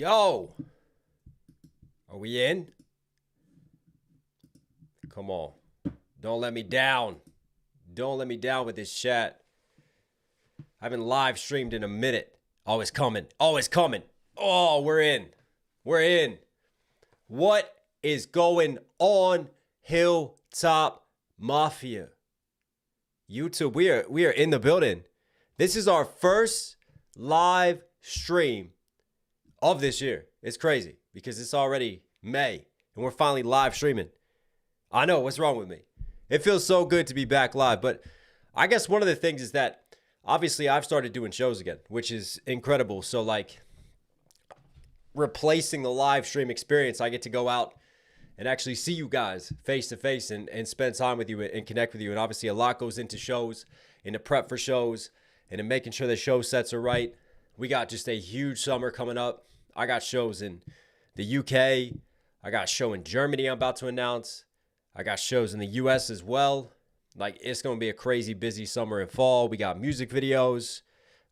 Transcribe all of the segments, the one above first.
Yo, are we in? Come on. Don't let me down. Don't let me down with this chat. I haven't live streamed in a minute. Always coming. Always coming. Oh, we're in. We're in. What is going on, Hilltop Mafia? YouTube, we are in the building. This is our first live stream of this year. It's crazy because it's already May and we're finally live streaming. I know, what's wrong with me? It feels so good to be back live, but I guess one of the things is that obviously I've started doing shows again, which is incredible. So like replacing the live stream experience, I get to go out and actually see you guys face to face and spend time with you and connect with you. And obviously a lot goes into shows, into prep for shows, and in making sure the show sets are right. We got just a huge summer coming up. I got shows in the UK. I got a show in Germany I'm about to announce. I got shows in the US as well. Like, it's going to be a crazy busy summer and fall. We got music videos,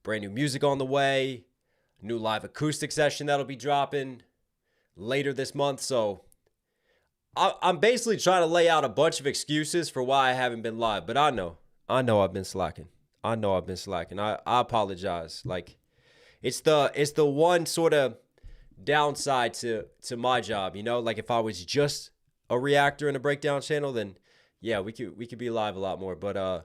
brand new music on the way, new live acoustic session that'll be dropping later this month. So I'm basically trying to lay out a bunch of excuses for why I haven't been live. But I know I've been slacking. I apologize. Like, it's the one sort of downside to my job, you know? Like, if I was just a reactor in a breakdown channel, then yeah, we could be live a lot more. But I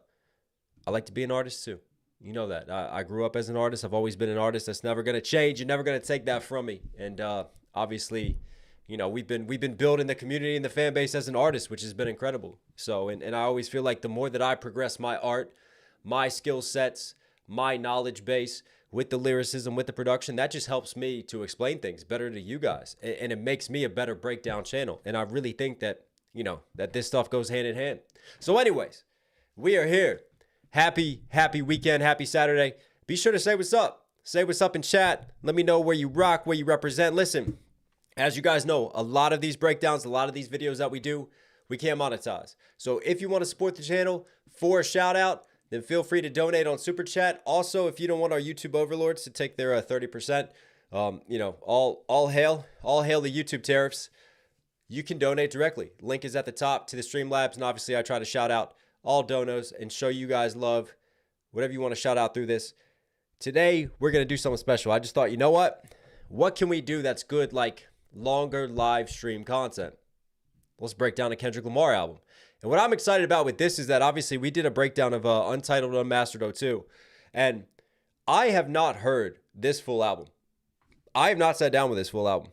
like to be an artist too. You know that. I grew up as an artist. I've always been an artist. That's never gonna change. You're never gonna take that from me. And obviously, you know, we've been building the community and the fan base as an artist, which has been incredible. So and I always feel like the more that I progress my art, my skill sets, my knowledge base with the lyricism, with the production, that just helps me to explain things better to you guys. And it makes me a better breakdown channel. And I really think that, you know, that this stuff goes hand in hand. So anyways, we are here. Happy weekend. Happy Saturday. Be sure to say what's up. Say what's up in chat. Let me know where you rock, where you represent. Listen, as you guys know, a lot of these breakdowns, a lot of these videos that we do, we can't monetize. So if you want to support the channel for a shout out, then feel free to donate on Super Chat. Also, if you don't want our YouTube overlords to take their 30%, you know, all hail the YouTube tariffs. You can donate directly. Link is at the top to the Streamlabs, and obviously I try to shout out all donos and show you guys love, whatever you want to shout out through this. Today, we're going to do something special. I just thought, you know what? What can we do that's good, like longer live stream content? Let's break down a Kendrick Lamar album. And what I'm excited about with this is that obviously we did a breakdown of Untitled Unmastered 02. And I have not heard this full album. I have not sat down with this full album.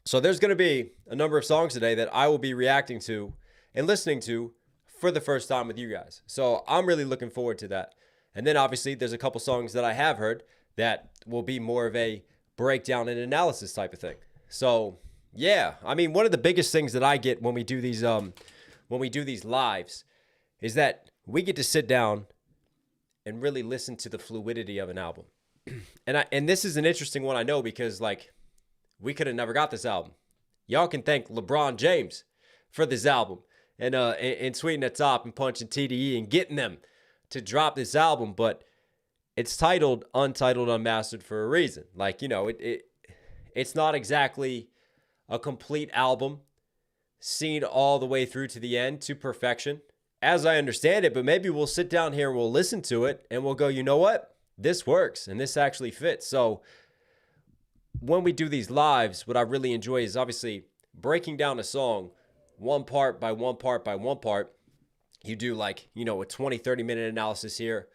So there's going to be a number of songs today that I will be reacting to and listening to for the first time with you guys. So I'm really looking forward to that. And then obviously there's a couple songs that I have heard that will be more of a breakdown and analysis type of thing. So yeah, I mean, one of the biggest things that I get when we do these lives is that we get to sit down and really listen to the fluidity of an album. And this is an interesting one, I know, because like we could have never got this album. Y'all can thank LeBron James for this album and Sweeten the Top and punching TDE and getting them to drop this album, but it's titled Untitled Unmastered for a reason. Like, you know, it's not exactly a complete album seen all the way through to the end to perfection, as I understand it, but maybe we'll sit down here and we'll listen to it and we'll go, you know what? This works and this actually fits. So when we do these lives, what I really enjoy is obviously breaking down a song one part by one part by one part. You do like, you know, a 20, 30-minute analysis here,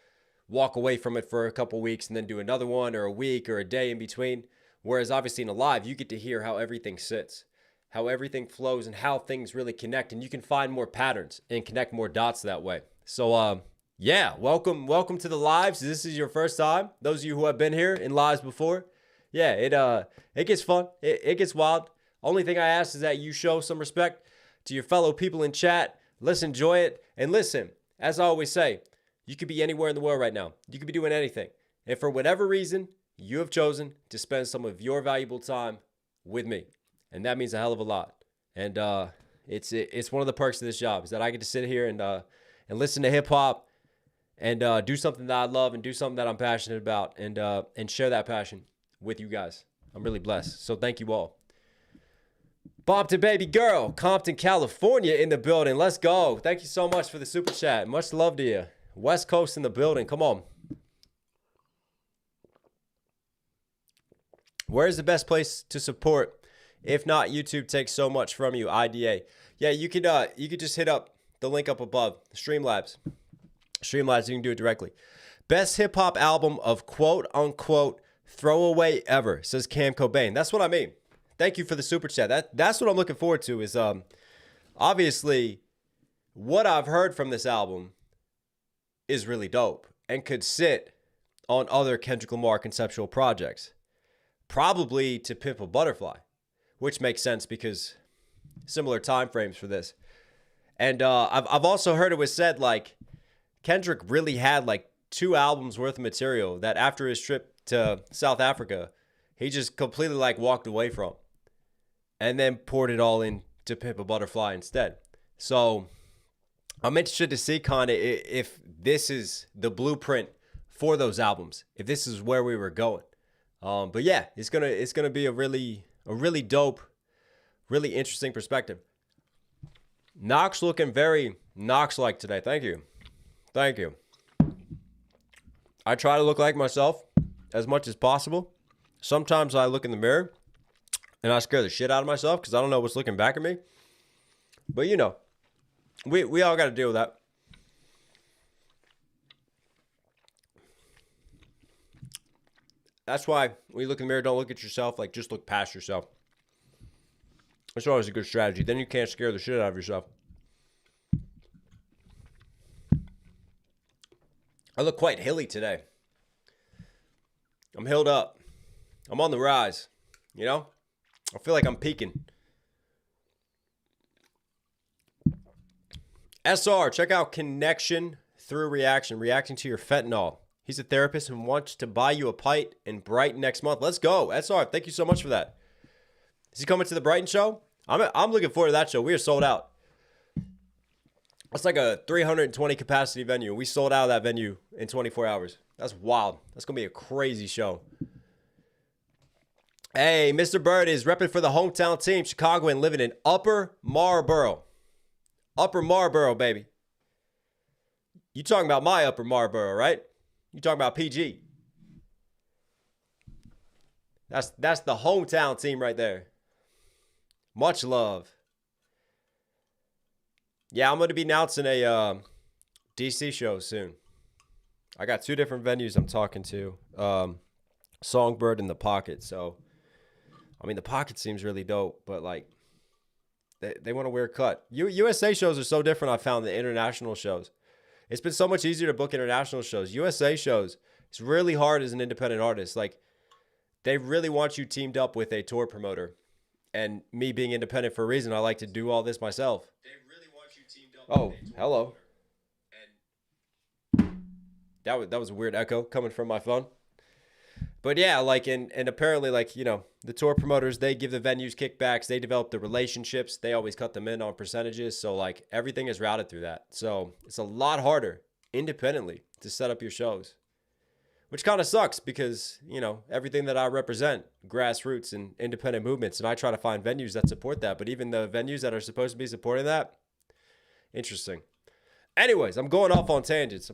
walk away from it for a couple weeks and then do another one or a week or a day in between. Whereas obviously in a live, you get to hear how everything sits, how everything flows, and how things really connect. And you can find more patterns and connect more dots that way. So, yeah, welcome to the lives. This is your first time. Those of you who have been here in lives before, yeah, it gets fun. It gets wild. Only thing I ask is that you show some respect to your fellow people in chat. Let's enjoy it. And listen, as I always say, you could be anywhere in the world right now. You could be doing anything. And for whatever reason, you have chosen to spend some of your valuable time with me. And that means a hell of a lot. And it's one of the perks of this job is that I get to sit here and listen to hip hop and do something that I love and do something that I'm passionate about and share that passion with you guys. I'm really blessed. So thank you all. Bompton baby girl, Compton, California in the building. Let's go. Thank you so much for the super chat. Much love to you. West Coast in the building. Come on. Where's the best place to support? If not, YouTube takes so much from you. IDA. Yeah, you could just hit up the link up above. Streamlabs. Streamlabs, you can do it directly. Best hip hop album of quote unquote throwaway ever, says Cam Cobain. That's what I mean. Thank you for the super chat. That's what I'm looking forward to is obviously what I've heard from this album is really dope and could sit on other Kendrick Lamar conceptual projects. Probably To Pimp a Butterfly, which makes sense because similar time frames for this. And I've also heard it was said like Kendrick really had like 2 albums worth of material that after his trip to South Africa, he just completely like walked away from and then poured it all in To Pimp a Butterfly instead. So I'm interested to see kind of if this is the blueprint for those albums, if this is where we were going. But yeah, it's gonna be a really dope, really interesting perspective. Knox looking very Knox-like today. Thank you. Thank you. I try to look like myself as much as possible. Sometimes I look in the mirror and I scare the shit out of myself because I don't know what's looking back at me. But you know, we all got to deal with that. That's why when you look in the mirror, don't look at yourself. Like, just look past yourself. That's always a good strategy. Then you can't scare the shit out of yourself. I look quite hilly today. I'm hilled up. I'm on the rise. You know? I feel like I'm peaking. SR, check out Connection Through Reaction. Reacting to your fentanyl. He's a therapist and wants to buy you a pint in Brighton next month. Let's go. SR, thank you so much for that. Is he coming to the Brighton show? I'm looking forward to that show. We are sold out. It's like a 320 capacity venue. We sold out of that venue in 24 hours. That's wild. That's going to be a crazy show. Hey, Mr. Bird is repping for the hometown team, Chicago, and living in Upper Marlboro. Upper Marlboro, baby. You talking about my Upper Marlboro, right? You talking about PG. That's the hometown team right there. Much love. Yeah, I'm going to be announcing a DC show soon. I got 2 different venues I'm talking to. Songbird and The Pocket. So, I mean, The Pocket seems really dope, but like, they want a weird cut. USA shows are so different, I found, than international shows. It's been so much easier to book international shows. USA shows, it's really hard as an independent artist. Like, they really want you teamed up with a tour promoter. And me being independent for a reason, I like to do all this myself. They really want you teamed up. Oh, hello. And that was a weird echo coming from my phone. But yeah, like, and apparently, like, you know, the tour promoters, they give the venues kickbacks. They develop the relationships. They always cut them in on percentages. So, like, everything is routed through that. So it's a lot harder independently to set up your shows, which kind of sucks because, you know, everything that I represent, grassroots and independent movements, and I try to find venues that support that. But even the venues that are supposed to be supporting that, interesting. Anyways, I'm going off on tangents.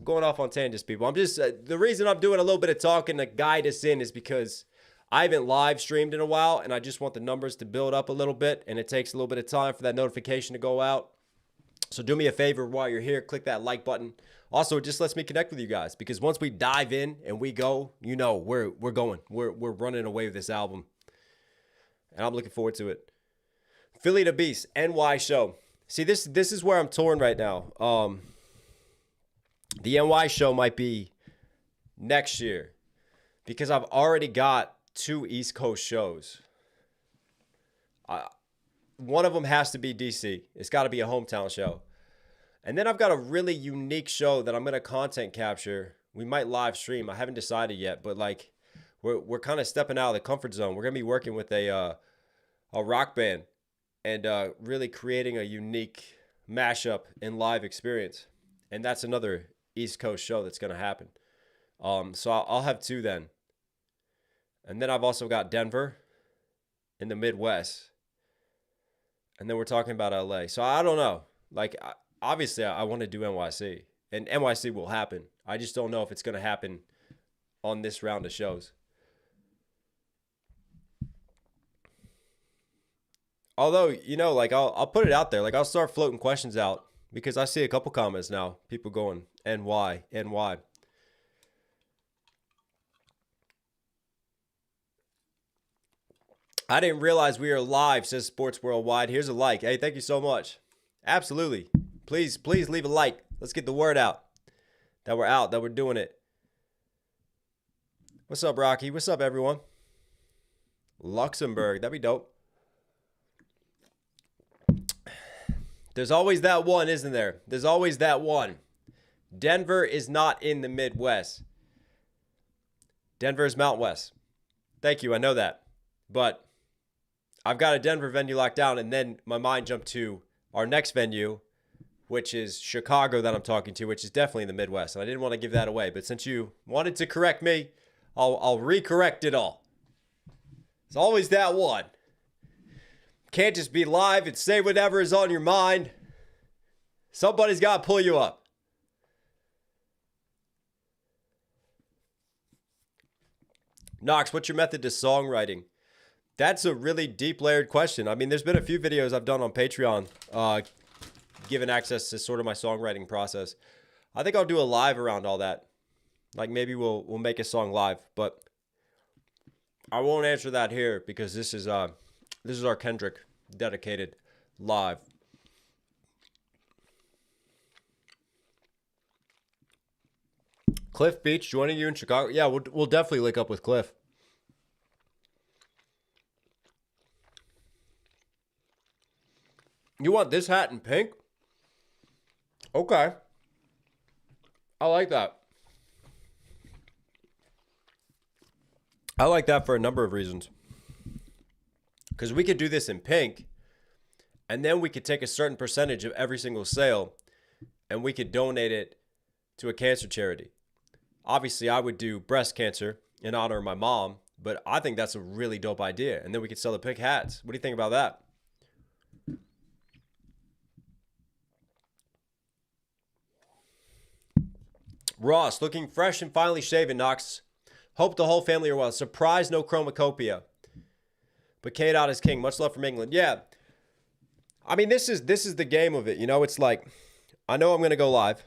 People. I'm just, the reason I'm doing a little bit of talking to guide us in is because I haven't live streamed in a while, and I just want the numbers to build up a little bit, and it takes a little bit of time for that notification to go out. So do me a favor while you're here, click that like button. Also, it just lets me connect with you guys because once we dive in and we go, you know, we're going. We're running away with this album, and I'm looking forward to it. Philly to Beast, NY show. See, this is where I'm torn right now. The NY show might be next year because I've already got 2 East Coast shows. One of them has to be DC. It's got to be a hometown show. And then I've got a really unique show that I'm going to content capture. We might live stream. I haven't decided yet, but like we're kind of stepping out of the comfort zone. We're going to be working with a rock band and really creating a unique mashup and live experience. And that's another East Coast show that's going to happen. So I'll have 2 then. And then I've also got Denver. in the Midwest. And then we're talking about LA. So I don't know. Like, obviously, I want to do NYC. And NYC will happen. I just don't know if it's going to happen on this round of shows. Although, you know, like, I'll put it out there. Like, I'll start floating questions out. Because I see a couple comments now. People going, NY, NY. I didn't realize we are live, says Sports Worldwide. Here's a like. Hey, thank you so much. Absolutely. Please leave a like. Let's get the word out that we're out, that we're doing it. What's up, Rocky? What's up, everyone? Luxembourg. That'd be dope. There's always that one, isn't there? There's always that one. Denver is not in the Midwest. Denver is Mountain West. Thank you. I know that. But I've got a Denver venue locked down, and then my mind jumped to our next venue, which is Chicago that I'm talking to, which is definitely in the Midwest. And I didn't want to give that away. But since you wanted to correct me, I'll recorrect it all. It's always that one. Can't just be live and say whatever is on your mind. Somebody's got to pull you up. Knox, what's your method to songwriting? That's a really deep layered question. I mean, there's been a few videos I've done on Patreon giving access to sort of my songwriting process. I think I'll do a live around all that. Like maybe we'll make a song live, but I won't answer that here because this is our Kendrick dedicated live. Cliff Beach joining you in Chicago. Yeah, we'll definitely link up with Cliff. You want this hat in pink? Okay. I like that. I like that for a number of reasons. Because we could do this in pink, and then we could take a certain percentage of every single sale, and we could donate it to a cancer charity. Obviously, I would do breast cancer in honor of my mom, but I think that's a really dope idea. And then we could sell the pink hats. What do you think about that? Ross, looking fresh and finely shaven, Knox. Hope the whole family are well. Surprised no chromacopia. But K-Dot is king. Much love from England. Yeah. I mean, this is the game of it. You know, it's like, I know I'm going to go live.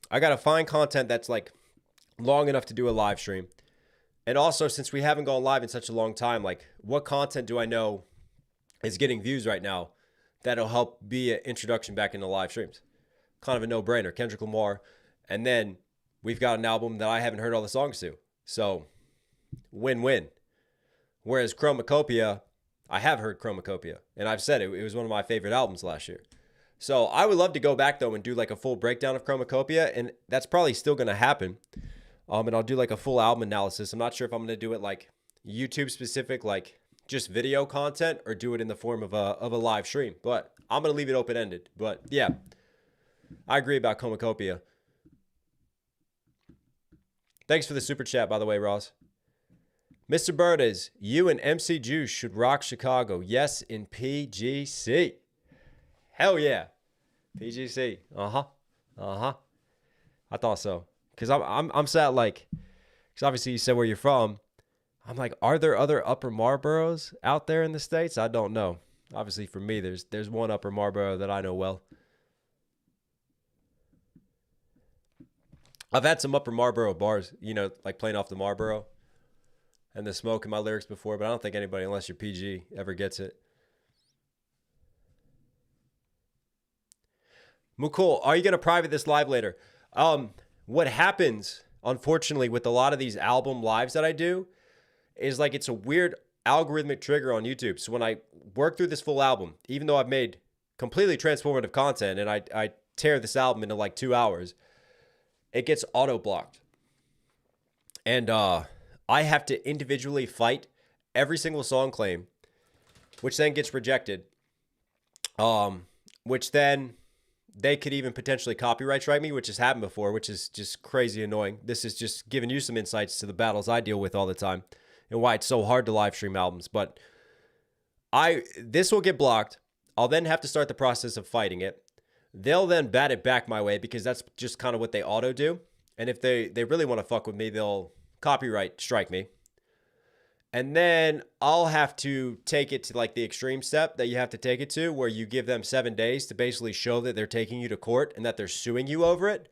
I got to find content that's like long enough to do a live stream. And also, since we haven't gone live in such a long time, like what content do I know is getting views right now that'll help be an introduction back into live streams? Kind of a no-brainer. Kendrick Lamar. And then we've got an album that I haven't heard all the songs to. So, win-win. Whereas Chromacopia, I have heard Chromacopia. And I've said it was one of my favorite albums last year. So, I would love to go back, though, and do like a full breakdown of Chromacopia. And that's probably still going to happen. And I'll do like a full album analysis. I'm not sure if I'm going to do it like YouTube specific, like just video content, or do it in the form of a live stream. But I'm going to leave it open-ended. But yeah, I agree about Chromacopia. Thanks for the super chat, by the way, Ross. Mr. Burdes, you and MC Juice should rock Chicago. Yes, in PGC. Hell yeah. PGC. Uh-huh. I thought so. Because I'm sad, like, because obviously you said where you're from. I'm like, are there other Upper Marlboros out there in the States? I don't know. Obviously, for me, there's one Upper Marlboro that I know well. I've had some Upper Marlboro bars, you know, like playing off the Marlboro and the smoke in my lyrics before, but I don't think anybody, unless you're PG, ever gets it. Mukul, are you going to private this live later? What happens, unfortunately, with a lot of these album lives that I do is like it's a weird algorithmic trigger on YouTube. So when I work through this full album, even though I've made completely transformative content and I tear this album into like 2 hours, it gets auto-blocked. And I have to individually fight every single song claim, which then gets rejected, which then they could even potentially copyright strike me, which has happened before, which is just crazy annoying. This is just giving you some insights to the battles I deal with all the time and why it's so hard to live stream albums. But This will get blocked. I'll then have to start the process of fighting it. They'll then bat it back my way because that's just kind of what they auto do. And if they really want to fuck with me, they'll copyright strike me. And then I'll have to take it to like the extreme step that you have to take it to, where you give them 7 days to basically show that they're taking you to court and that they're suing you over it.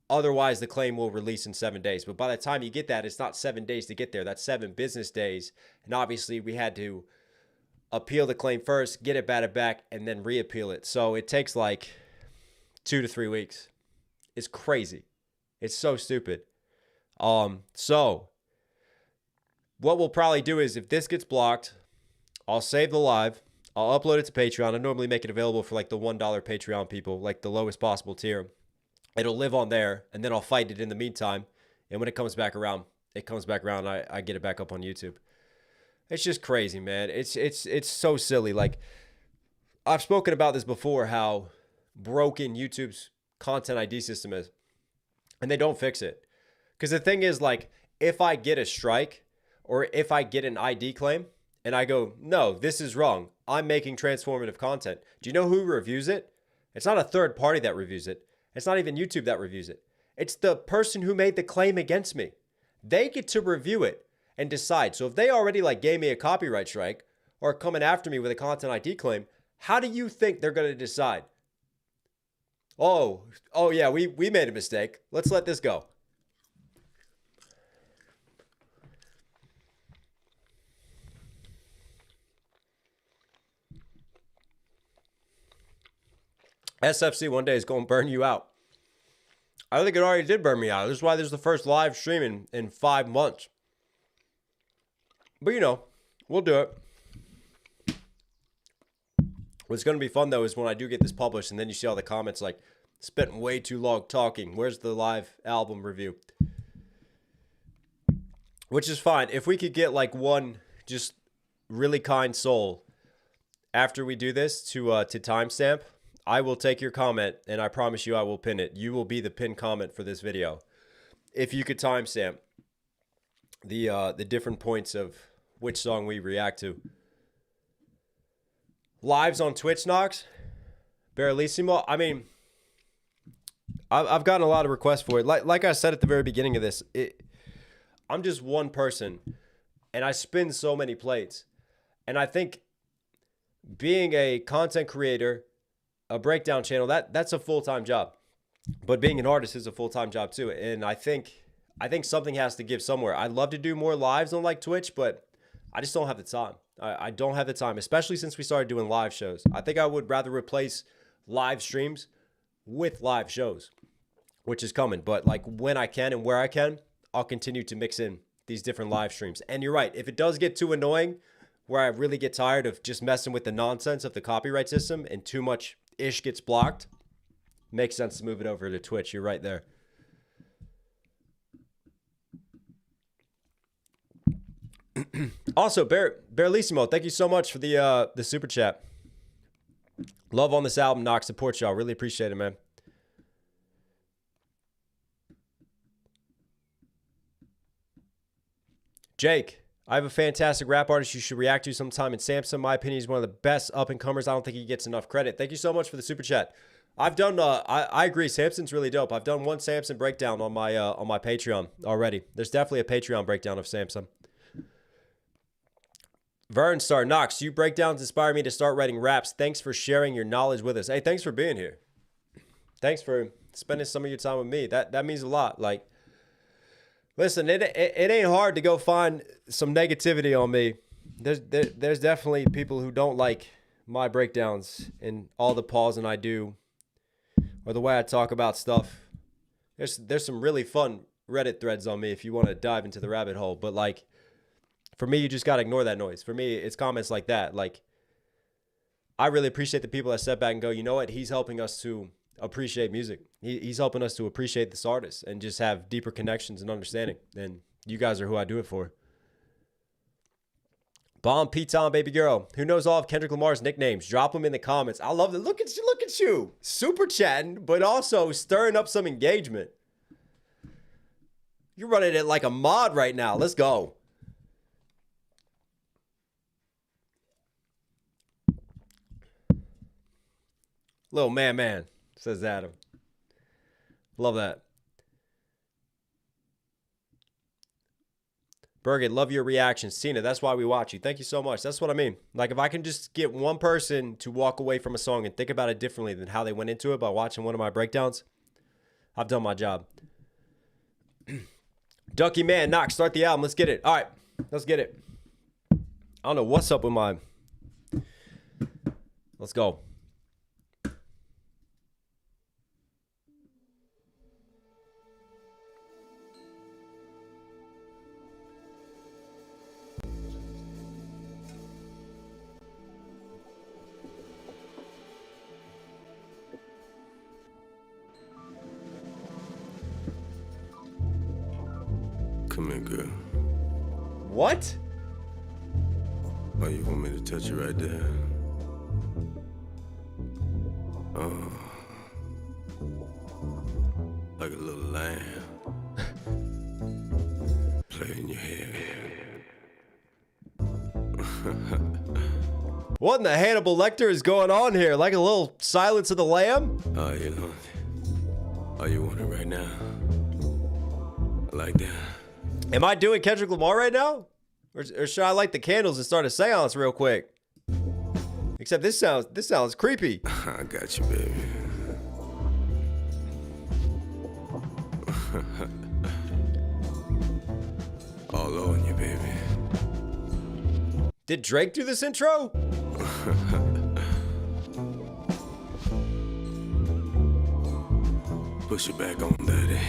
Otherwise, the claim will release in 7 days. But by the time you get that, it's not 7 days to get there. That's 7 business days. And obviously, we had to appeal the claim first, get it batted back, and then reappeal it. So it takes like 2 to 3 weeks. It's crazy. It's so stupid. So what we'll probably do is if this gets blocked, I'll save the live. I'll upload it to Patreon. I normally make it available for like the $1 Patreon people, like the lowest possible tier. It'll live on there, and then I'll fight it in the meantime. And when it comes back around, I get it back up on YouTube. It's just crazy, man. It's so silly. Like, I've spoken about this before, how broken YouTube's content ID system is. And they don't fix it. Because the thing is, like, if I get a strike or if I get an ID claim and I go, no, this is wrong, I'm making transformative content. Do you know who reviews it? It's not a third party that reviews it. It's not even YouTube that reviews it. It's the person who made the claim against me. They get to review it and decide. So if they already like gave me a copyright strike or are coming after me with a content ID claim, how do you think they're going to decide? Oh yeah, we made a mistake. Let's let this go. SFC one day is going to burn you out. I think it already did burn me out. This is why this is the first live stream in 5 months. But, you know, we'll do it. What's going to be fun, though, is when I do get this published and then you see all the comments like, spent way too long talking. Where's the live album review? Which is fine. If we could get like one just really kind soul after we do this to timestamp, I will take your comment and I promise you I will pin it. You will be the pinned comment for this video. If you could timestamp the different points of which song we react to. Lives on Twitch, Knox? Barrelissimo? I mean, I've gotten a lot of requests for it. Like I said at the very beginning of this, I'm just one person and I spin so many plates. And I think being a content creator, a breakdown channel, that's a full-time job. But being an artist is a full-time job too. And I think something has to give somewhere. I'd love to do more lives on like Twitch, but I just don't have the time. I don't have the time, especially since we started doing live shows. I think I would rather replace live streams with live shows, which is coming. But like when I can and where I can, I'll continue to mix in these different live streams. And you're right. If it does get too annoying, where I really get tired of just messing with the nonsense of the copyright system and too much ish gets blocked, makes sense to move it over to Twitch. You're right there. Also, Barrelissimo, thank you so much for the super chat. Love on this album, Knox. Support y'all. Really appreciate it, man. Jake, I have a fantastic rap artist you should react to sometime. And Samson, in my opinion, is one of the best up-and-comers. I don't think he gets enough credit. Thank you so much for the super chat. I've done, I agree, Samson's really dope. I've done one Samson breakdown on my Patreon already. There's definitely a Patreon breakdown of Samson. Vern Star, Knox, you breakdowns inspire me to start writing raps. Thanks for sharing your knowledge with us. Hey, thanks for being here. Thanks for spending some of your time with me. That means a lot. Like, listen, it ain't hard to go find some negativity on me. There's definitely people who don't like my breakdowns and all the pausing I do or the way I talk about stuff. There's some really fun Reddit threads on me if you want to dive into the rabbit hole. But like, for me, you just got to ignore that noise. For me, it's comments like that. Like, I really appreciate the people that step back and go, you know what? He's helping us to appreciate music. He's helping us to appreciate this artist and just have deeper connections and understanding. And you guys are who I do it for. Bomb P-Tom, baby girl. Who knows all of Kendrick Lamar's nicknames? Drop them in the comments. I love it. Look at you. Super chatting, but also stirring up some engagement. You're running it like a mod right now. Let's go. Little man, says Adam. Love that. Bergen, love your reactions. Cena, that's why we watch you. Thank you so much. That's what I mean. Like, if I can just get one person to walk away from a song and think about it differently than how they went into it by watching one of my breakdowns, I've done my job. Ducky Man, Knox, start the album. Let's get it. All right, let's get it. I don't know what's up with my... Let's go. Come here, girl. What? Oh, you want me to touch you right there? Oh. Like a little lamb. Play in your hair. What in the Hannibal Lecter is going on here? Like a little Silence of the Lamb? Oh, you know. Oh, you want it right now? I like that. Am I doing Kendrick Lamar right now? Or should I light the candles and start a seance real quick? Except this sounds creepy. I got you, baby. All on you, baby. Did Drake do this intro? Push it back on daddy.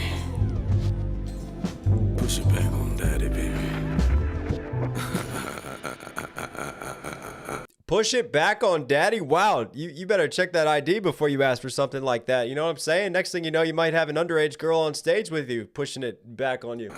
Push it back on daddy, baby. Push it back on daddy? Wow, you better check that ID before you ask for something like that. You know what I'm saying? Next thing you know, you might have an underage girl on stage with you, pushing it back on you.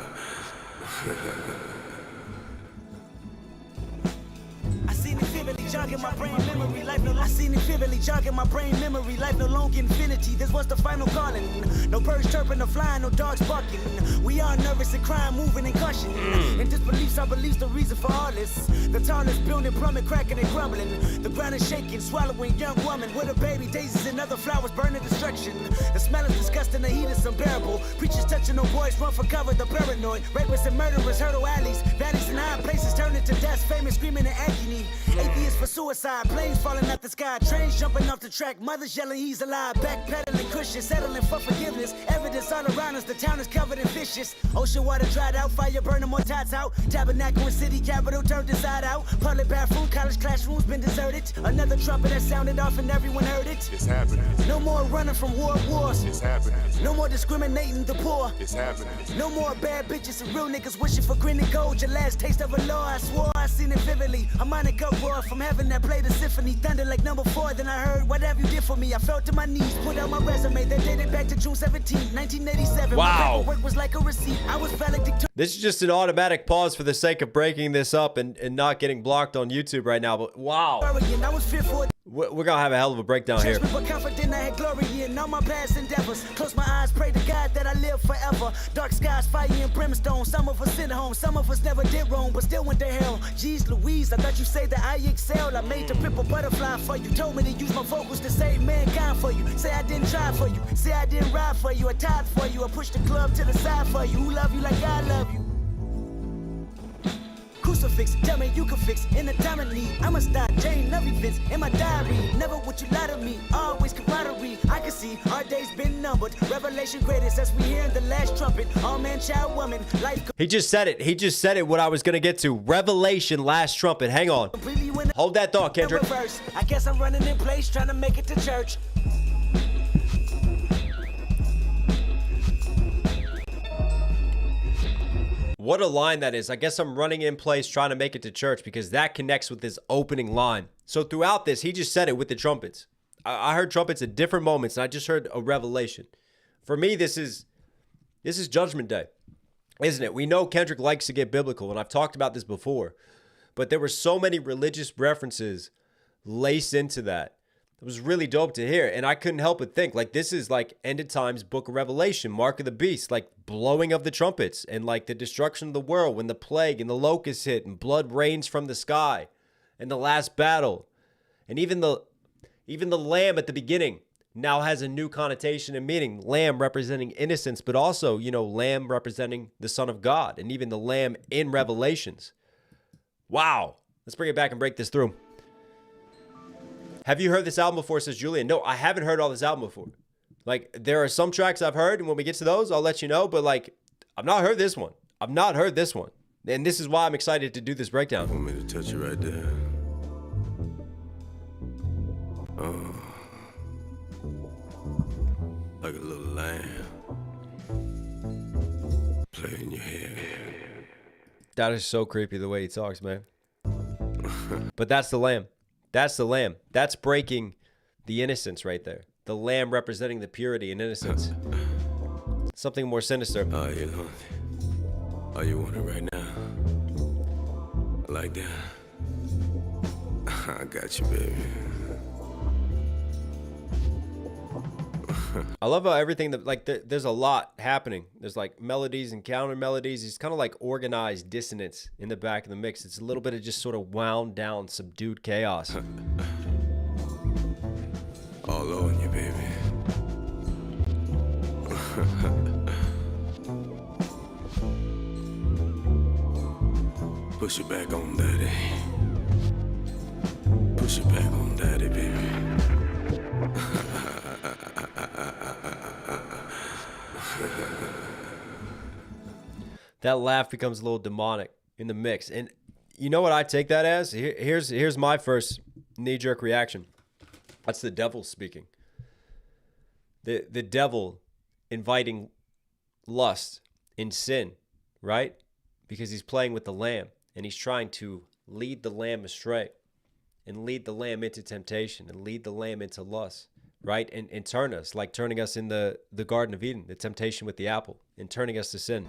Jogging my brain memory, life no. I seen it vividly, jogging my brain memory, life no long infinity. This was the final calling. No birds chirping or flying, no dogs barking. We are nervous and crying, moving and gushing. In disbeliefs, our beliefs, the reason for all this. The town is building, plumbing, cracking and crumbling. The ground is shaking, swallowing young woman with a baby, daisies and other flowers burning destruction. The smell is disgusting, the heat is unbearable. Preachers touching no boys, run for cover, the paranoid. Rapists and murderers, hurdle alleys, valleys and high places, turning to death, famous, screaming in agony. Atheists for suicide, planes falling out the sky, trains jumping off the track, mothers yelling he's alive, backpedaling Christians, settling for forgiveness, evidence all around us, the town is covered in fishes, ocean water dried out, fire burning more tots out, tabernacle and city capital turned inside out, public bathroom, college classrooms been deserted, another trumpet that sounded off and everyone heard it. It's happening. No more running from wars. It's happening. No more discriminating the poor. It's happening. No more bad bitches and real niggas wishing for green and gold. Your last taste of a law, I swore I seen it vividly. A harmonic uproar from heaven that played a symphony. Thunder like number 4, then I heard whatever you did for me. I fell to my knees, put out my resume. That dated back to June 17, 1987. Wow. My paperwork was like a receipt. I was valedictorian. This is just an automatic pause for the sake of breaking this up and not getting blocked on YouTube right now. But wow. I was fearful. We're going to have a hell of a breakdown here. But confident I had glory in all my past endeavors. Close my eyes, pray to God that I live forever. Dark skies, fire and brimstone. Some of us sent home, some of us never did wrong, but still went to hell. Jeez Louise, I thought you say that I excelled. I made the pimple butterfly for you. Told me to use my vocals to save mankind for you. Say I didn't try for you. Say I didn't ride for you. I tied for you. I pushed the club to the side for you. Who love you like I love you? Crucifix, tell me you can fix in a time of need. I'ma start Jane love events in my diary. Never would you lie to me, always camaraderie. I can see our days been numbered. Revelation greatest as we hear the last trumpet. All man, child, woman, life. He just said it. He just said it. What I was gonna get to. Revelation, last trumpet. Hang on. Hold that thought, Kendrick. Reverse. I guess I'm running in place, trying to make it to church. What a line that is. I guess I'm running in place trying to make it to church, because that connects with his opening line. So throughout this, he just said it with the trumpets. I heard trumpets at different moments, and I just heard a revelation. For me, this is Judgment Day, isn't it? We know Kendrick likes to get biblical, and I've talked about this before. But there were so many religious references laced into that. It was really dope to hear, and I couldn't help but think, like, this is like End of Times, Book of Revelation, Mark of the Beast, like blowing of the trumpets, and like the destruction of the world when the plague and the locusts hit and blood rains from the sky, and the last battle, and even the lamb at the beginning now has a new connotation and meaning. Lamb representing innocence, but also, lamb representing the Son of God, and even the lamb in Revelations. Wow. Let's bring it back and break this through. Have you heard this album before, says Julian? No, I haven't heard all this album before. Like, there are some tracks I've heard, and when we get to those, I'll let you know. But, like, I've not heard this one. I've not heard this one. And this is why I'm excited to do this breakdown. Want me to touch you right there? Oh. Like a little lamb. Play in your hair. That is so creepy the way he talks, man. But that's the lamb. That's the lamb. That's breaking the innocence right there. The lamb representing the purity and innocence. Something more sinister. Oh, you want it right now? Like that? I got you, baby. I love how everything that, like, there's a lot happening. There's like melodies and counter melodies. It's kind of like organized dissonance in the back of the mix. It's a little bit of just sort of wound down, subdued chaos. All on you, baby. Push it back on daddy. Push it back on daddy, baby. That laugh becomes a little demonic in the mix. And you know what I take that as? Here's my first knee-jerk reaction. That's the devil speaking. The devil inviting lust in sin, right? Because he's playing with the lamb, and he's trying to lead the lamb astray and lead the lamb into temptation and lead the lamb into lust, right? And turn us, like turning us in the Garden of Eden, the temptation with the apple, and turning us to sin.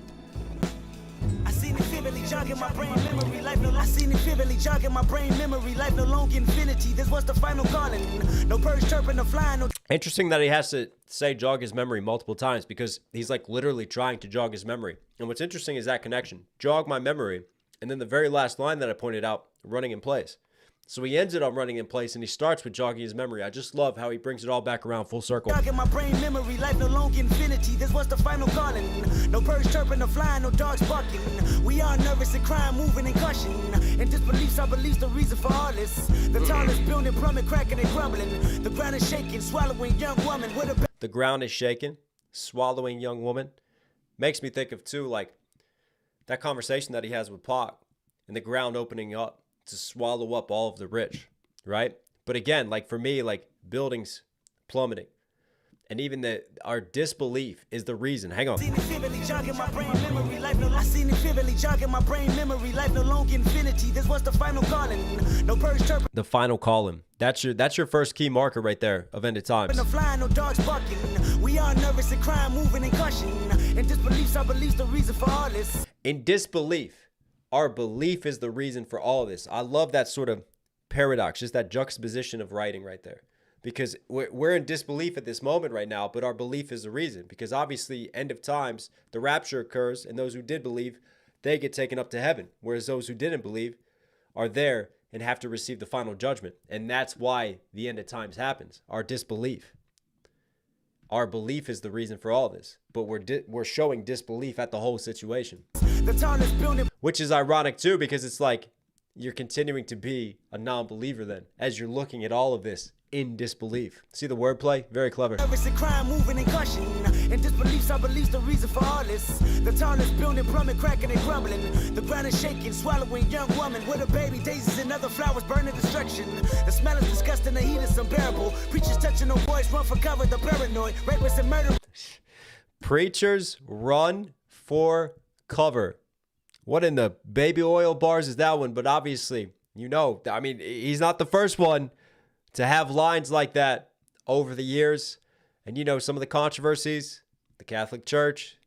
I seen it vividly jogging my brain memory. I seen it vividly jogging my brain memory. Life no longer infinity. This was the final calling. No birds chirping, no flying, no. Interesting that he has to say jog his memory multiple times, because he's like literally trying to jog his memory. And what's interesting is that connection. Jog my memory. And then the very last line that I pointed out, running in place. So he ends it on running in place, and he starts with jogging his memory. I just love how he brings it all back around full circle. Jogging my brain memory. Life no longer infinity. This was the final calling. No birds chirping, no flying, no dogs barking. We are nervous and crying, moving and gushing. And disbeliefs, our beliefs, the reason for all this. The town is building, plumbing, cracking and crumbling. The ground is shaking, swallowing young woman with a. The ground is shaking, swallowing young woman. Makes me think of, too, like that conversation that he has with Pac, and the ground opening up to swallow up all of the rich, right? But again, like for me, like buildings plummeting, and even our disbelief is the reason. Hang on. I seen it vividly jogging my brain memory. I seen it vividly jogging my brain memory. Life no longer infinity. This was the final calling. No birds chirping. The final calling. That's your first key marker right there of end of times. No flying, no dogs barking. We are nervous and crying, moving and gushing. And disbeliefs, our beliefs, the reason for all this. In disbelief, our belief is the reason for all of this. I love that sort of paradox, just that juxtaposition of writing right there. Because we're in disbelief at this moment right now, but our belief is the reason. Because obviously, end of times, the rapture occurs, and those who did believe, they get taken up to heaven. Whereas those who didn't believe are there and have to receive the final judgment. And that's why the end of times happens, our disbelief. Our belief is the reason for all this, but we're showing disbelief at the whole situation. The town is building. Which is ironic too, because it's like you're continuing to be a non-believer then, as you're looking at all of this in disbelief. See the wordplay? Very clever. Nervous and crying, moving and gushing. And disbeliefs, our beliefs, the reason for all this. The town is building, plumbing, cracking and crumbling. The ground is shaking, swallowing young woman with a baby, daisies and other flowers burning destruction. The smell is disgusting, the heat is unbearable. Preachers touching no boys, run for cover, the paranoid. Rapists and murder. Preachers run for cover. What in the baby oil bars is that one? But obviously, I mean, he's not the first one to have lines like that over the years. And some of the controversies, the Catholic Church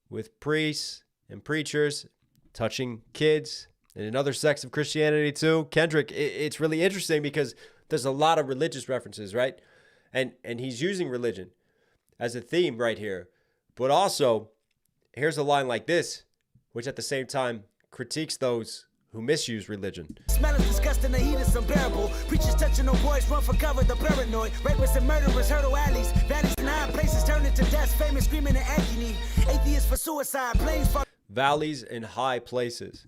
with priests and preachers touching kids, and another sects of Christianity too. Kendrick, it's really interesting because there's a lot of religious references, right? And he's using religion as a theme right here. But also, here's a line like this, which at the same time critiques those who misuse religion. Smell is disgusting, the heat is unbearable. Preachers touching no boys, run for cover, the paranoid. Rapists and murderers hurdle alleys. Valleys and high places turn into death, famous screaming in agony. Atheists for suicide, planes fall. Valleys and high places,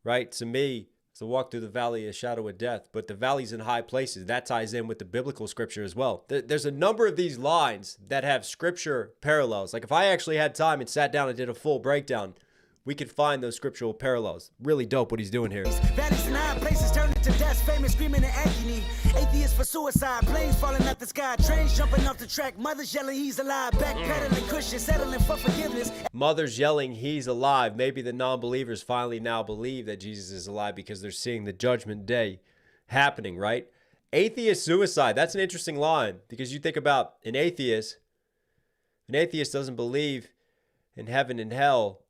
right? To me, it's a walk through the valley of shadow of death. But the valleys and high places, that ties in with the biblical scripture as well. There's a number of these lines that have scripture parallels. Like if I actually had time and sat down and did a full breakdown, we could find those scriptural parallels. Really dope what he's doing here. Valleys and high places turn into death, famous screaming in agony. Atheists for suicide, planes falling out the sky, trains jumping off the track, mothers yelling he's alive, backpedaling Christians settling for forgiveness. Mothers yelling he's alive. Maybe the non-believers finally now believe that Jesus is alive because they're seeing the judgment day happening, right? Atheist suicide, that's an interesting line because you think about an atheist doesn't believe in heaven and hell,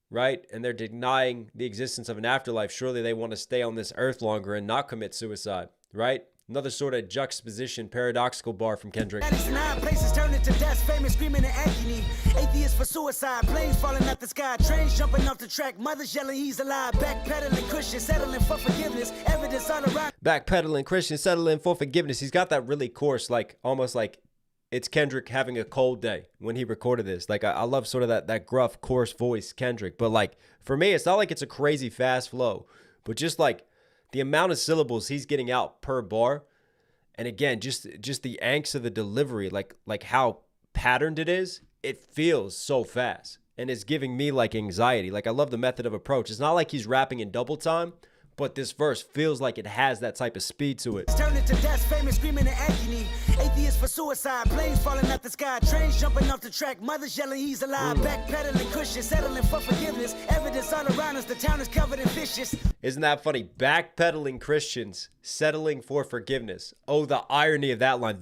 right? And they're denying the existence of an afterlife. Surely they want to stay on this earth longer and not commit suicide, right? Another sort of juxtaposition, paradoxical bar from Kendrick. Valleys and high places turn into death, famous screaming in agony. Atheists for suicide, planes falling out the sky, trains jumping off the track, mothers yelling he's alive, backpedaling Christians settling for forgiveness, evidence all around. Backpedaling Christians settling for forgiveness. He's got that really coarse, like almost like it's Kendrick having a cold day when he recorded this. Like I love sort of that gruff, coarse voice, Kendrick. But like for me, it's not like it's a crazy fast flow, but just like the amount of syllables he's getting out per bar, and again, just the angst of the delivery, like how patterned it is. It feels so fast, and it's giving me like anxiety. Like I love the method of approach. It's not like he's rapping in double time, but this verse feels like it has that type of speed to it. Turn into death, famous screaming in agony. Atheists for suicide, planes falling out the sky, trains jumping off the track, mothers yelling he's alive, backpedaling Christians settling for forgiveness, evidence all around us, the town is covered in fishes. Isn't that funny? Backpedaling Christians settling for forgiveness. Oh, the irony of that line.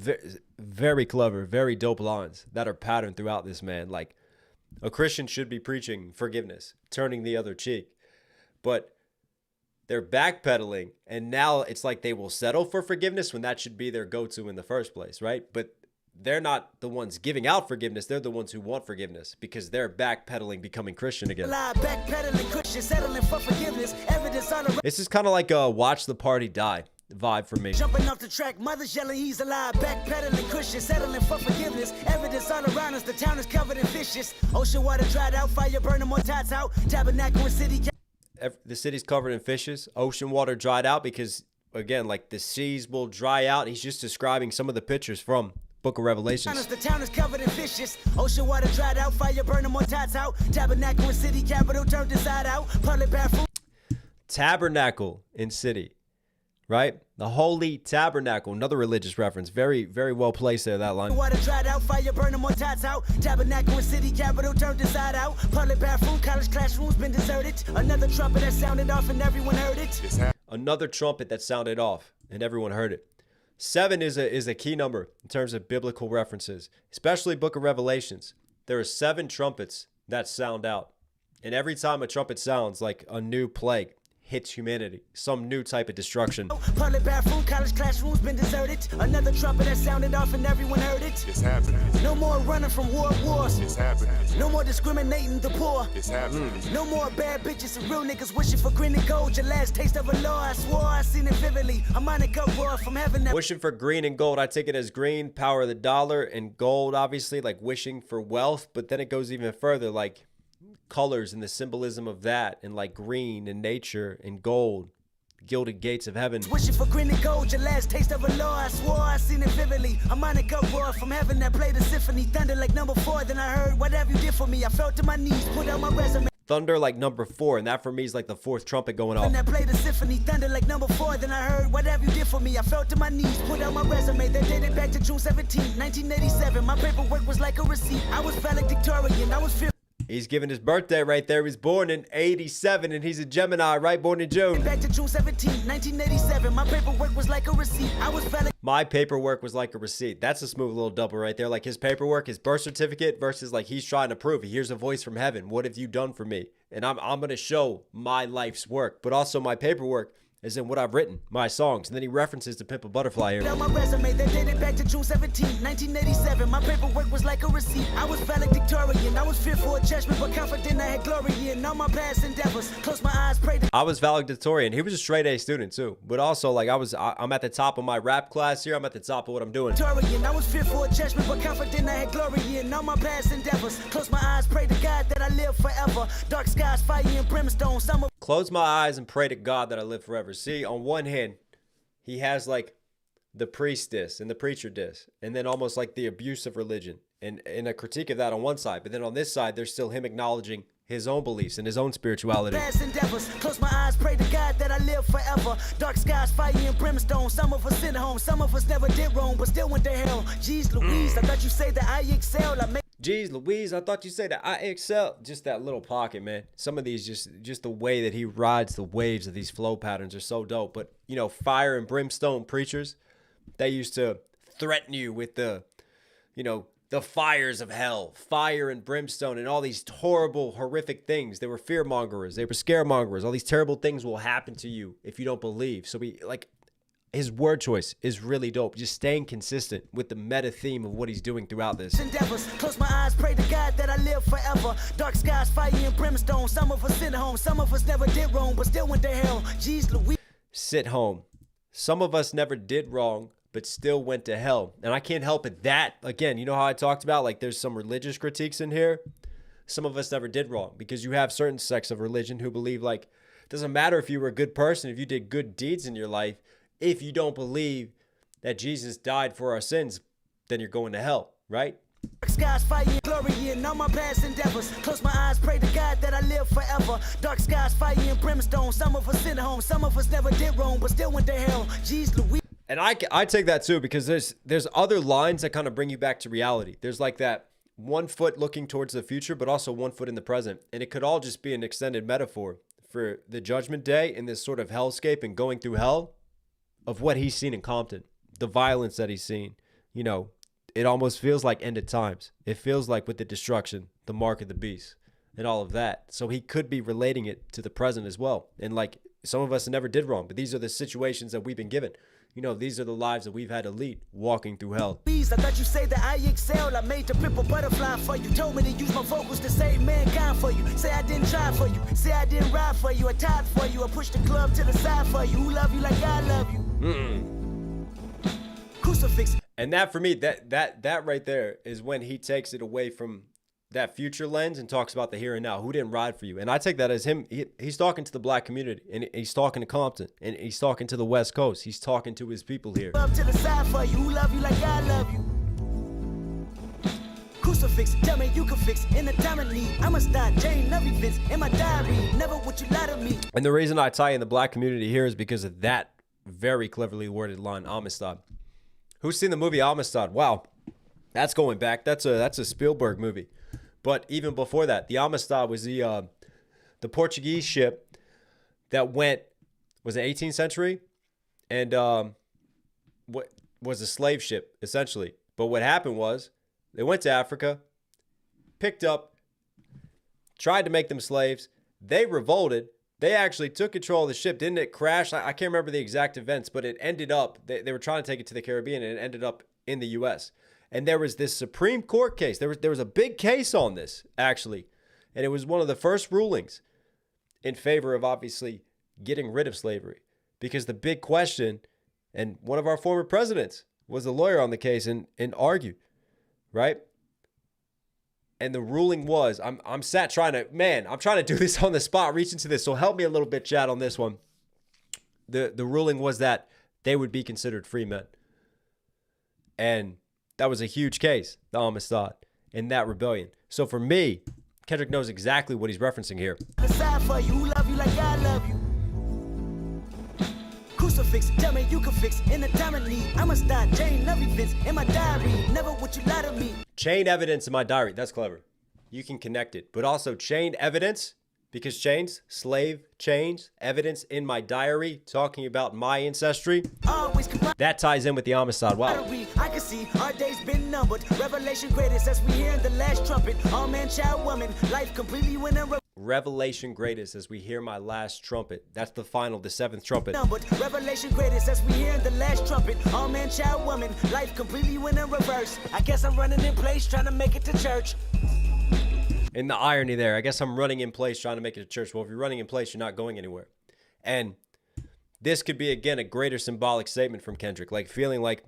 Very clever, very dope lines that are patterned throughout this, man. Like a Christian should be preaching forgiveness, turning the other cheek, but they're backpedaling, and now it's like they will settle for forgiveness when that should be their go-to in the first place, right? But they're not the ones giving out forgiveness. They're the ones who want forgiveness because they're backpedaling, becoming Christian again. Backpedaling Christians settling for forgiveness, evidence all around. This is kind of like a watch the party die vibe for me. Jumping off the track, mothers yelling he's alive, backpedaling Christians settling for forgiveness, evidence all around us, the town is covered in fishes. Ocean water dried out, fire burning more tots out, tabernacle and city. The city's covered in fishes. Ocean water dried out because, again, like the seas will dry out. He's just describing some of the pictures from Book of Revelations. The town is covered in fishes. Ocean water dried out, fire burning more tots out, tabernacle and city, capital turned inside out, public bathroom. Tabernacle in city, right? The holy tabernacle, another religious reference. Very, very well placed there, that line. Water dried out, fire burning more tots out, tabernacle and city, capital turned inside out, public bathroom, college classrooms been deserted. Another trumpet that sounded off and everyone heard it. Another trumpet that sounded off and everyone heard it. 7 is a key number in terms of biblical references, especially Book of Revelations. There are 7 trumpets that sound out. And every time a trumpet sounds, like a new plague hits humanity, some new type of destruction. Public bathroom, college classrooms been deserted. Another trumpet that sounded off and everyone heard it. It's happening. No more running from wars. It's happening. No more discriminating the poor. It's happening. No more bad bitches and real niggas wishing for green and gold. Your last taste of a law, I swore I seen it vividly. I'm on a go roar from heaven. Wishing for green and gold, I take it as green, power of the dollar, and gold, obviously, like wishing for wealth. But then it goes even further, like colors and the symbolism of that, and like green and nature and gold, gilded gates of heaven. Wishing for green and gold, your last taste of a law, I swore I seen it vividly. I'm on a go roar from heaven that played a symphony, thunder like number 4. Then I heard whatever you did for me. I fell to my knees, put out my resume. Thunder like number 4, and that for me is like the 4th trumpet going off. And I played a symphony, thunder like number 4. Then I heard whatever you did for me. I fell to my knees, put out my resume. That dated back to June 17, 1987. My paperwork was like a receipt. I was valedictorian. I was 15. He's giving his birthday right there. He was born in 87, and he's a Gemini, right? Born in June. Back to June 17, 1987. My paperwork was like a receipt. I was valid. My paperwork was like a receipt. That's a smooth little double right there. Like his paperwork, his birth certificate versus like he's trying to prove. He hears a voice from heaven. What have you done for me? And I'm going to show my life's work. But also my paperwork as in what I've written, my songs. And then he references to Pimp a Butterfly here. On my resume that dated back to June 17, 1987. My paperwork was like a receipt. I was valedictorian. I was fearful of judgment, but confident I had glory in all my past endeavors. Close my eyes, pray to I was valedictorian. He was a straight A student too. But also, like, I'm at the top of my rap class here. I'm at the top of what I'm doing. I was fearful of judgment, but confident I had glory in all my past endeavors. Close my eyes, pray to God that I live forever. Dark skies, fire and brimstone. Summer. Close my eyes and pray to God that I live forever. See, on one hand, he has like the priest diss and the preacher diss, and then almost like the abuse of religion and a critique of that on one side. But then on this side, there's still him acknowledging his own beliefs and his own spirituality. Past endeavors. Close my eyes, pray to God that I live forever. Dark skies, fire and brimstone. Some of us sent home, some of us never did wrong, but still went to hell. Jeez Louise, I thought you say that I excel. I make Jeez Louise, I thought you said that I excel. Just that little pocket, man. Some of these, just the way that he rides the waves of these flow patterns are so dope. But, you know, fire and brimstone preachers, they used to threaten you with the, you know, the fires of hell, fire and brimstone, and all these horrible, horrific things. They were fear mongers. They were scaremongers. All these terrible things will happen to you if you don't believe. So his word choice is really dope. Just staying consistent with the meta theme of what he's doing throughout this. endeavors. Close my eyes, pray to God that I live forever. Dark skies, fire and brimstone. Some of us sent home, some of us never did wrong, but still went to hell. Jeez Louise. Sit home. Some of us never did wrong, but still went to hell. And I can't help it. That, again, you know how I talked about, like, there's some religious critiques in here. Some of us never did wrong, because you have certain sects of religion who believe, like, it doesn't matter if you were a good person, if you did good deeds in your life. If you don't believe that Jesus died for our sins, then you're going to hell, right? Dark skies, fire and glory in all my past endeavors. Close my eyes, pray to God that I live forever. Dark skies, fire and brimstone. Some of us sent home, some of us never did wrong, but still went to hell. Jeez Louise. And I take that too, because there's other lines that kind of bring you back to reality. There's like that 1 foot looking towards the future, but also 1 foot in the present. And it could all just be an extended metaphor for the judgment day and this sort of hellscape and going through hell of what he's seen in Compton, the violence that he's seen. You know, it almost feels like end of times. It feels like with the destruction, the mark of the beast, and all of that. So he could be relating it to the present as well. And like, some of us never did wrong, but these are the situations that we've been given. You know, these are the lives that we've had to lead, walking through hell. I thought you say that I excel. I made the Pimp a Butterfly for you. Told me to use my vocals to save mankind for you. Say I didn't try for you. Say I didn't ride for you. I tied for you. I pushed the club to the side for you. Who love you like I love you? Crucifix. And that, for me, that right there is when he takes it away from that future lens and talks about the here and now. Who didn't ride for you? And I take that as him. He's talking to the black community, and he's talking to Compton, and he's talking to the West Coast. He's talking to his people here. Up to the side for you. Who love you like I love you? Crucifix, tell me you can fix in the time of need. I must die, Jane, love events in my diary. Never would you lie to me. And the reason I tie in the black community here is because of that very cleverly worded line, Amistad. Who's seen the movie Amistad? Wow, that's going back. That's a Spielberg movie. But even before that, the Amistad was the Portuguese ship that went, was it 18th century? And what was a slave ship, essentially. But what happened was, they went to Africa, picked up, tried to make them slaves. They revolted. They actually took control of the ship. Didn't it crash? I can't remember the exact events, but it ended up, they were trying to take it to the Caribbean, and it ended up in the U.S. And there was this Supreme Court case. There was a big case on this, actually. And it was one of the first rulings in favor of, obviously, getting rid of slavery. Because the big question, and one of our former presidents was a lawyer on the case and argued, right? And the ruling was, I'm trying to do this on the spot, reach into this. So help me a little bit, Chad, on this one. The ruling was that they would be considered free men. And that was a huge case, the Amistad, in that rebellion. So for me, Kendrick knows exactly what he's referencing here. For you, who love you like I love you. Crucifix, tell me you can fix in the time of need. I must die, Jane, love events in my diary. Never would you lie to me. Chain evidence in my diary. That's clever. You can connect it. But also chain evidence, because chains, slave chains, evidence in my diary, talking about my ancestry. That ties in with the Amistad. Wow. I can see our days been numbered. Revelation greatest as we hear in the last trumpet. All man, child, woman, life completely went in. revelation greatest as we hear my last trumpet. That's the final, the seventh trumpet. Numbered, revelation greatest as we hear the last trumpet. All man, child, woman, life completely went in reverse. I guess I'm running in place, trying to make it to church. And the irony there, I guess I'm running in place trying to make it to church. Well, if you're running in place, you're not going anywhere. And this could be, again, a greater symbolic statement from Kendrick, like feeling like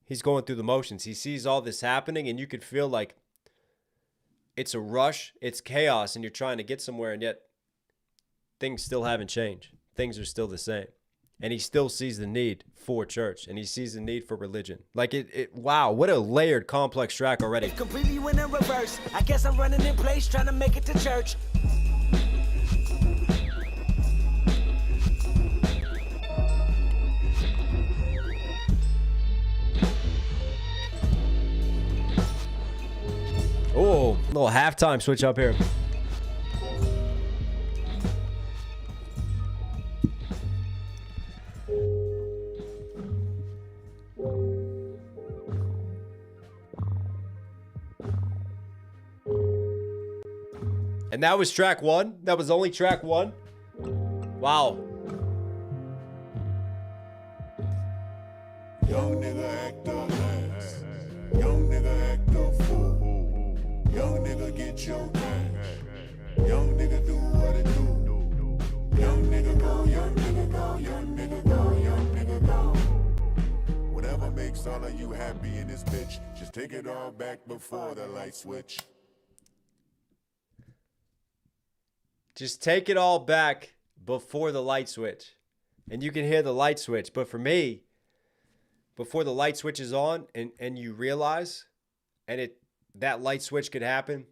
he's going through the motions. He sees all this happening, and you could feel like it's a rush, it's chaos, and you're trying to get somewhere, and yet things still haven't changed. Things are still the same. And he still sees the need for church, and he sees the need for religion. Like, wow, what a layered, complex track already. Completely went in reverse. I guess I'm running in place, trying to make it to church. Oh, little halftime switch up here. And that was track one. That was only track one. Wow. Young nigga act a ass. Young nigga act a fool. Young nigga get your cash. Young nigga do what it do. Young nigga go, young nigga go, young nigga go, young nigga go. Whatever makes all of you happy in this bitch, just take it all back before the light switch. Just take it all back before the light switch. And you can hear the light switch. But for me, before the light switch is on and you realize, and that light switch could happen,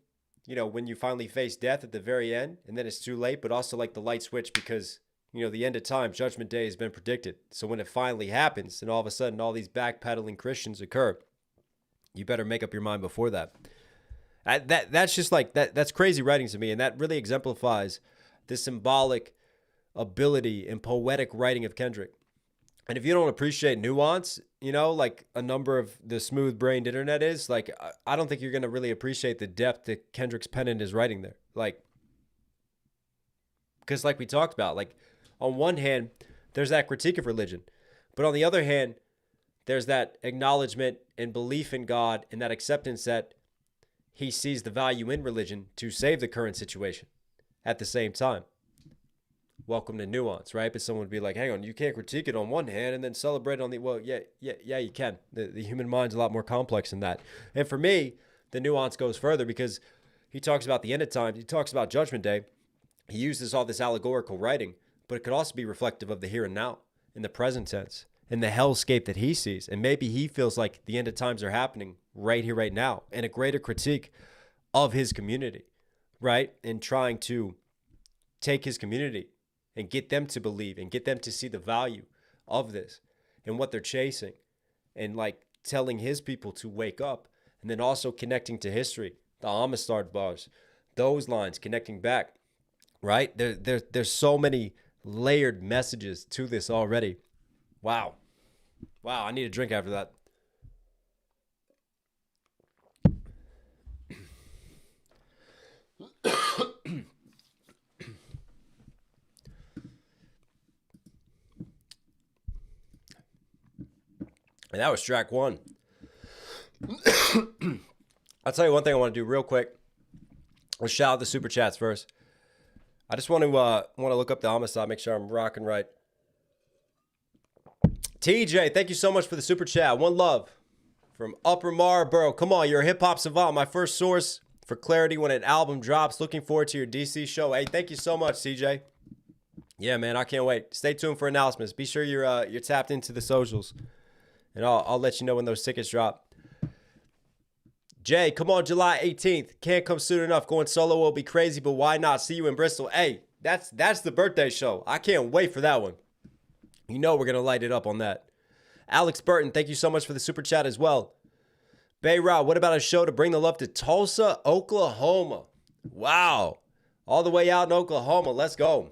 you know, when you finally face death at the very end, and then it's too late, but also like the light switch because, you know, the end of time, Judgment Day has been predicted. So when it finally happens and all of a sudden all these backpedaling Christians occur, you better make up your mind before that. That's just like, that's crazy writing to me, and that really exemplifies the symbolic ability and poetic writing of Kendrick. And if you don't appreciate nuance, you know, like a number of the smooth-brained internet is, like, I don't think you're going to really appreciate the depth that Kendrick's pen in his writing there. Like, because like we talked about, like, on one hand, there's that critique of religion. But on the other hand, there's that acknowledgement and belief in God and that acceptance that he sees the value in religion to save the current situation at the same time. Welcome to nuance, right? But someone would be like, hang on, you can't critique it on one hand and then celebrate it on the, well, yeah, you can. The human mind's a lot more complex than that. And for me, the nuance goes further because he talks about the end of time. He talks about Judgment Day. He uses all this allegorical writing, but it could also be reflective of the here and now in the present tense and the hellscape that he sees. And maybe he feels like the end of times are happening right here, right now, and a greater critique of his community, right? And trying to take his community and get them to believe and get them to see the value of this and what they're chasing, and like telling his people to wake up, and then also connecting to history, the Amistad bars, those lines connecting back, right? There's so many layered messages to this already. Wow. I need a drink after that. And that was track one. I'll tell you one thing I want to do real quick. Let's shout out the super chats first. I just want to look up the homicide, make sure I'm rocking right. TJ, thank you so much for the super chat. One love from Upper Marlboro. Come on, you're a hip hop savant. My first source for clarity when an album drops. Looking forward to your DC show. Hey, thank you so much, TJ. Yeah, man, I can't wait. Stay tuned for announcements. Be sure you're tapped into the socials, and I'll let you know when those tickets drop. Jay, come on, July 18th. Can't come soon enough. Going solo will be crazy, but why not? See you in Bristol. Hey, that's the birthday show. I can't wait for that one. You know we're going to light it up on that. Alex Burton, thank you so much for the super chat as well. Bay Rob, what about a show to bring the love to Tulsa, Oklahoma? Wow. All the way out in Oklahoma. Let's go.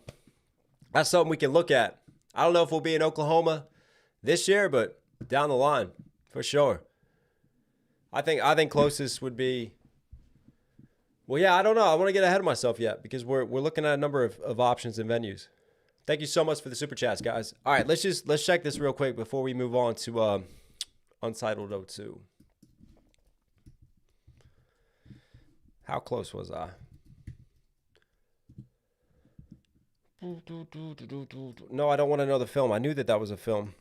That's something we can look at. I don't know if we'll be in Oklahoma this year, but down the line, for sure. I think closest would be Well, yeah, I don't know. I want to get ahead of myself yet because we're looking at a number of options and venues. Thank you so much for the super chats, guys. All right, let's check this real quick before we move on to Untitled 02. How close was I? No, I don't want to know the film. I knew that was a film.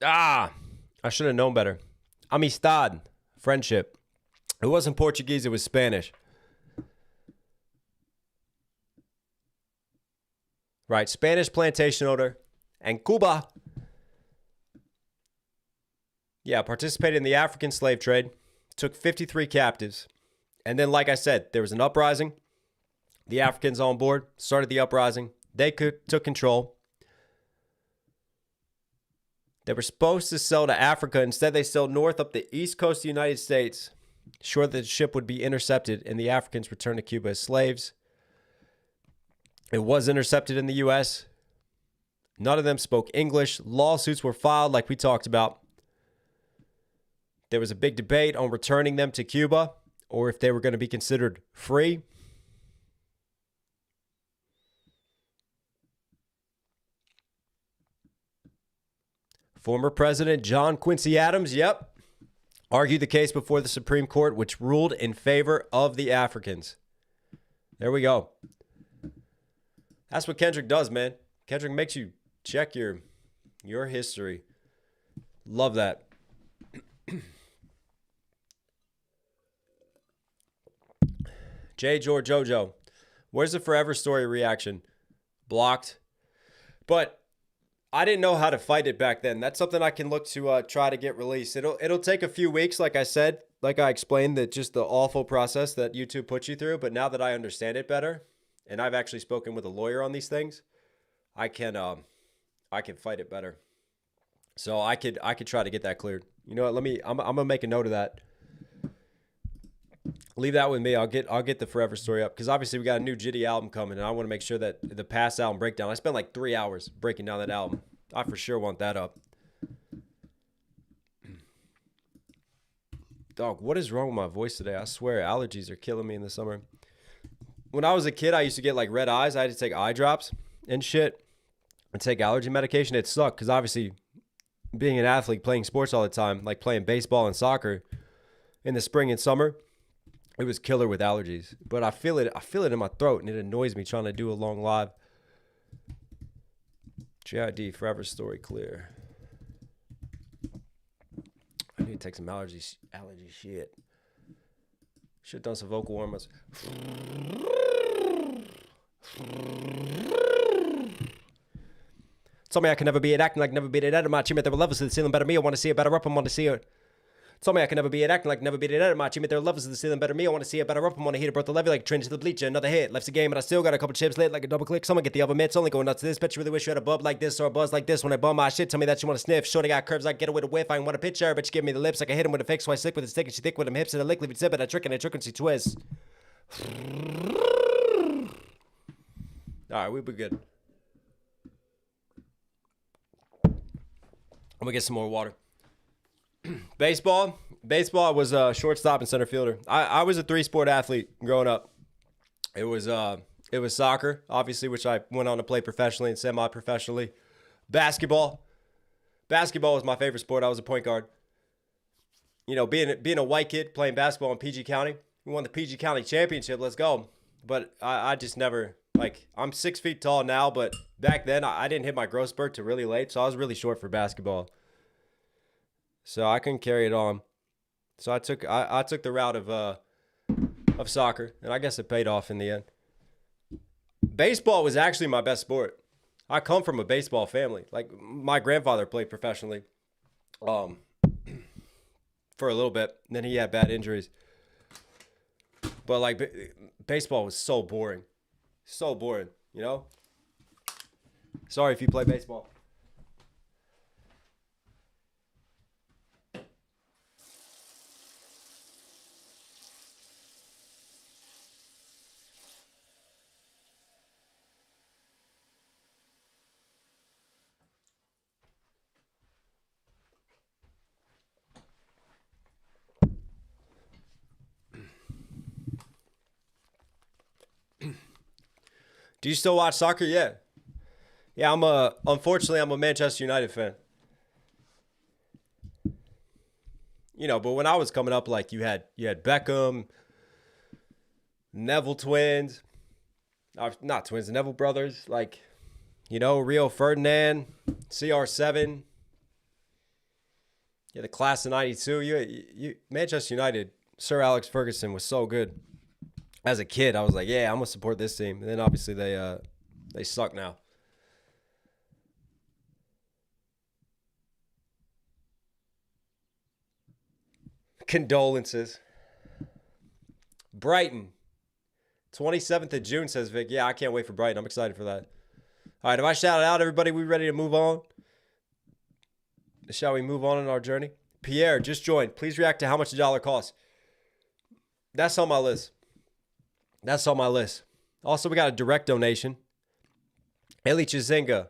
I should have known better. Amistad, friendship. It wasn't Portuguese, it was Spanish. Right, Spanish plantation owner and Cuba. Yeah, participated in the African slave trade, took 53 captives. And then, like I said, there was an uprising. The Africans on board started the uprising. They took control. They were supposed to sell to Africa. Instead, they sailed north up the east coast of the United States, sure that the ship would be intercepted and the Africans returned to Cuba as slaves. It was intercepted in the U.S. None of them spoke English. Lawsuits were filed like we talked about. There was a big debate on returning them to Cuba or if they were going to be considered free. Former President John Quincy Adams, argued the case before the Supreme Court, which ruled in favor of the Africans. There we go. That's what Kendrick does, man. Kendrick makes you check your history. Love that. J. George Jojo. Where's the Forever Story reaction? Blocked. But I didn't know how to fight it back then. That's something I can look to try to get released. It'll take a few weeks, like I said, like I explained, that just the awful process that YouTube puts you through. But now that I understand it better, and I've actually spoken with a lawyer on these things, I can fight it better. So I could try to get that cleared. You know what? I'm gonna make a note of that. Leave that with me. I'll get the Forever Story up because obviously we got a new Jitty album coming, and I want to make sure that the past album breakdown. I spent like 3 hours breaking down that album. I for sure want that up. Dog, what is wrong with my voice today? I swear allergies are killing me in the summer. When I was a kid, I used to get like red eyes. I had to take eye drops and shit and take allergy medication. It sucked because obviously being an athlete, playing sports all the time, like playing baseball and soccer in the spring and summer, it was killer with allergies. But I feel it in my throat, and it annoys me trying to do a long live. JID, Forever Story clear. I need to take some allergy shit. Should have done some vocal warm-ups. Told me I can never be it, acting like never be it. Out of my achievement, there were levels to the ceiling better me. I want to see it better up. I want to see it. Told me I can never be it, acting like never be it. Out of my achievement, there were levels to the ceiling better me. I want to see it better up. I want to heat it, brought the levy like a train to the bleacher. Another hit, left the game, and I still got a couple chips lit like a double click. Someone get the other mitts, only going nuts to this. Bet you really wish you had a bub like this or a buzz like this. When I bum my shit, tell me that you want to sniff. Shorty got curves, I get away with a whiff. I ain't want a picture, but she give me the lips like I hit him with a fix. So I slick with a stick and she thick with them hips and a lick, leave it zip and I trick and a trick and she twists. All right, we'll be good. I'm gonna get some more water. Baseball, I was a shortstop and center fielder. I was a 3-sport athlete growing up. It was soccer, obviously, which I went on to play professionally and semi-professionally. Basketball was my favorite sport. I was a point guard. You know, being a white kid playing basketball in PG County, we won the PG County championship. Let's go. But I just never, like, I'm 6 feet tall now, but back then I didn't hit my growth spurt till really late, so I was really short for basketball. So I couldn't carry it on. So I took the route of soccer, and I guess it paid off in the end. Baseball was actually my best sport. I come from a baseball family. Like, my grandfather played professionally for a little bit, and then he had bad injuries. But like, baseball was so boring. So boring, you know? Sorry if you play baseball. Do you still watch soccer? Yeah. Yeah, unfortunately, I'm a Manchester United fan. You know, but when I was coming up, like you had Beckham, Neville twins, not twins, the Neville brothers, like, you know, Rio Ferdinand, CR7. Yeah, the class of 92. You Manchester United, Sir Alex Ferguson was so good. As a kid, I was like, yeah, I'm going to support this team. And then obviously they suck now. Condolences. Brighton. 27th of June, says Vic. Yeah, I can't wait for Brighton. I'm excited for that. All right, if I shout it out, everybody, we ready to move on? Shall we move on in our journey? Pierre, just joined. Please react to how much a dollar costs. That's on my list. That's on my list. Also, we got a direct donation. Eli Chizinga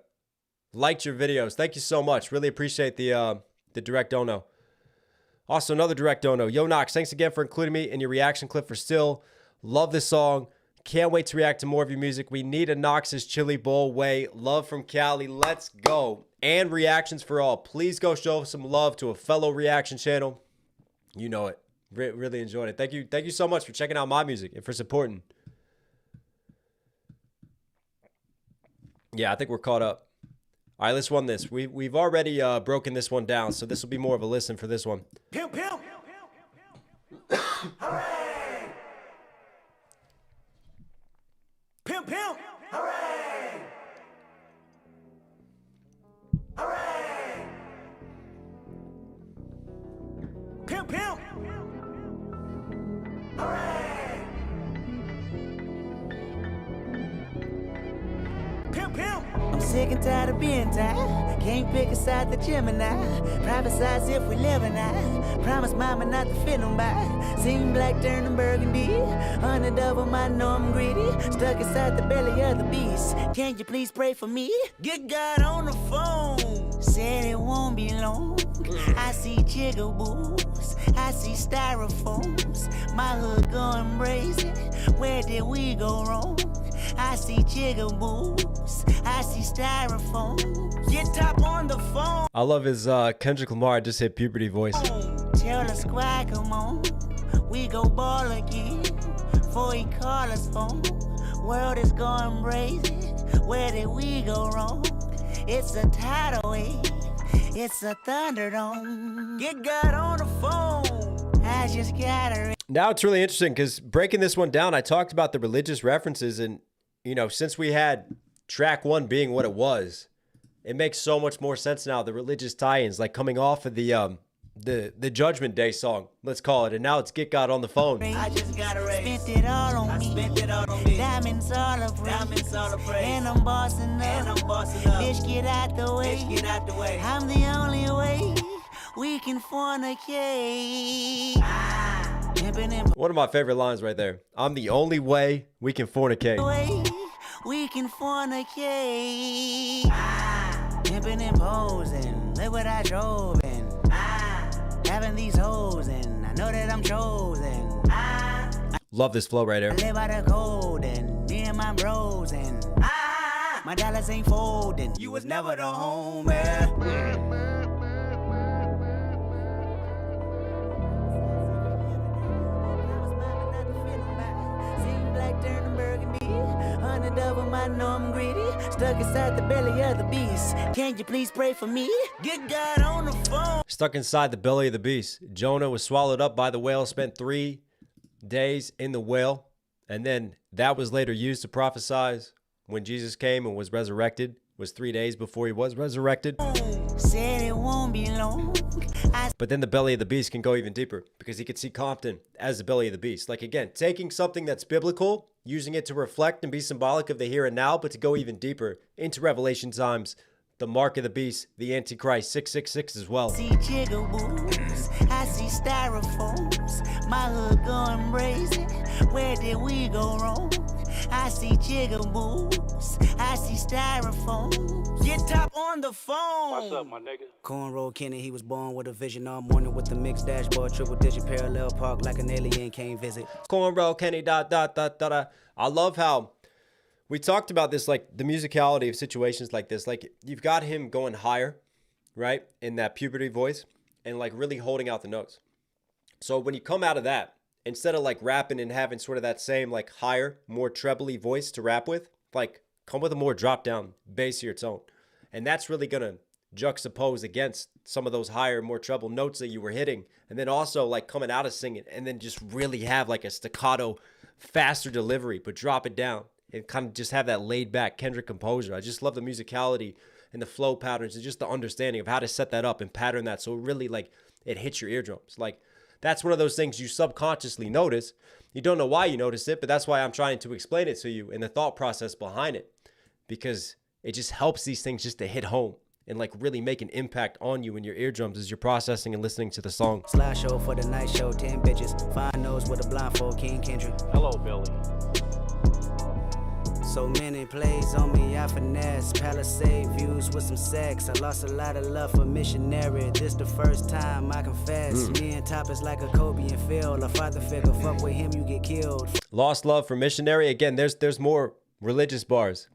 liked your videos. Thank you so much. Really appreciate the direct dono. Also, another direct dono. Yo, Knox, thanks again for including me in your reaction clip for Still. Love this song. Can't wait to react to more of your music. We need a Knox's Chili Bowl way. Love from Cali. Let's go. And reactions for all. Please go show some love to a fellow reaction channel. You know it. Really enjoyed it. Thank you so much for checking out my music and for supporting. Yeah, I think we're caught up. All right, let's run this. We've already broken this one down, so this will be more of a listen for this one. Pimp, pimp. Hooray! Pimp, pimp. Hooray! Hooray! Pimp, pimp. Hooray! Pimp, pimp. I'm sick and tired of being tired. Can't pick a side, the Gemini. Prophesize if we live or not. Promise mama not to fit nobody. Seen black turning burgundy. Underdouble, I know I'm greedy. Stuck inside the belly of the beast. Can you please pray for me? Get God on the phone. Said it won't be long. I see jigaboos. I see styrofoams. My hood going crazy. Where did we go wrong? I see jigaboos. I see styrofoam. Get top on the phone. I love his Kendrick Lamar just hit puberty voice. Tell the squad, come on. We go ball again. Before he call us home. World is going crazy. Where did we go wrong? It's a tidal wave. It's a thunderdome. Get God on the phone. I just gotta. Now it's really interesting because breaking this one down, I talked about the religious references, and you know, since we had track one being what it was, it makes so much more sense now. The religious tie-ins, like coming off of the Judgment Day song, let's call it, and now it's Get God on the Phone. I just gotta raise. Spent it all on me. Spent it all on me. Diamonds all of praise. Diamonds all of praise. And I'm bossing up. And I'm bossing up. Bitch, get out the way. Bitch, get out the way. I'm the only way we can fornicate. One of my favorite lines right there. I'm the only way we can fornicate. We can fornicate. Pimping and posing. Look what I drove in. Having these hoes and I know that I'm chosen. Love this flow right here. I live by the code and me and my bros and my dollars ain't folding. You was never the homie. Underdouble, I know I'm greedy. Stuck inside the belly of the beast. Can you please pray for me? Get God on the phone. Stuck inside the belly of the beast. Jonah was swallowed up by the whale, spent 3 days in the whale, and then that was later used to prophesize when Jesus came and was resurrected. Was 3 days before he was resurrected. Said it won't be long. But then the belly of the beast can go even deeper because he could see Compton as the belly of the beast. Like, again, taking something that's biblical, using it to reflect and be symbolic of the here and now, but to go even deeper into Revelation times, the mark of the beast, the Antichrist, 666 as well. I see jigaboos, I see styrofoams, my hood going crazy. Where did we go wrong? I see jigaboos, I see styrofoam. Get top on the phone. What's up, my nigga? Cornrow Kenny, he was born with a vision all morning with the mixed dashboard, triple digit parallel park like an alien came visit. Cornrow Kenny, I love how we talked about this, like the musicality of situations like this. Like you've got him going higher, right, in that puberty voice and like really holding out the notes. So when you come out of that, instead of like rapping and having sort of that same like higher, more trebly voice to rap with, like come with a more drop down, bassier tone. And that's really going to juxtapose against some of those higher, more treble notes that you were hitting. And then also like coming out of singing and then just really have like a staccato, faster delivery, but drop it down and kind of just have that laid back Kendrick composure. I just love the musicality and the flow patterns and just the understanding of how to set that up and pattern that so really like it hits your eardrums. Like that's one of those things you subconsciously notice. You don't know why you notice it, but that's why I'm trying to explain it to you and the thought process behind it, because it just helps these things just to hit home and like really make an impact on you in your eardrums as you're processing and listening to the song. Slideshow for the night show, 10 bitches. Fine nose with a blindfold, King Kendrick. Hello, Billy. So many plays on me, I finesse. Palisade views with some sex. I lost a lot of love for missionary. This the first time I confess. Me and Top is like a Kobe and Phil. A father figure, fuck with him, you get killed. Lost love for missionary. Again, there's more religious bars.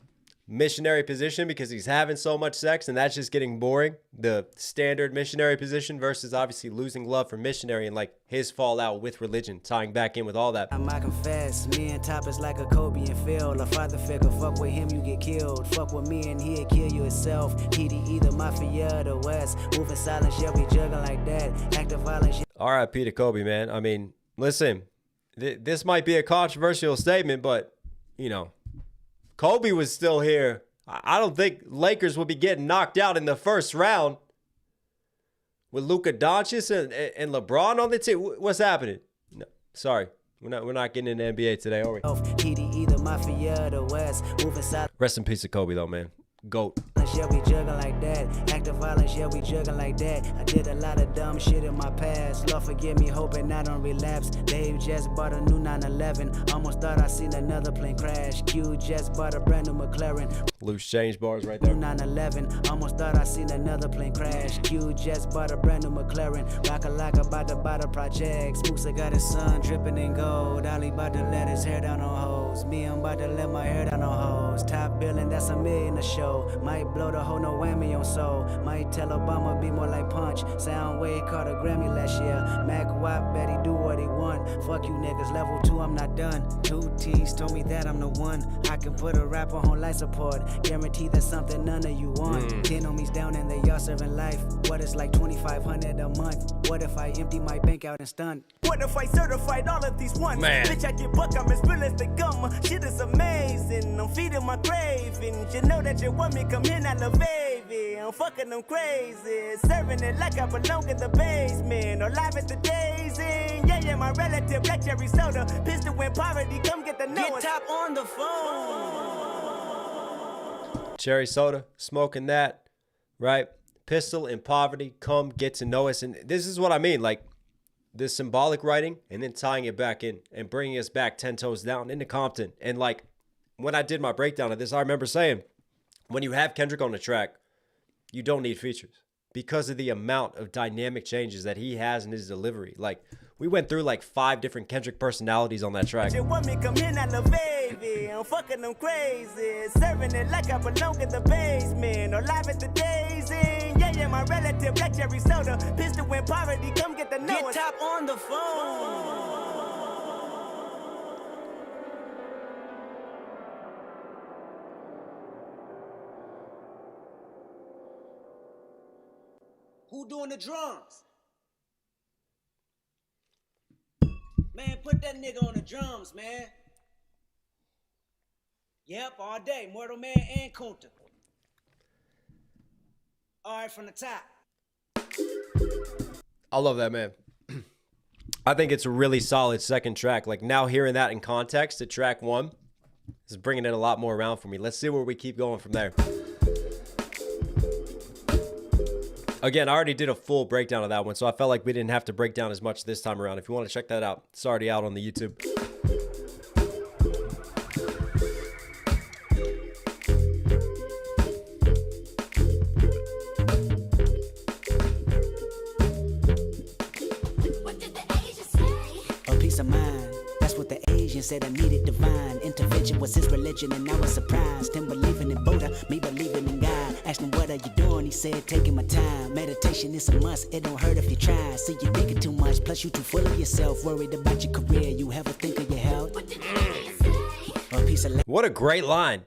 Missionary position because he's having so much sex and that's just getting boring. The standard missionary position versus obviously losing love for missionary and like his fallout with religion, tying back in with all that. I confess, me and Top is like a Kobe and Phil. A father figure, fuck with him, you get killed. Fuck with me and he'll kill you himself. TDE, the mafia, the West. Moving silence, yeah, we juggling like that. Active violence. R.I.P. to Kobe, man. I mean, listen, this might be a controversial statement, but, you know, Kobe was still here. I don't think Lakers would be getting knocked out in the first round with Luka Doncic and LeBron on the team. What's happening? No, sorry, we're not getting into NBA today, are we? TDE, the mafia, the West. Moving silence. Rest in peace to Kobe, though, man. GOAT. Yeah, we juggling like that. Active violence, yeah, we juggling like that. I did a lot of dumb shit in my past. Lord forgive me, hoping I don't relapse. Dave just bought a new 911. Almost thought I seen another plane crash. Q just bought a brand new McLaren. Loose change bars right there. 911. Almost thought I seen another plane crash. Q just bought a brand new McLaren. Rock about to buy the project. Spoosa got his son dripping in gold. Ali about to let his hair down on hoes. Me, I'm about to let my hair down on hoes. Top billing, that's $1 million a show. Might blow the whole no whammy on soul. Might tell Obama be more like Punch. Soundwave caught a Grammy last year. Mac Wap bet he do what he want. Fuck you niggas, level 2, I'm not done. 2 T's told me that I'm the one. I can put a rapper on life support. Guarantee that's something none of you want. 10 homies down and they all serving life. What is like $2,500 a month? What if I empty my bank out and stunt? What if I certified all of these ones? Man. Bitch, I get buck, I'm as real as they come. Shit is amazing, I'm feeding my cravings. You know that you want me, come in, I love baby. I'm fucking them crazy. Serving it like I belong in the basement. Or live at the Daisy. Yeah, my relative, black cherry soda. Pistol in poverty, come get the note. Get Top on the phone. Cherry soda, smoking that, right? Pistol in poverty, come get to know us. And this is what I mean, like this symbolic writing and then tying it back in and bringing us back 10 toes down into Compton. And like when I did my breakdown of this, I remember saying, when you have Kendrick on the track, you don't need features because of the amount of dynamic changes that he has in his delivery. Like we went through like 5 different Kendrick personalities on that track. You want me, come in, I love baby. I'm fucking them crazy. Serving it like I belong in the basement. Or live at the Daisy. Yeah, my relative, black cherry soda. Pistol in poverty, come get the note. Get Top on the phone. Who doing the drums? Man, put that nigga on the drums, man. Yep, all day. Mortal Man and Kunta. All right, from the top. I love that, man. I think it's a really solid second track. Like now hearing that in context to track 1 is bringing it a lot more around for me. Let's see where we keep going from there. Again, I already did a full breakdown of that one, so I felt like we didn't have to break down as much this time around. If you want to check that out, it's already out on the YouTube. A peace of mind, that's what the Asians said I needed divine intervention was his religion, and I was surprised. Him believing in Buddha, me believing in God. Asked him what are you doing, he said taking my time. Meditation is a must, it don't hurt if you try. See you thinking too much, plus you too full of yourself. Worried about your career, you ever think of your health? A piece of What a great line.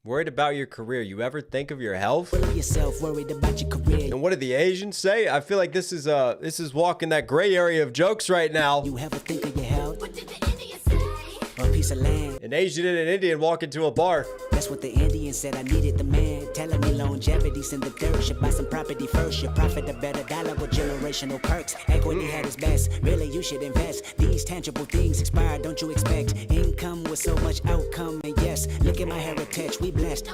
Worried about your career, you ever think of your health? full of yourself, worried about your career. And what did the Asians say? I feel like this is walking that gray area of jokes right now. You ever think of your health? A piece of land. An Asian and an Indian walk into a bar. That's what the Indian said. I needed the man. Telling me longevity's in the dirt. Should buy some property first. Should profit a better dollar with generational perks. Equity had its best. Really, you should invest. These tangible things expire. Don't you expect income with so much outcome? And yes, look at my heritage. We blessed.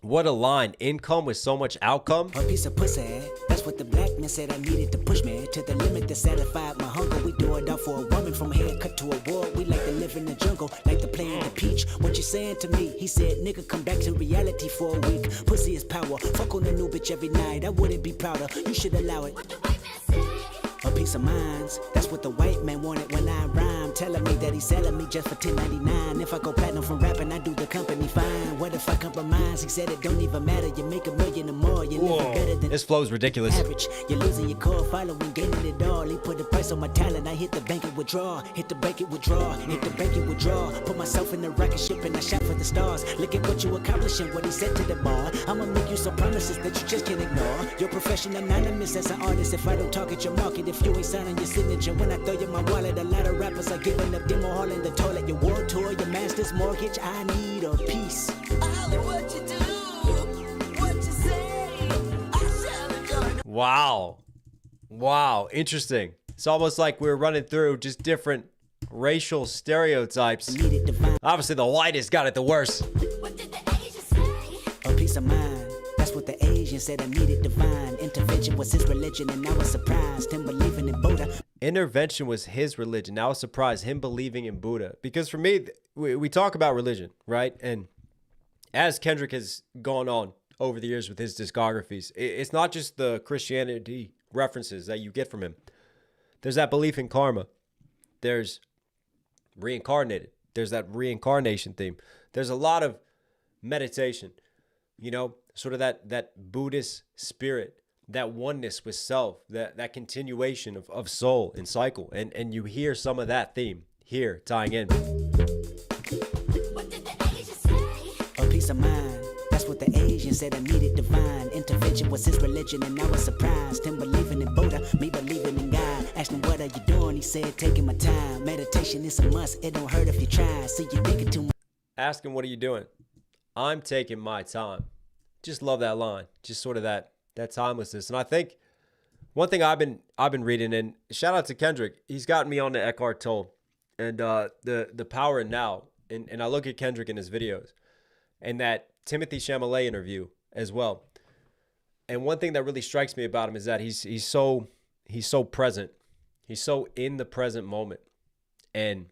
What a line. Income with so much outcome. A piece of pussy. That's what the black man said. I needed to push me to the limit that satisfied my hunger. We do it all for a woman. From haircut to a war. We like to live in the jungle, like to play in the peach. What you saying to me? He said, nigga, come back to reality for a week. Pussy is power. Fuck on a new bitch every night. I wouldn't be prouder. You should allow it. A piece of minds. That's what the white man wanted when I rhyme. Telling me that he's selling me just for $10.99. If I go platinum from rapping, I do the company fine. What if I compromise? He said it don't even matter. You make $1 million or more. You're living better than This flow's ridiculous. average. You're losing your core, following, gaining it all. He put a price on my talent. I hit the bank and withdraw. Hit the bank and withdraw. Hit the bank and withdraw. Put myself in the rocket ship and I shot for the stars. Look at what you accomplishing. What he said to the bar. I'ma make you some promises that you just can't ignore. Your profession anonymous as an artist. If I don't target your market, if you ain't signing your signature, when I throw you my wallet, a lot of rappers are giving up demo hall in the toilet. Your world tour, your master's mortgage. I need a piece. Wow. Wow. Interesting. It's almost like we're running through just different racial stereotypes. Needed divine. Obviously, the whitest got it the worst. A piece of mind. That's what the Asian said. I needed divine intervention was his religion, and I was surprised. Him believing in Buddha. Intervention was his religion. Now, I was surprised him believing in Buddha. Because for me, we talk about religion, right? And as Kendrick has gone on over the years with his discographies, it's not just the Christianity references that you get from him. There's that belief in karma. There's reincarnated. There's that reincarnation theme. There's a lot of meditation, you know, sort of that Buddhist spirit, that oneness with self, that continuation of soul and cycle. And you hear some of that theme here tying in. A piece of mind. That's what the Asian said. I needed divine intervention was his religion, and I was surprised. Him believing in Buddha, me believing in God. Asked him what are you doing? He said taking my time. Meditation is a must. It don't hurt if you try. See you thinking too much. Ask him, what are you doing? I'm taking my time. Just love that line. Just sort of that timelessness. And I think one thing I've been reading, and shout out to Kendrick, he's gotten me on the Eckhart Tolle and the power in now. And I look at Kendrick in his videos and that Timothy Chalamet interview as well. And one thing that really strikes me about him is that he's so present. He's so in the present moment and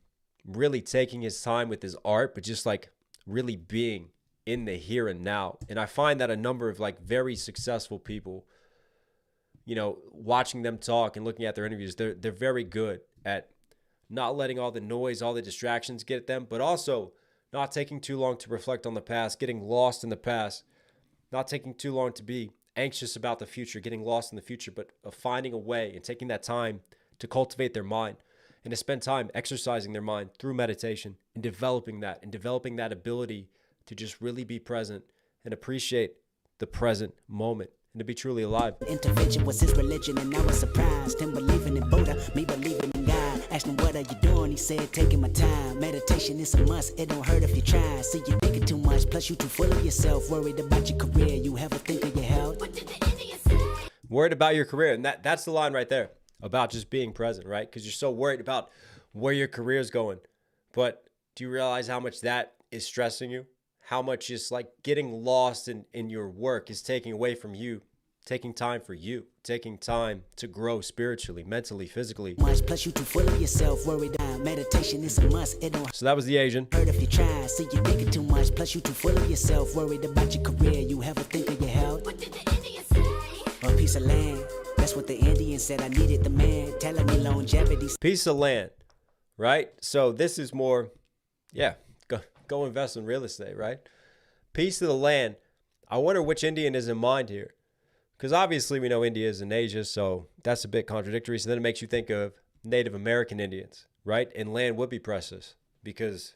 really taking his time with his art, but just like really being in the here and now. And I find that a number of like very successful people, you know, watching them talk and looking at their interviews, they're very good at not letting all the noise, all the distractions get at them, but also not taking too long to reflect on the past, getting lost in the past, not taking too long to be anxious about the future, getting lost in the future, but finding a way and taking that time to cultivate their mind and to spend time exercising their mind through meditation and developing that ability to just really be present and appreciate the present moment and to be truly alive. Intervention was his religion, and I was surprised. Him believing in Buddha, me believing in God. Asked him what are you doing? He said taking my time. Meditation is a must. It don't hurt if you try. See you thinking too much, plus you too full of yourself. Worried about your career, you ever think of your health? Worried about your career, and that's the line right there about just being present, right? Because you're so worried about where your career is going. But do you realize how much that is stressing you? How much is like getting lost in your work is taking away from you, taking time for you, taking time to grow spiritually, mentally, physically. Plus you too full of yourself, worried. Meditation is a must. It don't So that was the Asian. hurt if you try. See you thinking too much, plus you too full of yourself, worried about your career. You ever think of your health? A piece of land. That's what the Indian said. I needed the man telling me longevity. Piece of land, right? So this is more, yeah, go invest in real estate, right? Piece of the land. I wonder which Indian is in mind here. Because obviously we know India is in Asia, so that's a bit contradictory. So then it makes you think of Native American Indians, right? And land would be precious because,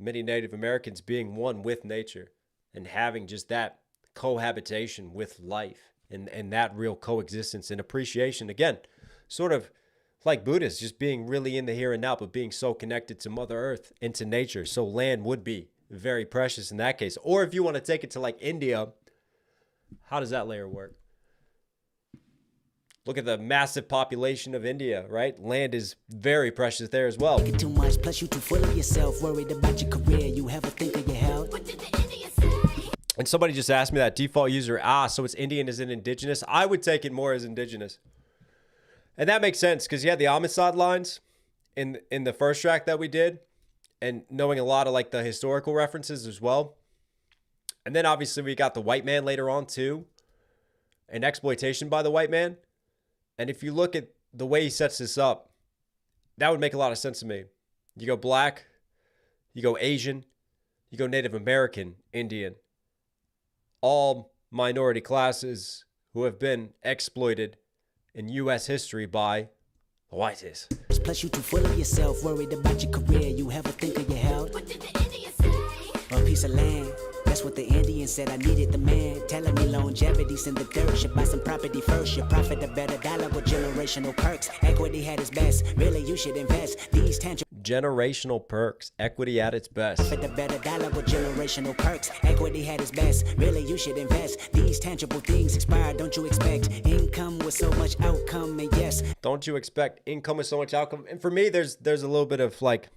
many Native Americans being one with nature and having just that cohabitation with life and that real coexistence and appreciation. Again, sort of like Buddhists, just being really in the here and now, but being so connected to Mother Earth and to nature. So land would be very precious in that case. Or if you want to take it to like India, how does that layer work? Look at the massive population of India, right? Land is very precious there as well. Too much, plus you too full of yourself, worried about your career, you ever think of your health? What did the Indians say? And somebody just asked me that default user, so it's Indian as in indigenous. I would take it more as indigenous. And that makes sense because you had the Amistad lines in the first track that we did and knowing a lot of like the historical references as well. And then obviously we got the white man later on too, and exploitation by the white man. And if you look at the way he sets this up, that would make a lot of sense to me. You go black, you go Asian, you go Native American, Indian, all minority classes who have been exploited in U.S. history by the whites. Plus you too full of yourself, worried about your career, you ever think of your health? What did the Indians say? A piece of land. That's what the Indian said, I needed the man. Telling me longevity's in the dirt. Should buy some property first. Should profit a better dollar with generational perks. Equity had its best. Really, you should invest. These tangible generational perks. Equity at its best. Profit a better dollar with generational perks. Equity had its best. Really, you should invest. These tangible things expire. Don't you expect income with so much outcome? And yes, don't you expect income with so much outcome? And for me, there's a little bit of like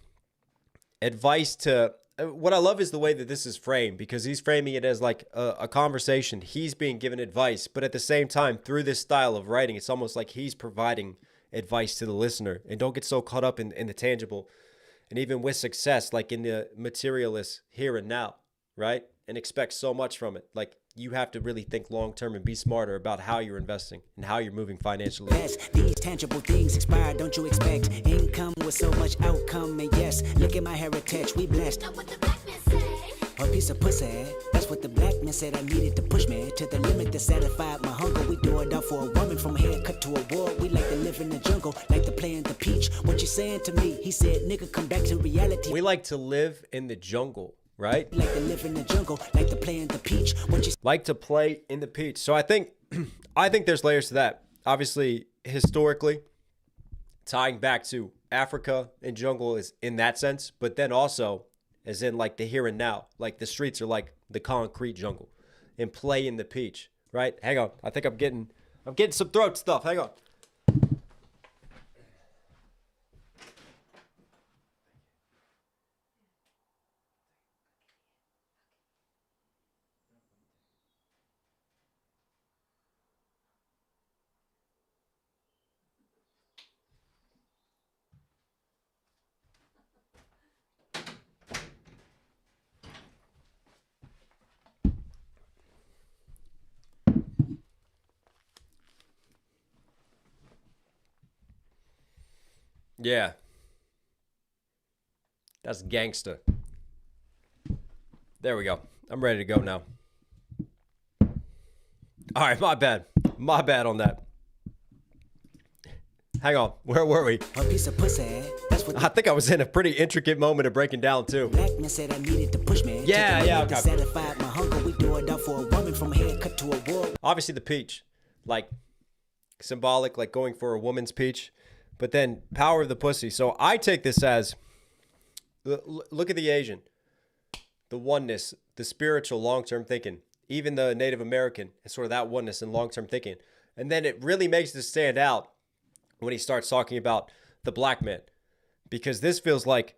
advice to. What I love is the way that this is framed because he's framing it as like a conversation. He's being given advice, but at the same time, through this style of writing, it's almost like he's providing advice to the listener. And don't get so caught up in the tangible and even with success, like in the materialist here and now, right? And expect so much from it. Like you have to really think long term and be smarter about how you're investing and how you're moving financially. Yes, these tangible things expire. Don't you expect income with so much outcome? And yes, look at my heritage. We blessed. Know what the black man say? A piece of pussy. That's what the black man said. I needed to push me to the limit to satisfy my hunger. We do it all for a woman from haircut to a war. We like to live in the jungle, like to play in the peach. What you saying to me? He said, nigga, come back to reality. We like to live in the jungle. Right? Like to live in the jungle, like to play in the peach. Like to play in the peach. So I think there's layers to that. Obviously, historically, tying back to Africa and jungle is in that sense, but then also as in like the here and now. Like the streets are like the concrete jungle and play in the peach. Right? Hang on. I think I'm getting some throat stuff. Hang on. Yeah. That's gangsta. There we go. I'm ready to go now. All right, my bad. My bad on that. Hang on. Where were we? A piece of pussy. That's what I think I was in a pretty intricate moment of breaking down too. Black man said I needed to push me. Yeah, okay. Satisfied my hunger. We do it all for a woman from haircut to a war. Obviously the peach, like symbolic, like going for a woman's peach. But then power of the pussy. So I take this as, look at the Asian, the oneness, the spiritual long-term thinking, even the Native American, and sort of that oneness and long-term thinking. And then it really makes this stand out when he starts talking about the black man, because this feels like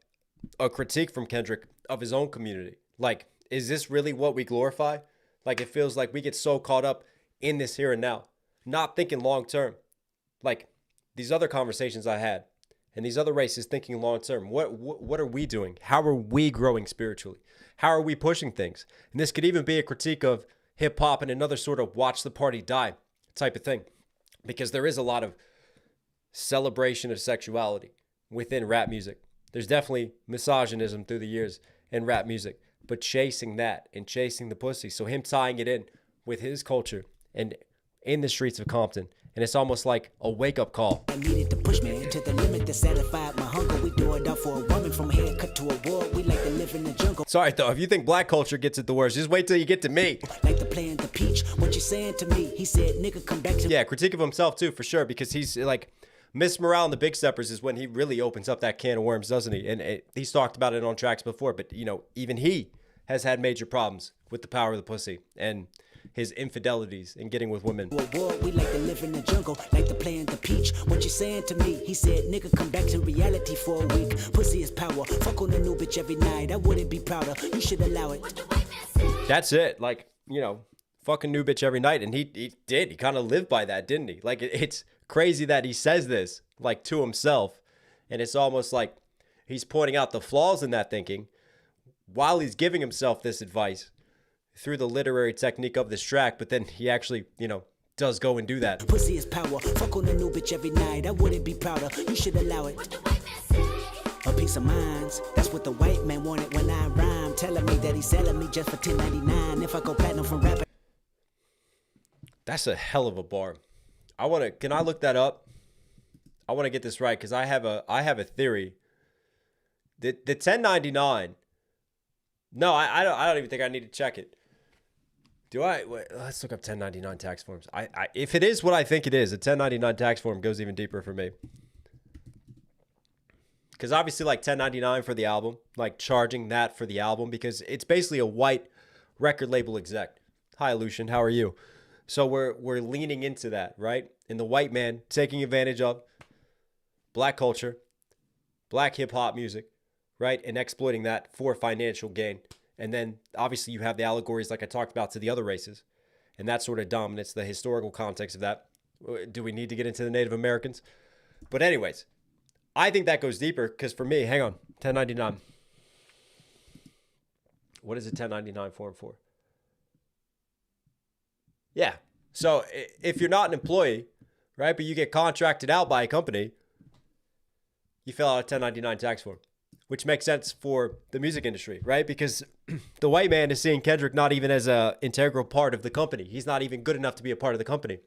a critique from Kendrick of his own community. Like, is this really what we glorify? Like, it feels like we get so caught up in this here and now, not thinking long-term. Like, these other conversations I had and these other races thinking long term, what are we doing? How are we growing spiritually? How are we pushing things? And this could even be a critique of hip hop and another sort of watch the party die type of thing, because there is a lot of celebration of sexuality within rap music. There's definitely misogynism through the years in rap music, but chasing that and chasing the pussy. So him tying it in with his culture and in the streets of Compton. And it's almost like a wake-up call. I needed to push me to the limit to satisfy my hunger. We do it all for a woman, from a haircut to a war. We like to live in the jungle. Sorry, though. If you think black culture gets it the worst, just wait till you get to me. Like to play in the peach. What you saying to me? He said, nigga, come back to Yeah, critique of himself, too, for sure, because he's like... Miss Morale and the Big Steppers is when he really opens up that can of worms, doesn't he? And he's talked about it on tracks before, but, you know, even he has had major problems with the power of the pussy and his infidelities in getting with women. We like to live in the jungle, like to play in the peach. What you saying to me? He said, nigga, come back to reality for a week. Pussy is power. Fuck on a new bitch every night. I wouldn't be prouder. You should allow it. That's it. Like, you know, fucking new bitch every night. And he did. He kind of lived by that, didn't he? Like, it's crazy that he says this, like, to himself. And it's almost like he's pointing out the flaws in that thinking while he's giving himself this advice through the literary technique of this track. But then he actually, you know, does go and do that. Pussy is power. Fuck on a new bitch every night. I wouldn't be prouder. You should allow it. A piece of minds. That's what the white man wanted when I rhyme. Telling me that he's selling me just for $10.99. If I go platinum from rapping. That's a hell of a bar. Can I look that up? I want to get this right because I have a theory. The 1099. No, I don't even think I need to check it. Do I? Wait, let's look up 1099 tax forms. If it is what I think it is, a 1099 tax form goes even deeper for me. Because obviously, like 1099 for the album, like charging that for the album, because it's basically a white record label exec. Hi, Lucian, how are you? So we're leaning into that, right? And the white man taking advantage of black culture, black hip hop music, right? And exploiting that for financial gain. And then obviously you have the allegories like I talked about to the other races. And that sort of dominates the historical context of that. Do we need to get into the Native Americans? But anyways, I think that goes deeper because for me, hang on, 1099. What is a 1099 form for? Yeah. So if you're not an employee, right, but you get contracted out by a company, you fill out a 1099 tax form, which makes sense for the music industry, right? Because the white man is seeing Kendrick not even as an integral part of the company. He's not even good enough to be a part of the company.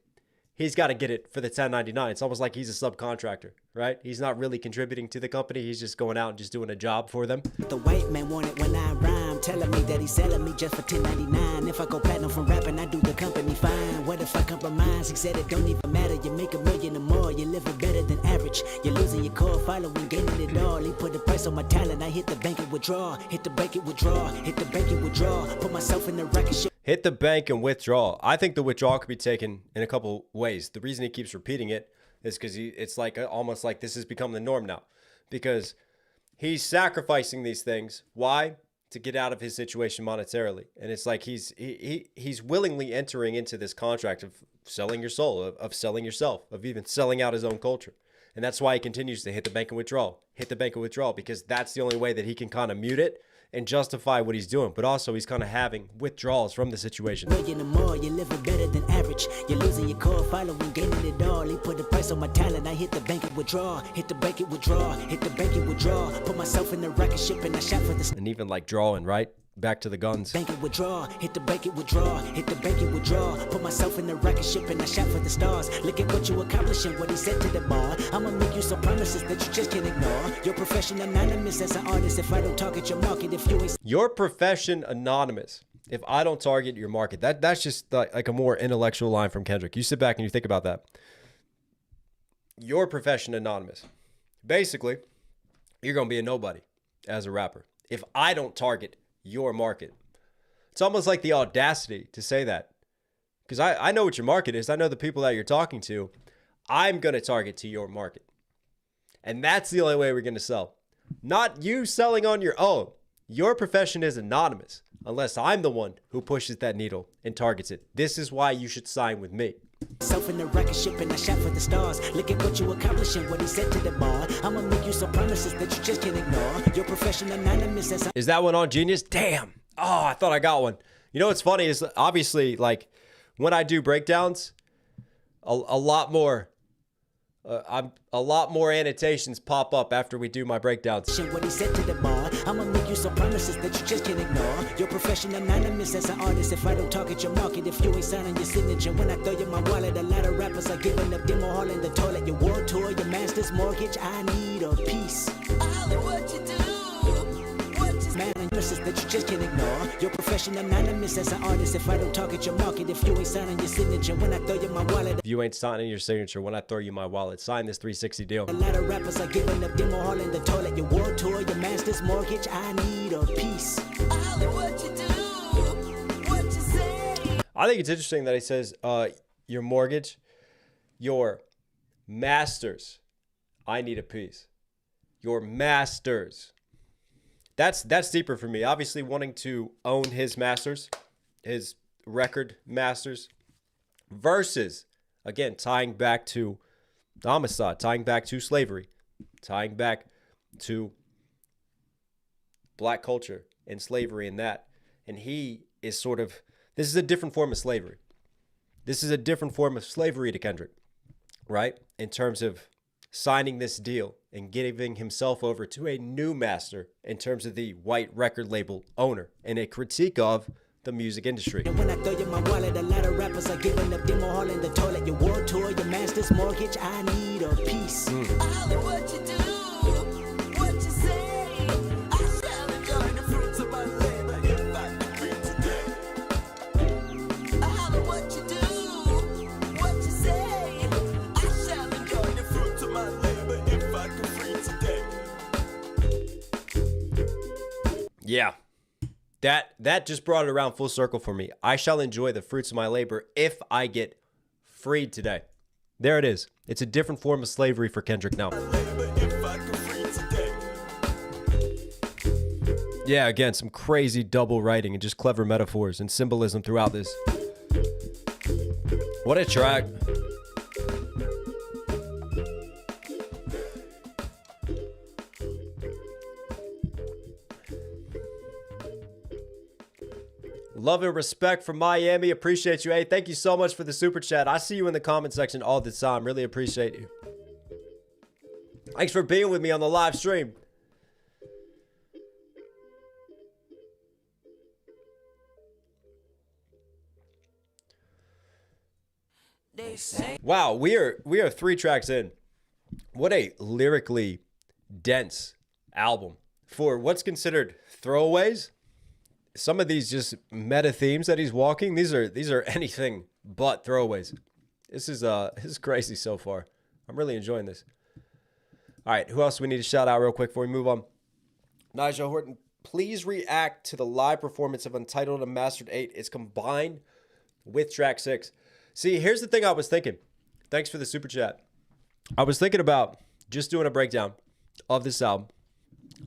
He's got to get it for the 1099. It's almost like he's a subcontractor, right? He's not really contributing to the company. He's just going out and just doing a job for them. The white man wanted when I rhyme, telling me that he's selling me just for $10.99. If I go platinum from rapping, I do the company fine. What if I compromise? He said it don't even matter. You make $1 million or more. You're living better than average. You're losing your core following, gaining it all. He put a price on my talent. I hit the bank and withdraw. Hit the bank and withdraw. Hit the bank and withdraw. Put myself in the rocket ship. Hit the bank and withdraw. I think the withdrawal could be taken in a couple ways. The reason he keeps repeating it is because it's like almost like this has become the norm now, because he's sacrificing these things. Why? To get out of his situation monetarily. And it's like he's willingly entering into this contract of selling your soul, of selling yourself, of even selling out his own culture. And that's why he continues to hit the bank and withdraw, because that's the only way that he can kind of mute it and justify what he's doing. But also he's kind of having withdrawals from the situation. Million or more, you're living better than average. You're losing your core following, gaining it all. He put a price on my talent. I hit the bank and withdraw. Hit the bank and withdraw. Hit the bank and withdraw. Put myself in the rocket ship and I shot for the and even like drawing, right? Back to the guns. Bank and withdraw. Hit the bank and withdraw. Hit the bank and withdraw. Put myself in the rocket ship and I shot for the stars. Look at what you accomplishing, what he said to the bar. I'ma make you some promises that you just can't ignore. Your profession anonymous as an artist. If I don't target your market, if you ain't your profession anonymous. If I don't target your market, that's just like a more intellectual line from Kendrick. You sit back and you think about that. Your profession anonymous. Basically, you're gonna be a nobody as a rapper if I don't target your market. It's almost like the audacity to say that, because I know what your market is. I know the people that you're talking to. I'm going to target to your market, and that's the only way we're going to sell. Not you selling on your own. Your profession is anonymous unless I'm the one who pushes that needle and targets it. This is why you should sign with me. Self in the rocket ship and I shot for the stars. Look at what you accomplishing, what he said to the bar. I'ma make you some promises that you just can't ignore. Your profession anonymous as Is that one on Genius? Damn. Oh, I thought I got one. You know what's funny is obviously like when I do breakdowns, a lot more I'm a lot more annotations pop up after we do my breakdowns. What he said to the bar, I'ma make you some promises that you just can't ignore. Your profession anonymous as an artist. If I don't target your market, if you ain't signing your signature, when I throw you my wallet, a lot of rappers are giving up demo hall in the toilet. Your world tour, your master's mortgage. I need a piece. What you do? Man, promises that you just can't ignore. Your profession anonymous as an artist. If I don't target your market, if you ain't signing your signature, when I throw you my wallet. If you ain't signing your signature, when I throw you my wallet, sign this 360 deal. A lot of rappers are giving up demo hall in the toilet. Your world tour, your master's mortgage. I need a piece. What you do? What you say? I think it's interesting that he says your mortgage, your masters. I need a piece. Your masters. That's deeper for me. Obviously, wanting to own his masters, his record masters, versus, again, tying back to the homicide, tying back to slavery, tying back to black culture and slavery and that. And he is sort of, this is a different form of slavery. This is a different form of slavery to Kendrick, right? In terms of signing this deal and giving himself over to a new master in terms of the white record label owner and a critique of the music industry. And when I throw you my wallet, a lot of rappers are giving up demo hall in the toilet. Your world tour, your master's mortgage. I need a piece. What you do? What you say? I shall enjoy the fruits of my labor if I can free today. What you do? What you say? I shall enjoy the fruits of my labor if I can free today. Yeah. That just brought it around full circle for me. I shall enjoy the fruits of my labor if I get freed today. There it is. It's a different form of slavery for Kendrick now. Yeah, again, some crazy double writing and just clever metaphors and symbolism throughout this. What a track. Love and respect from Miami. Appreciate you. Hey, thank you so much for the super chat. I see you in the comment section all the time. Really appreciate you. Thanks for being with me on the live stream. Wow, we are 3 tracks in. What a lyrically dense album for what's considered throwaways. Some of these just meta themes that he's walking, these are anything but throwaways. This is crazy so far. I'm really enjoying this. All right, who else do we need to shout out real quick before we move on? Nigel Horton, please react to the live performance of Untitled and Mastered 8. It's combined with track 6. See, here's the thing I was thinking. Thanks for the super chat. I was thinking about just doing a breakdown of this album,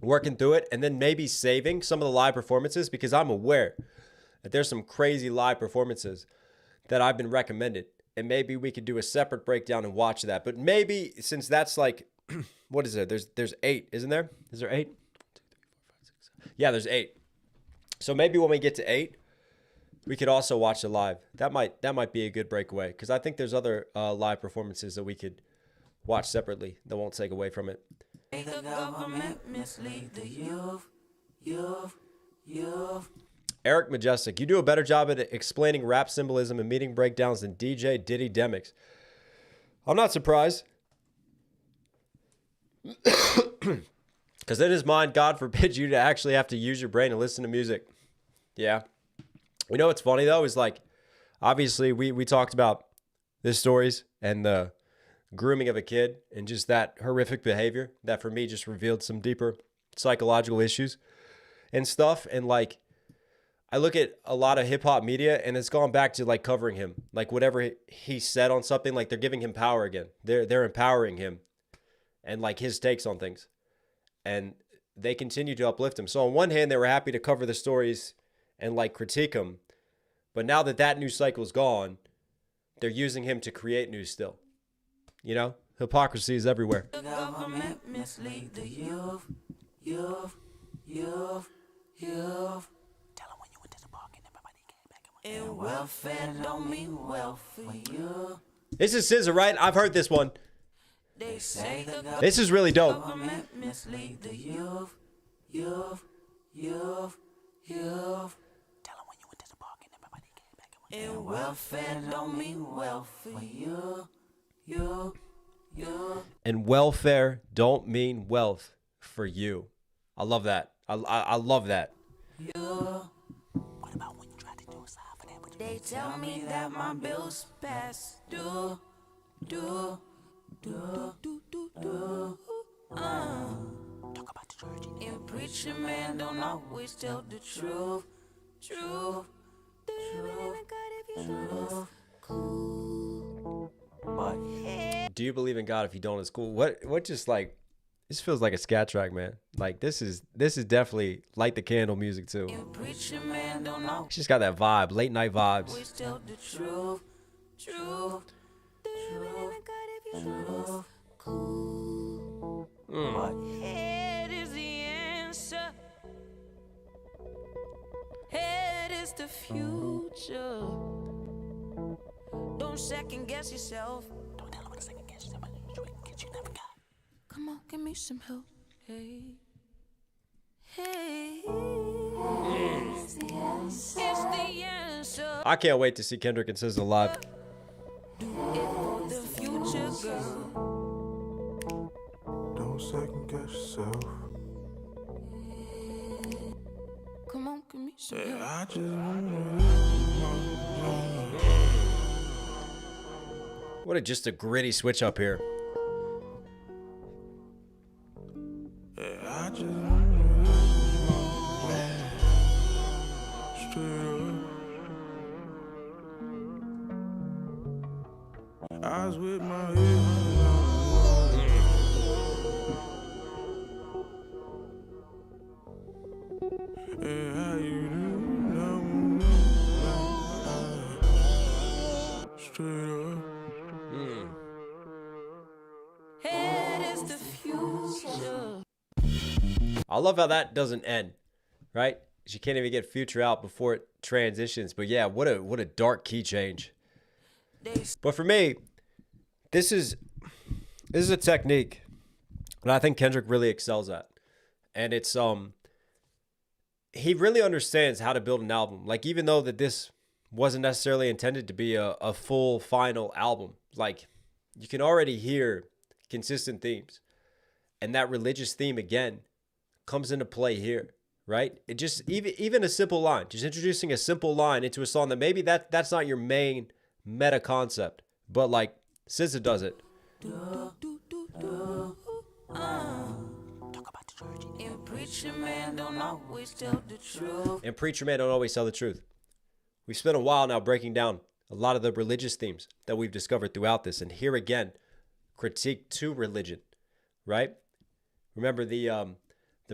working through it, and then maybe saving some of the live performances because I'm aware that there's some crazy live performances that I've been recommended. And maybe we could do a separate breakdown and watch that. But maybe since that's like, what is it? There's 8, isn't there? Is there 8? 1, 2, 3, 4, 5, 6, 7. Yeah, there's 8. So maybe when we get to 8, we could also watch the live. That might be a good breakaway because I think there's other live performances that we could watch separately that won't take away from it. The government mislead the youth. Eric Majestic, you do a better job at explaining rap symbolism and meaning breakdowns than DJ Diddy Demix. I'm not surprised. Because in his mind, God forbid you to actually have to use your brain and listen to music. Yeah. You know what's funny, though, is like, obviously, we talked about the stories and the grooming of a kid and just that horrific behavior that, for me, just revealed some deeper psychological issues and stuff. And, like, I look at a lot of hip-hop media, and it's gone back to, like, covering him. Like, whatever he said on something, like, they're giving him power again. They're empowering him and, like, his takes on things. And they continue to uplift him. So, on one hand, they were happy to cover the stories and, like, critique him. But now that news cycle is gone, they're using him to create news still. You know? Hypocrisy is everywhere. The government mislead the youth. And welfare don't mean wealth for you. This is SZA, right? I've heard this one. They say the This is really dope. government mislead the youth. Tell them when you went to the park and everybody came back and went. And welfare don't mean wealth for you. And welfare don't mean wealth for you. I love that. I love that. What about when you tried to do a sign for that? But you They tell me that my bills past due. talk about the church. And preacher man don't always tell the truth. Do you believe in God if you don't? It's cool. What just like this feels like a scat track, man. Like this is definitely light the candle music too. And preacher man don't always It's just got that vibe, late night vibes. tell the truth. Head is the answer. Head is the future. Don't second guess yourself. Don't tell them what to second guess yourself. You never got. Come on, give me some help. Hey. It's the answer. I can't wait to see Kendrick and SZA live. For the future, girl. Don't second guess yourself. Come on, give me some help. I just wanna What just a gritty switch up here. I just straight up. I was with my head. And how you do straight up. Head is the future. I love how that doesn't end, right? 'Cause you can't even get Future out before it transitions. But yeah, what a dark key change. But for me, this is a technique that I think Kendrick really excels at. And it's he really understands how to build an album. Like even though that this wasn't necessarily intended to be a full final album, like you can already hear consistent themes. And that religious theme again comes into play here, right? It just even a simple line, just introducing a simple line into a song that maybe that's not your main meta concept, but like SZA does it. Talk about the church. And preacher man don't always tell the truth. And Preacher Man don't always tell the truth. We've spent a while now breaking down a lot of the religious themes that we've discovered throughout this, and here again, critique to religion, right? Remember the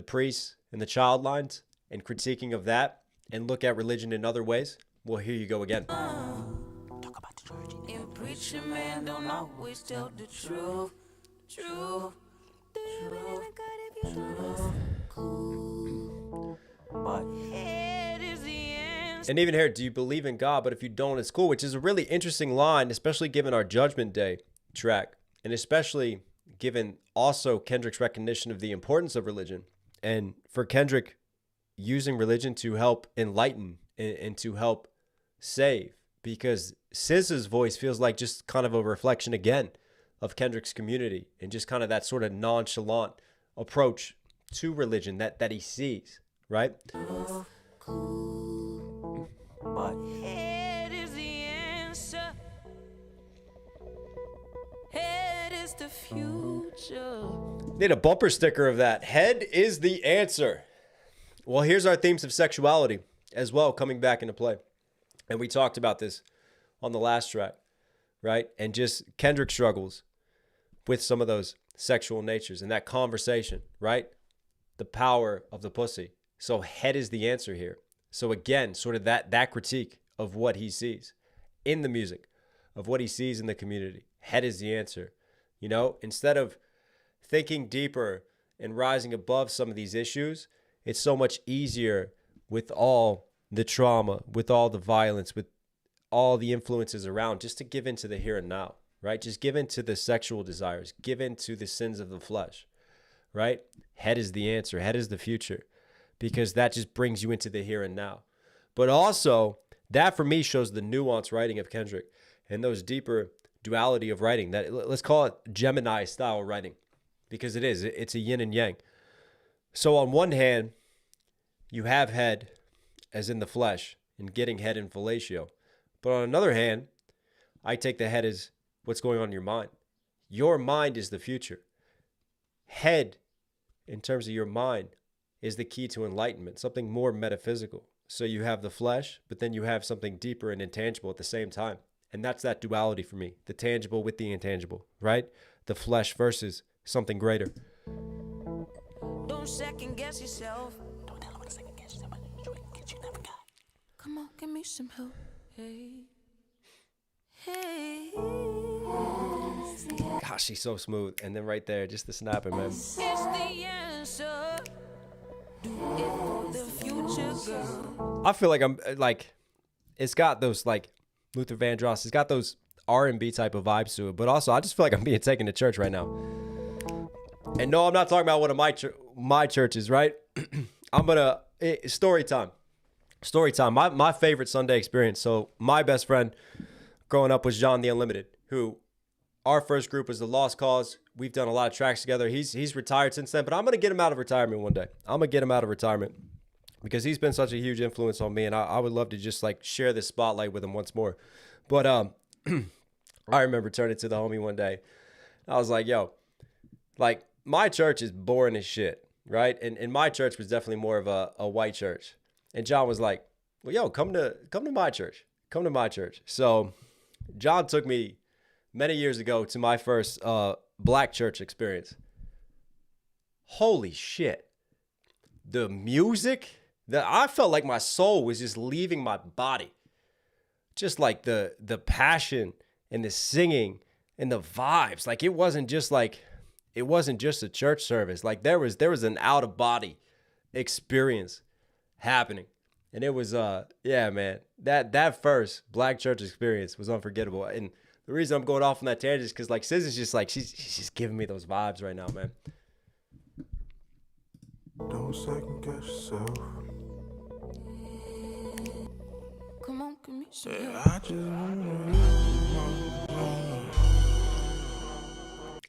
priests and the child lines and critiquing of that, and look at religion in other ways. Well, here you go again. Talk about the church. And preacher man don't always tell the truth. Head is the answer. And even here, do you believe in God? But if you don't, it's cool, which is a really interesting line, especially given our Judgment Day track, and especially given also Kendrick's recognition of the importance of religion. And for Kendrick using religion to help enlighten and to help save, because SZA's voice feels like just kind of a reflection again of Kendrick's community and just kind of that sort of nonchalant approach to religion that he sees, right? Head is the answer. Head is the future. Need a bumper sticker of that. Head is the answer. Well, here's our themes of sexuality as well coming back into play. And we talked about this on the last track, right? And just Kendrick struggles with some of those sexual natures and that conversation, right? The power of the pussy. So head is the answer here. So again, sort of that critique of what he sees in the music, of what he sees in the community. Head is the answer. You know, instead of thinking deeper and rising above some of these issues, it's so much easier with all the trauma, with all the violence, with all the influences around, just to give into the here and now, right? Just give in to the sexual desires, give in to the sins of the flesh, right? Head is the answer. Head is the future, because that just brings you into the here and now. But also, that for me shows the nuanced writing of Kendrick and those deeper duality of writing, that let's call it Gemini style writing, because it is. It's a yin and yang. So on one hand, you have head as in the flesh and getting head in fellatio. But on another hand, I take the head as what's going on in your mind. Your mind is the future. Head, in terms of your mind, is the key to enlightenment, something more metaphysical. So you have the flesh, but then you have something deeper and intangible at the same time. And that's that duality for me, the tangible with the intangible, right? The flesh versus something greater. Don't second guess yourself. Don't tell them to second guess yourself. You never got. Come on, give me some help. Hey. Hey. Gosh, she's so smooth. And then right there, just the snapping, man. It's the answer. Do it for the future, girl. I feel like I'm like, it's got those like Luther Vandross, it's got those R&B type of vibes to it, but also I just feel like I'm being taken to church right now. And no, I'm not talking about one of my churches, right? Story time. My favorite Sunday experience. So my best friend growing up was John the Unlimited, who our first group was the Lost Cause. We've done a lot of tracks together. He's retired since then, but I'm going to get him out of retirement one day. I'm going to get him out of retirement because he's been such a huge influence on me, and I would love to just like share this spotlight with him once more. But I remember turning to the homie one day. I was like, yo, like my church is boring as shit, right? And my church was definitely more of a white church. And John was like, well, yo, come to my church. Come to my church. So John took me many years ago to my first black church experience. Holy shit. The music, I felt like my soul was just leaving my body. Just like the passion and the singing and the vibes. Like it wasn't just a church service. Like there was an out of body experience happening. And it was yeah, man. That first black church experience was unforgettable. And the reason I'm going off on that tangent is because like Sis is just like she's just giving me those vibes right now, man. Don't second guess yourself. Come on, give me some help. I just wanna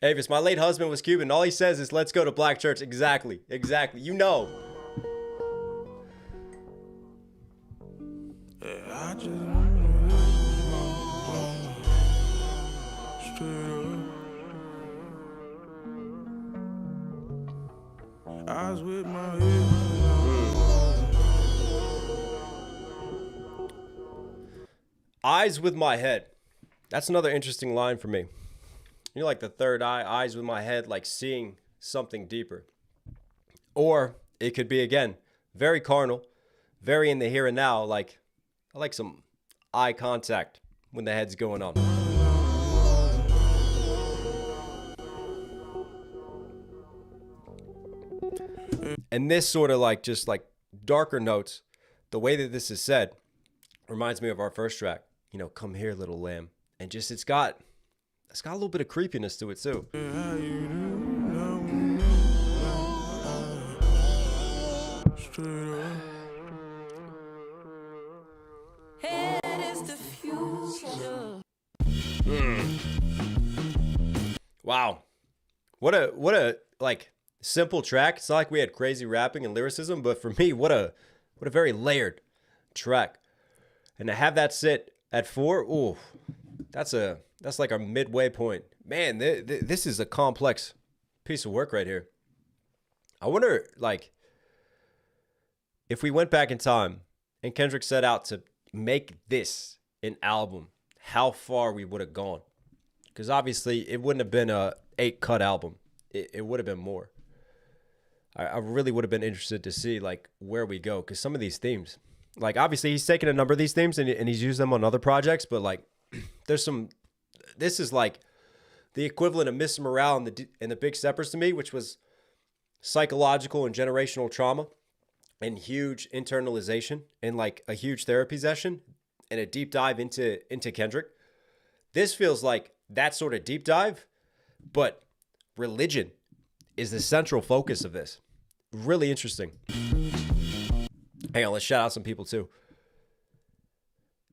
Avis, my late husband was Cuban. All he says is, let's go to black church. Exactly. You know. I just wanna straight up. Eyes with my head. Eyes with my head. That's another interesting line for me. You know, like the third eye, eyes with my head, like seeing something deeper. Or it could be, again, very carnal, very in the here and now. Like, I like some eye contact when the head's going on. And this sort of like, just like darker notes, the way that this is said reminds me of our first track, you know, Come Here, Little Lamb. And just, it's got a little bit of creepiness to it too. Head is the future. Wow. What a like simple track. It's not like we had crazy rapping and lyricism, but for me, what a very layered track. And to have that sit at 4, ooh, that's like our midway point. Man, this is a complex piece of work right here. I wonder, like, if we went back in time and Kendrick set out to make this an album, how far we would have gone. Because obviously it wouldn't have been a 8-cut album. It would have been more. I really would have been interested to see like where we go. Because some of these themes, like obviously he's taken a number of these themes and he's used them on other projects. But like this is like the equivalent of Mr. Morale and the Big Steppers to me, which was psychological and generational trauma and huge internalization and like a huge therapy session and a deep dive into Kendrick. This feels like that sort of deep dive, but religion is the central focus of this. Really interesting. Hang on, let's shout out some people too.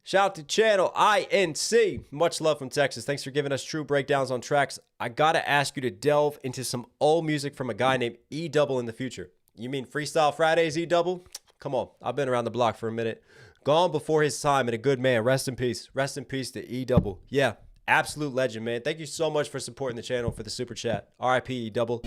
Shout out to Channel INC. Much love from Texas. Thanks for giving us true breakdowns on tracks. I gotta ask you to delve into some old music from a guy named E-Double in the future. You mean Freestyle Fridays, E-Double? Come on, I've been around the block for a minute. Gone before his time and a good man. Rest in peace. Rest in peace to E-Double. Yeah, absolute legend, man. Thank you so much for supporting the channel for the super chat. RIP E-Double.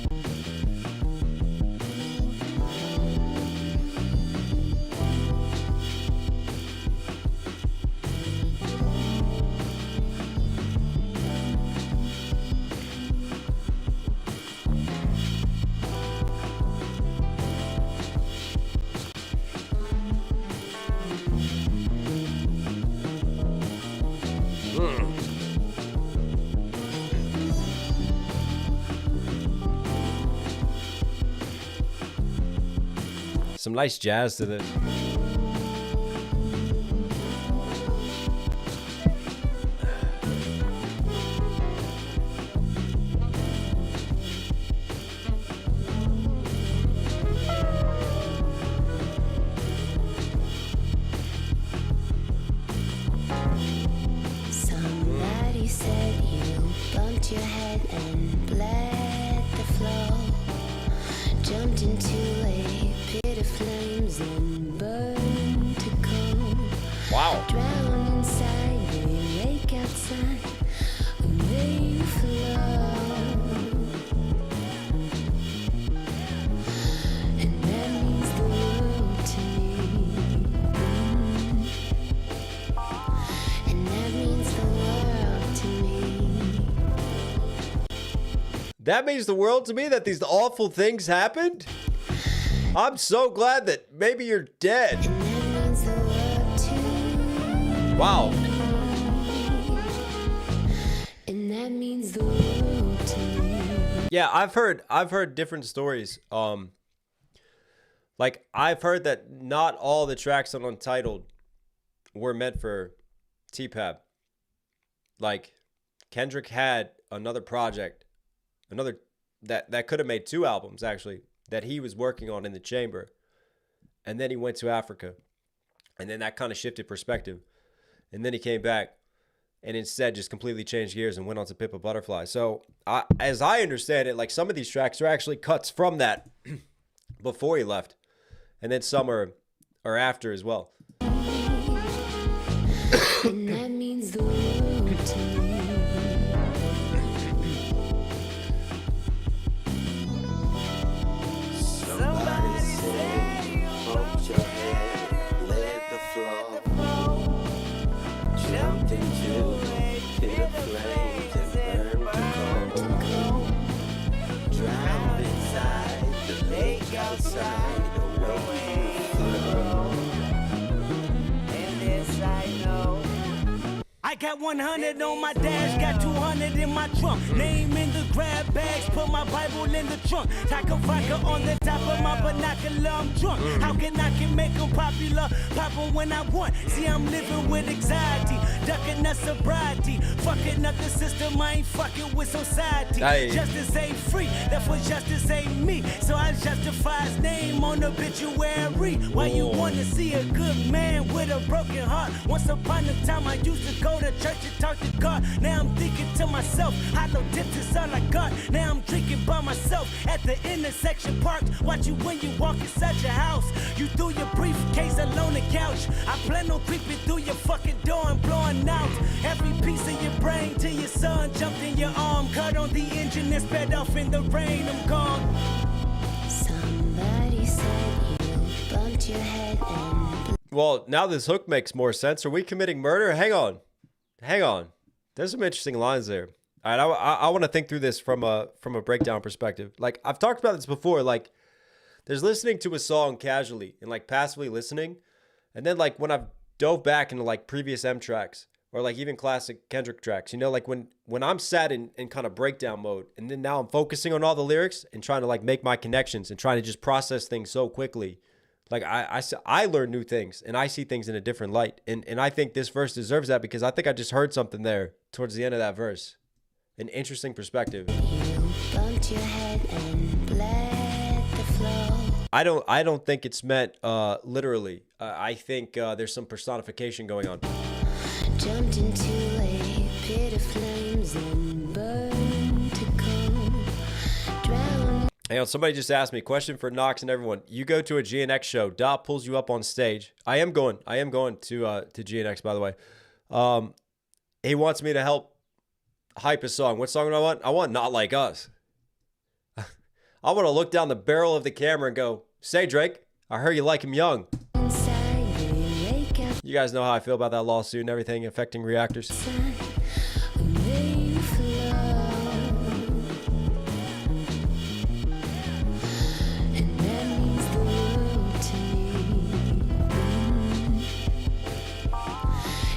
Some nice jazz to this. Somebody said you bumped your head and bled the flow. Jumped into a pit of flames and burned to cold. Wow. Drowned inside the lake outside where you flow. And that means the world to me. And that means the world to me. That means the world to me that these awful things happened. I'm so glad that maybe you're dead. And that means the world to me. Wow. And that means the world to me. Yeah, I've heard different stories. Like I've heard that not all the tracks on Untitled were meant for T-Pab. Like Kendrick had another project, that could have made 2 albums actually, that he was working on in the chamber. And then he went to Africa. And then that kind of shifted perspective. And then he came back and instead just completely changed gears and went on to Pimp a Butterfly. So as I understand it, like some of these tracks are actually cuts from that before he left. And then some are after as well. And that means the world to me. Somebody said you bumped your head, led the flow, jumped into a pit of flames and burned to cold, drowned inside the lake outside the way you flow. And this I know. I got 100 on my dash, got 200 in my trunk. Name in the grab bags, put my Bible in the trunk. Taco vodka on the top of my binocular, I'm drunk. How can I make them popular? Pop 'em when I want. See, I'm living with anxiety, ducking the sobriety. Fucking up the system, I ain't fucking with society. Aye. Justice ain't free, therefore justice ain't me. So I justify his name on the obituary. Why you wanna see a good man with a broken heart? Once upon a time I used to go to church and talk to God. Now I'm thinking to myself, hollow tips is all I got. Now I'm drinking by myself at the intersection parked. Watch you when you walk inside your house. You threw your briefcase alone the couch. I plan on creeping through your fucking door and blowing out every piece of your brain till your son jumped in your arm. Cut on the engine and sped off in the rain. I'm gone. Somebody said you bumped your head and Well, now this hook makes more sense. Are we committing murder? Hang on. There's some interesting lines there. All right, I want to think through this from a breakdown perspective. Like I've talked about this before. Like there's listening to a song casually and like passively listening, and then like when I've dove back into like previous M tracks or like even classic Kendrick tracks, you know, like when I'm sat in kind of breakdown mode, and then now I'm focusing on all the lyrics and trying to like make my connections and trying to just process things so quickly. Like I learn new things and I see things in a different light. And I think this verse deserves that because I think I just heard something there towards the end of that verse. an interesting perspective. You bumped your head and bled the flow. I don't think it's meant literally. I think there's some personification going on. Jumped into a pit of flames and burned to come. Drowned. Hey, somebody just asked me, question for Knox and everyone. You go to a GNX show, Dot pulls you up on stage. I am going to GNX, by the way. He wants me to help hype a song. What song do I want? I want Not Like Us. I want to look down the barrel of the camera and go, say, Drake, I heard you like him young. Inside they wake up You guys know how I feel about that lawsuit and everything affecting reactors. inside. They flow. And that means the world to me.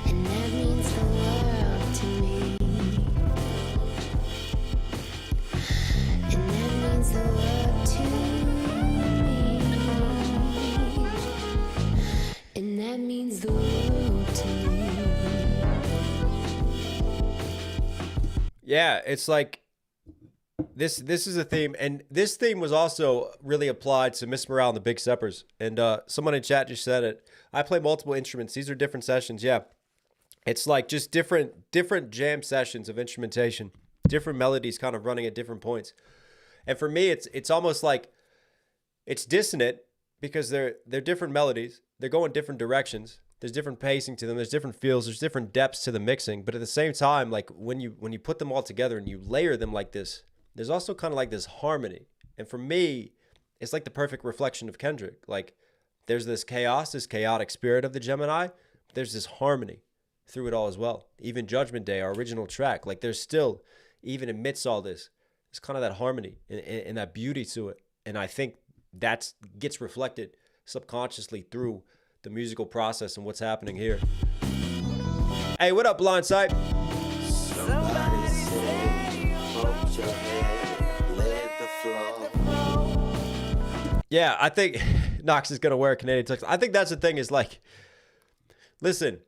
And that means the world to me. And that means the world to me. And that means the world to me. Yeah, it's like this is a theme, and this theme was also really applied to Miss Morale and the Big Steppers. And someone in chat just said it. I play multiple instruments. These are different sessions. Yeah, it's like just different jam sessions of instrumentation, different melodies kind of running at different points. And for me, it's almost like it's dissonant because they're different melodies. They're going different directions. There's different pacing to them. There's different feels. There's different depths to the mixing. But at the same time, like when you put them all together and you layer them like this, there's also kind of like this harmony. And for me, it's like the perfect reflection of Kendrick. Like there's this chaos, this chaotic spirit of the Gemini. But there's this harmony through it all as well. Even Judgment Day, our original track, like there's still, even amidst all this, it's kind of that harmony and that beauty to it. And I think that gets reflected subconsciously through the musical process and what's happening here. Hey, what up, Blindside? Somebody say, hold your head, let the flow. Yeah, I think Knox is going to wear a Canadian tux. I think that's the thing is like, listen,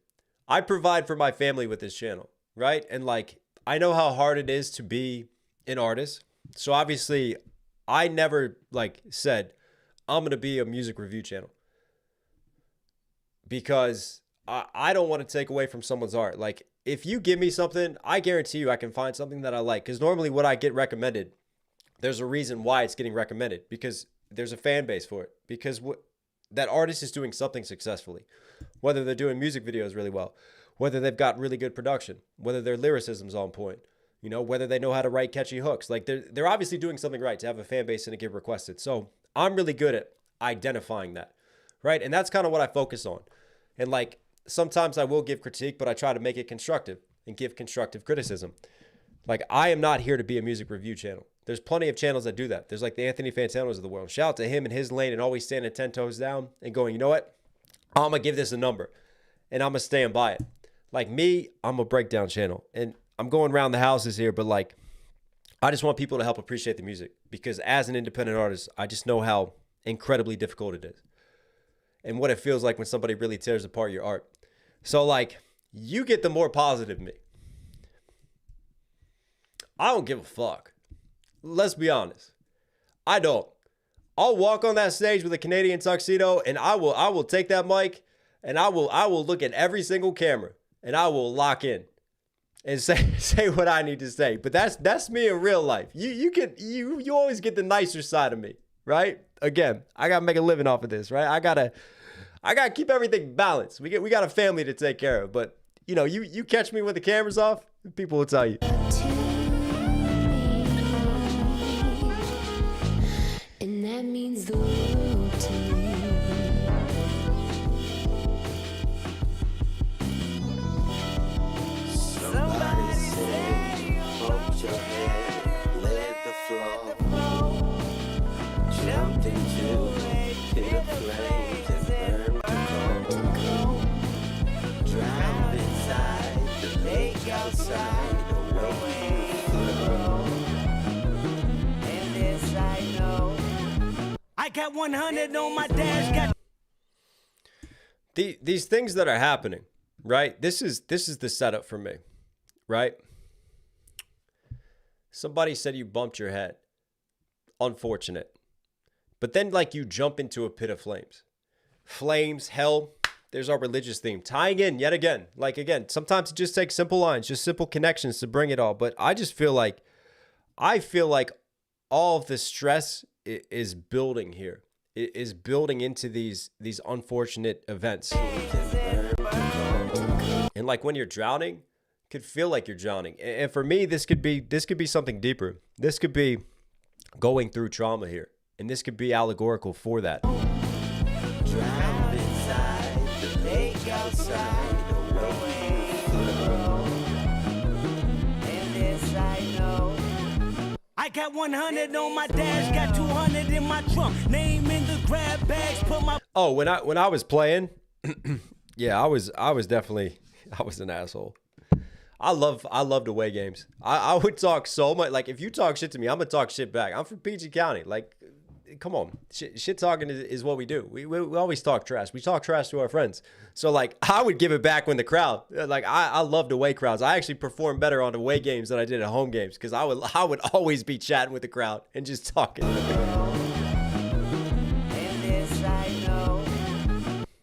I provide for my family with this channel, right? And like, I know how hard it is to be an artist. So obviously, I never like said, I'm going to be a music review channel. Because I don't want to take away from someone's art. Like, if you give me something, I guarantee you I can find something that I like. Because normally what I get recommended, there's a reason why it's getting recommended. Because there's a fan base for it. Because that artist is doing something successfully. Whether they're doing music videos really well. Whether they've got really good production. Whether their lyricism's on point. You know, whether they know how to write catchy hooks. Like, they're obviously doing something right to have a fan base and to get requested. So, I'm really good at identifying that. Right? And that's kind of what I focus on. And like, sometimes I will give critique, but I try to make it constructive and give constructive criticism. Like, I am not here to be a music review channel. There's plenty of channels that do that. There's like the Anthony Fantanos of the world. Shout out to him and his lane and always standing 10 toes down and going, you know what? I'm going to give this a number and I'm going to stand by it. Like me, I'm a breakdown channel and I'm going around the houses here, but like, I just want people to help appreciate the music because as an independent artist, I just know how incredibly difficult it is. And what it feels like when somebody really tears apart your art. So like, you get the more positive me. I don't give a fuck. Let's be honest. I don't. I'll walk on that stage with a Canadian tuxedo and I will take that mic and I will look at every single camera and I will lock in and say what I need to say. But that's me in real life. You always get the nicer side of me, right? Again, I gotta make a living off of this, right? I gotta keep everything balanced. We got a family to take care of, but you know, you catch me with the cameras off, people will tell you. And that means the world to me. Somebody say, hold your head, let the flow. Jumped into a pit of flames and burned to cold. Drowned inside the lake outside the way flow. And this I know. I got 100 on my dash, got These things that are happening, right? This is the setup for me, right? Somebody said you bumped your head. Unfortunate. But then, like, you jump into a pit of flames. Flames, hell, there's our religious theme. Tying in yet again. Like, again, sometimes it just takes simple lines, just simple connections to bring it all. But I just feel like, all of the stress is building here. It is building into these unfortunate events. And like when you're drowning, it could feel like you're drowning. And for me, this could be something deeper. This could be going through trauma here. And this could be allegorical for that. Drowned inside the lake outside the way. And this I know. I got 100 on my dash, got 200 in my trunk. Name in the grab bags, put my... Oh, when I was playing, yeah, I was an asshole. I loved away games. I would talk so much. Like, if you talk shit to me, I'm gonna talk shit back. I'm from PG County. Like, come on, shit talking is what we do. We always talk trash. We talk trash to our friends. So like, I would give it back when the crowd. Like, I loved away crowds. I actually performed better on away games than I did at home games because I would always be chatting with the crowd and just talking. And this I know.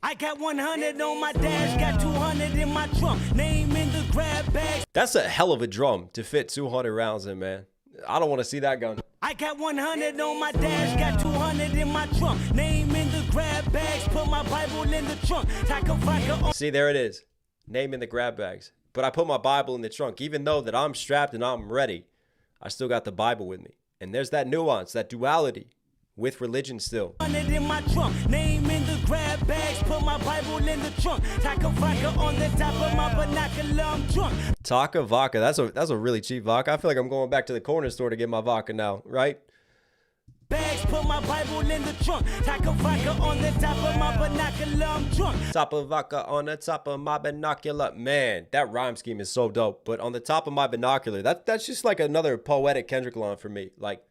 I got 100 on my dash, got 200 in my trunk. Name in the grab bags. That's a hell of a drum to fit 200 rounds in, man. I don't want to see that gun. I got 100 on my dash, got 200 in my trunk. Name in the grab bags, put my Bible in the trunk. Taco vodka on... See, there it is. Name in the grab bags. But I put my Bible in the trunk. Even though that I'm strapped and I'm ready, I still got the Bible with me. And there's that nuance, that duality with religion still. 100 in my trunk. Name in the grab bags, put my Bible in the trunk. Taco vodka on the top of my binocular, I'm drunk. Taka vodka. That's a really cheap vodka. I feel like I'm going back to the corner store to get my vodka now, right? Bags, put my Bible in the trunk. Taco vodka on the top of my binocular, I'm drunk. Top of vodka on the top of my binocular. Man, that rhyme scheme is so dope. But on the top of my binocular, that's just like another poetic Kendrick line for me. Like,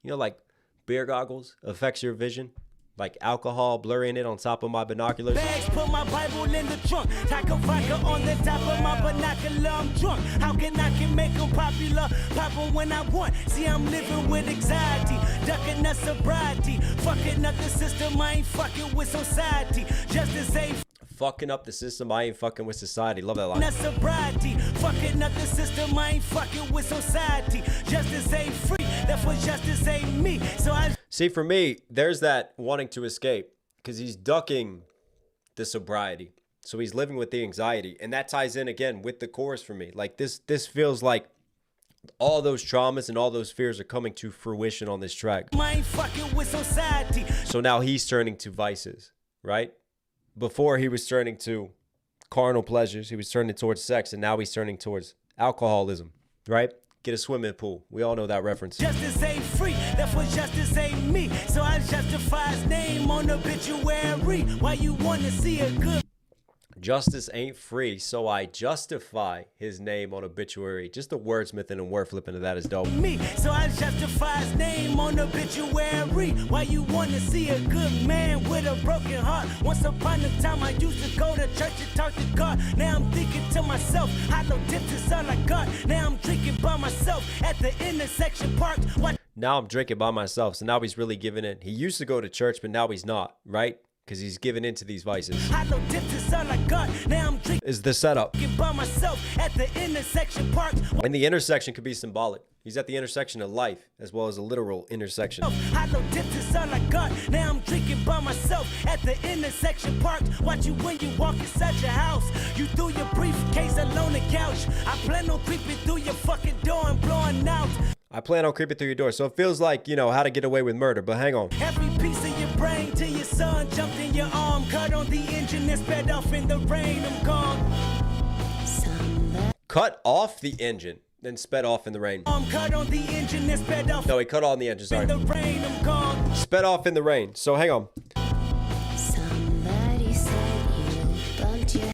you know, like beer goggles affects your vision. Like alcohol blurring it on top of my binoculars. Bags, put my Bible in the trunk. Taco vodka on the top of my binocular, I'm drunk. How can I make them popular? Pop 'em when I want. See, I'm living with anxiety. Ducking that sobriety. Fucking up the system, I ain't fucking with society. Justice ain't fucking up the system, I ain't fucking with society. Love that line. that sobriety. Fucking up the system, I ain't fucking with society. Justice ain't free, therefore justice ain't me. So I... See, for me, there's that wanting to escape because he's ducking the sobriety. So he's living with the anxiety. And that ties in again with the chorus for me. Like this feels like all those traumas and all those fears are coming to fruition on this track. I ain't fucking with society. So now he's turning to vices, right? Before he was turning to carnal pleasures. He was turning towards sex. And now he's turning towards alcoholism, right? Get a swimming pool. We all know that reference. Justice ain't free, therefore justice ain't me. So I justify his name on the obituary. Why you wanna see a good... Justice ain't free, so I justify his name on obituary. Just the wordsmithing and word flipping of that is dope. Me, so I justify his name on the obituary. Why you wanna see a good man with a broken heart? Once upon a time I used to go to church and talk to God. Now I'm thinking to myself, hollow tips is all I got. Now I'm drinking by myself at the intersection parked. What? Now I'm drinking by myself, so now he's really giving in. He used to go to church, but now he's not, right? Because he's giving into these vices. Hollow tips is all I got. Now I'm drinking Is the setup. by myself at the intersection parked. And the intersection could be symbolic. He's at the intersection of life, as well as a literal intersection. Hollow tips is all I got. Now I'm drinking by myself at the intersection parked. Watch you when you walk inside your house. You threw your briefcase alone the couch. I plan on creeping through your fucking door and blowing out I plan on creeping through your door. So it feels like, you know, how to get away with murder. But hang on. every piece of your brain till your son jumped in your arm. Cut on the engine and sped off in the rain. I'm gone. Cut off the engine, then sped off in the rain. Cut on the engine and sped off No, he cut on the engine, in sorry. the rain. I'm gone. Sped off in the rain. So hang on. Somebody said you bumped your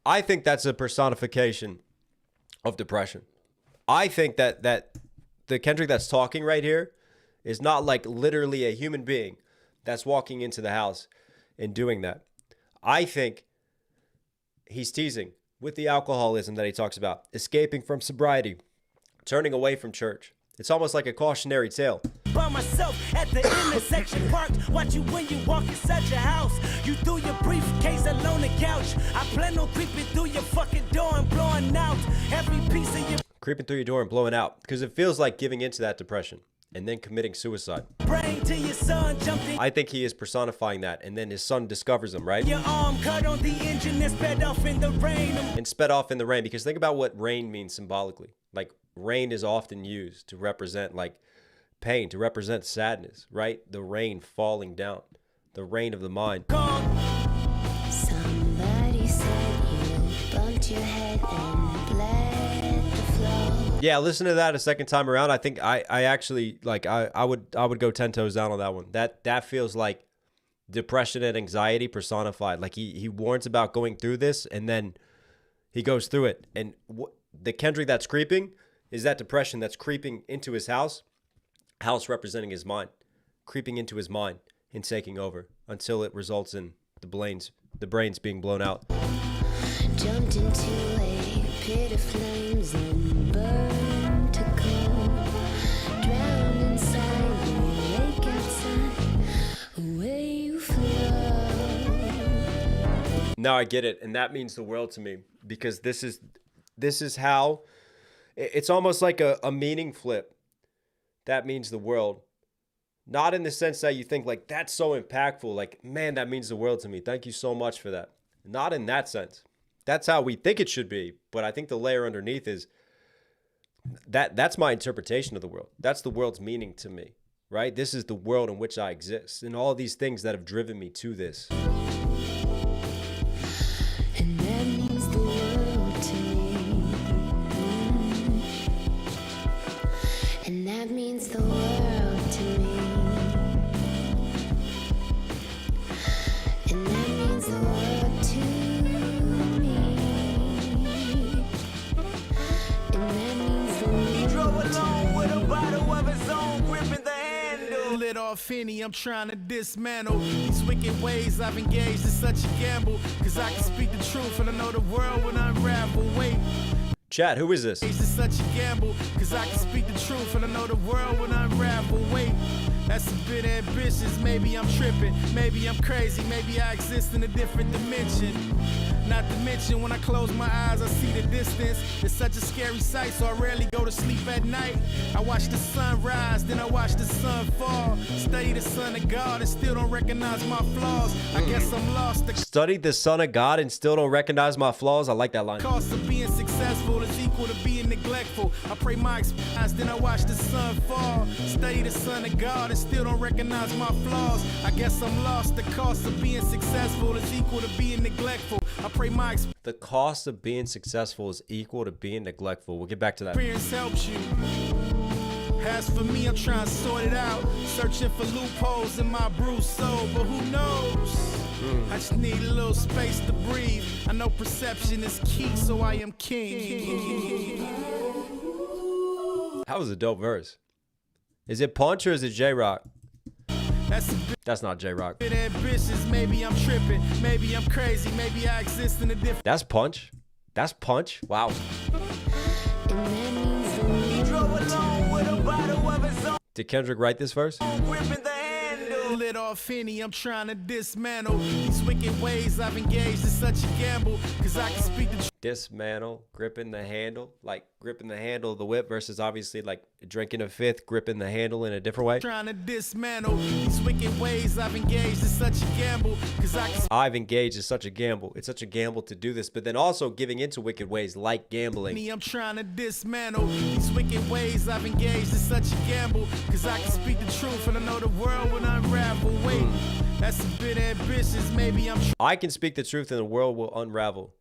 I think that's a personification of depression. I think that the Kendrick that's talking right here is not like literally a human being that's walking into the house and doing that. I think he's teasing with the alcoholism that he talks about, escaping from sobriety, turning away from church. It's almost like a cautionary tale. By myself at the intersection, parked, watch you when you walk inside your house. You threw your briefcase alone the couch. I plan on creeping through your fucking door and blowing out every piece of your Creeping through your door and blowing out, because it feels like giving into that depression and then committing suicide. brain till your son jumped in I think he is personifying that, and then his son discovers him, right? your arm, cut on the engine and sped off in the rain. And sped off in the rain, because think about what rain means symbolically. Like, rain is often used to represent like pain, to represent sadness, right? The rain falling down, the rain of the mind. Somebody said you bumped your head and bled the flow. Yeah, listen to that a second time around. I think I actually like I would go 10 toes down on that one. That feels like depression and anxiety personified. Like he warns about going through this, and then he goes through it. And the Kendrick that's creeping is that depression that's creeping into his house representing his mind, creeping into his mind and taking over until it results in the brains being blown out. Jumped into a pit of flames and burned to cold. Drowned inside the lake outside, away you flow. Now I get it, and that means the world to me, because this is how it's almost like a meaning flip. That means the world. Not in the sense that you think like that's so impactful, like, man, that means the world to me. Thank you so much for that. Not in that sense. That's how we think it should be, but I think the layer underneath is that's my interpretation of the world. That's the world's meaning to me, right? This is the world in which I exist, and all these things that have driven me to this. And that means the world to me. And that means the world to me. And that means the world to me. And that means the world He drove along with a bottle of his own, gripping the handle. Lit off Henny, I'm trying to dismantle these wicked ways I've engaged in such a gamble. Cause I can speak the truth and I know the world will unravel. Wait, Chat, who is this? it's such a gamble. Cause I can speak the truth and I know the world will unravel. Wait, that's a bit ambitious. Maybe I'm tripping, maybe I'm crazy, maybe I exist in a different dimension. Not to mention, when I close my eyes, I see the distance. It's such a scary sight, so I rarely go to sleep at night. I watch the sun rise, then I watch the sun fall. Study the Son of God and still don't recognize my flaws. I guess I'm lost. The Studied the Son of God and still don't recognize my flaws. I like that line. cost of being successful is equal to being neglectful. I pray my experience, then I watch the sun fall. Study the Son of God and still don't recognize my flaws. I guess I'm lost. The cost of being successful is equal to being neglectful. I pray my The cost of being successful is equal to being neglectful. We'll get back to that. experience helps you. As for me, I'm trying to sort it out. Searching for loopholes in my bruised soul, but who knows? I just need a little space to breathe. I know perception is key, so I am king. That was a dope verse. Is it Punch or is it J-Rock? That's a That's not J-Rock. bit ambitious. Maybe I'm tripping. Maybe I'm crazy. Maybe I exist in a different. That's Punch? That's Punch? Wow. and that means the world. He drove along with a bottle of his own, Did Kendrick write this verse? gripping the handle. Lit off Henny, I'm trying to dismantle these wicked ways I've engaged in such a gamble. Cause I can speak the truth. Dismantle, gripping the handle, like gripping the handle of the whip versus obviously like drinking a fifth, gripping the handle in a different way. Trying to dismantle these wicked ways I've engaged in such a gamble. Cause I can I've engaged in such a gamble. It's such a gamble to do this, but then also giving into wicked ways like gambling. I'm trying to dismantle these wicked ways I've engaged in such a gamble. Cause I can speak the truth and I know the world will unravel. Wait, that's a bit ambitious. Maybe I'm I can speak the truth and the world will unravel.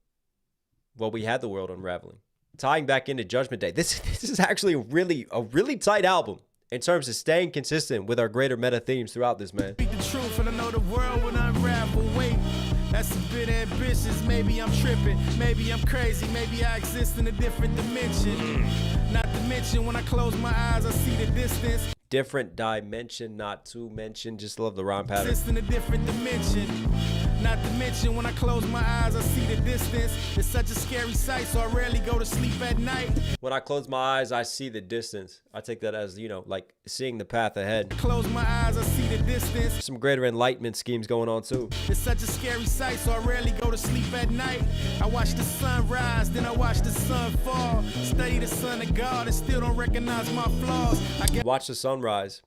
Well, we had the world unraveling. Tying back into Judgment Day. This is actually a really tight album in terms of staying consistent with our greater meta themes throughout this, man. speak the truth and I know the world will unravel. Wait, that's a bit ambitious. Maybe I'm tripping. Maybe I'm crazy. Maybe I exist in a different dimension. Not to mention, when I close my eyes, I see the distance. Different dimension, not to mention. Just love the rhyme pattern. Exist in a different dimension. Not to mention when I close my eyes, I see the distance. It's such a scary sight, so I rarely go to sleep at night. When I close my eyes, I see the distance. I take that as, you know, like seeing the path ahead. Close my eyes, I see the distance. Some greater enlightenment schemes going on too. It's such a scary sight, so I rarely go to sleep at night. I watch the sun rise, then I watch the sun fall. Study the Son of God and still don't recognize my flaws. Watch the sunrise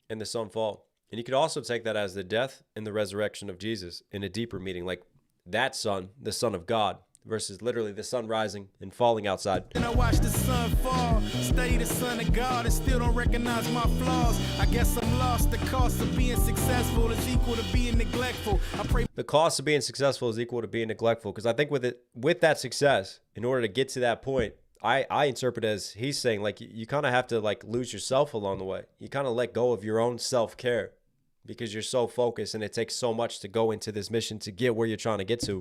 and the sun fall. And you could also take that as the death and the resurrection of Jesus in a deeper meaning, like that sun, the Son of God, versus literally the sun rising and falling outside. And I watch the sun fall, study the Son of God and still don't recognize my flaws. I guess I'm lost. The cost of being successful is equal to being neglectful. I pray the cost of being successful is equal to being neglectful, because I think with that success, in order to get to that point, I interpret as he's saying, like, you kind of have to like lose yourself along the way. You kind of let go of your own self-care because you're so focused, and it takes so much to go into this mission to get where you're trying to get to.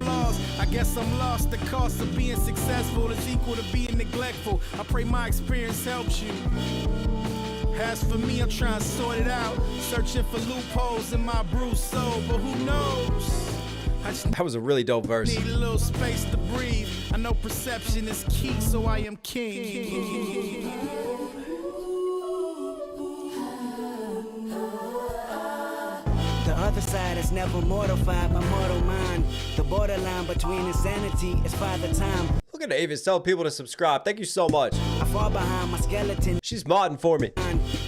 I guess I'm lost. The cost of being successful is equal to being neglectful. I pray my experience helps you. As for me, I'm trying to sort it out, searching for loopholes in my bruised soul, but who knows? That was a really dope verse. Need a little space to breathe. I know perception is key, so I am king. The other side is never mortified by mortal mind. The borderline between insanity is Father Time. Look at Avis telling people to subscribe. Thank you so much. I fall behind my skeleton. She's modding for me.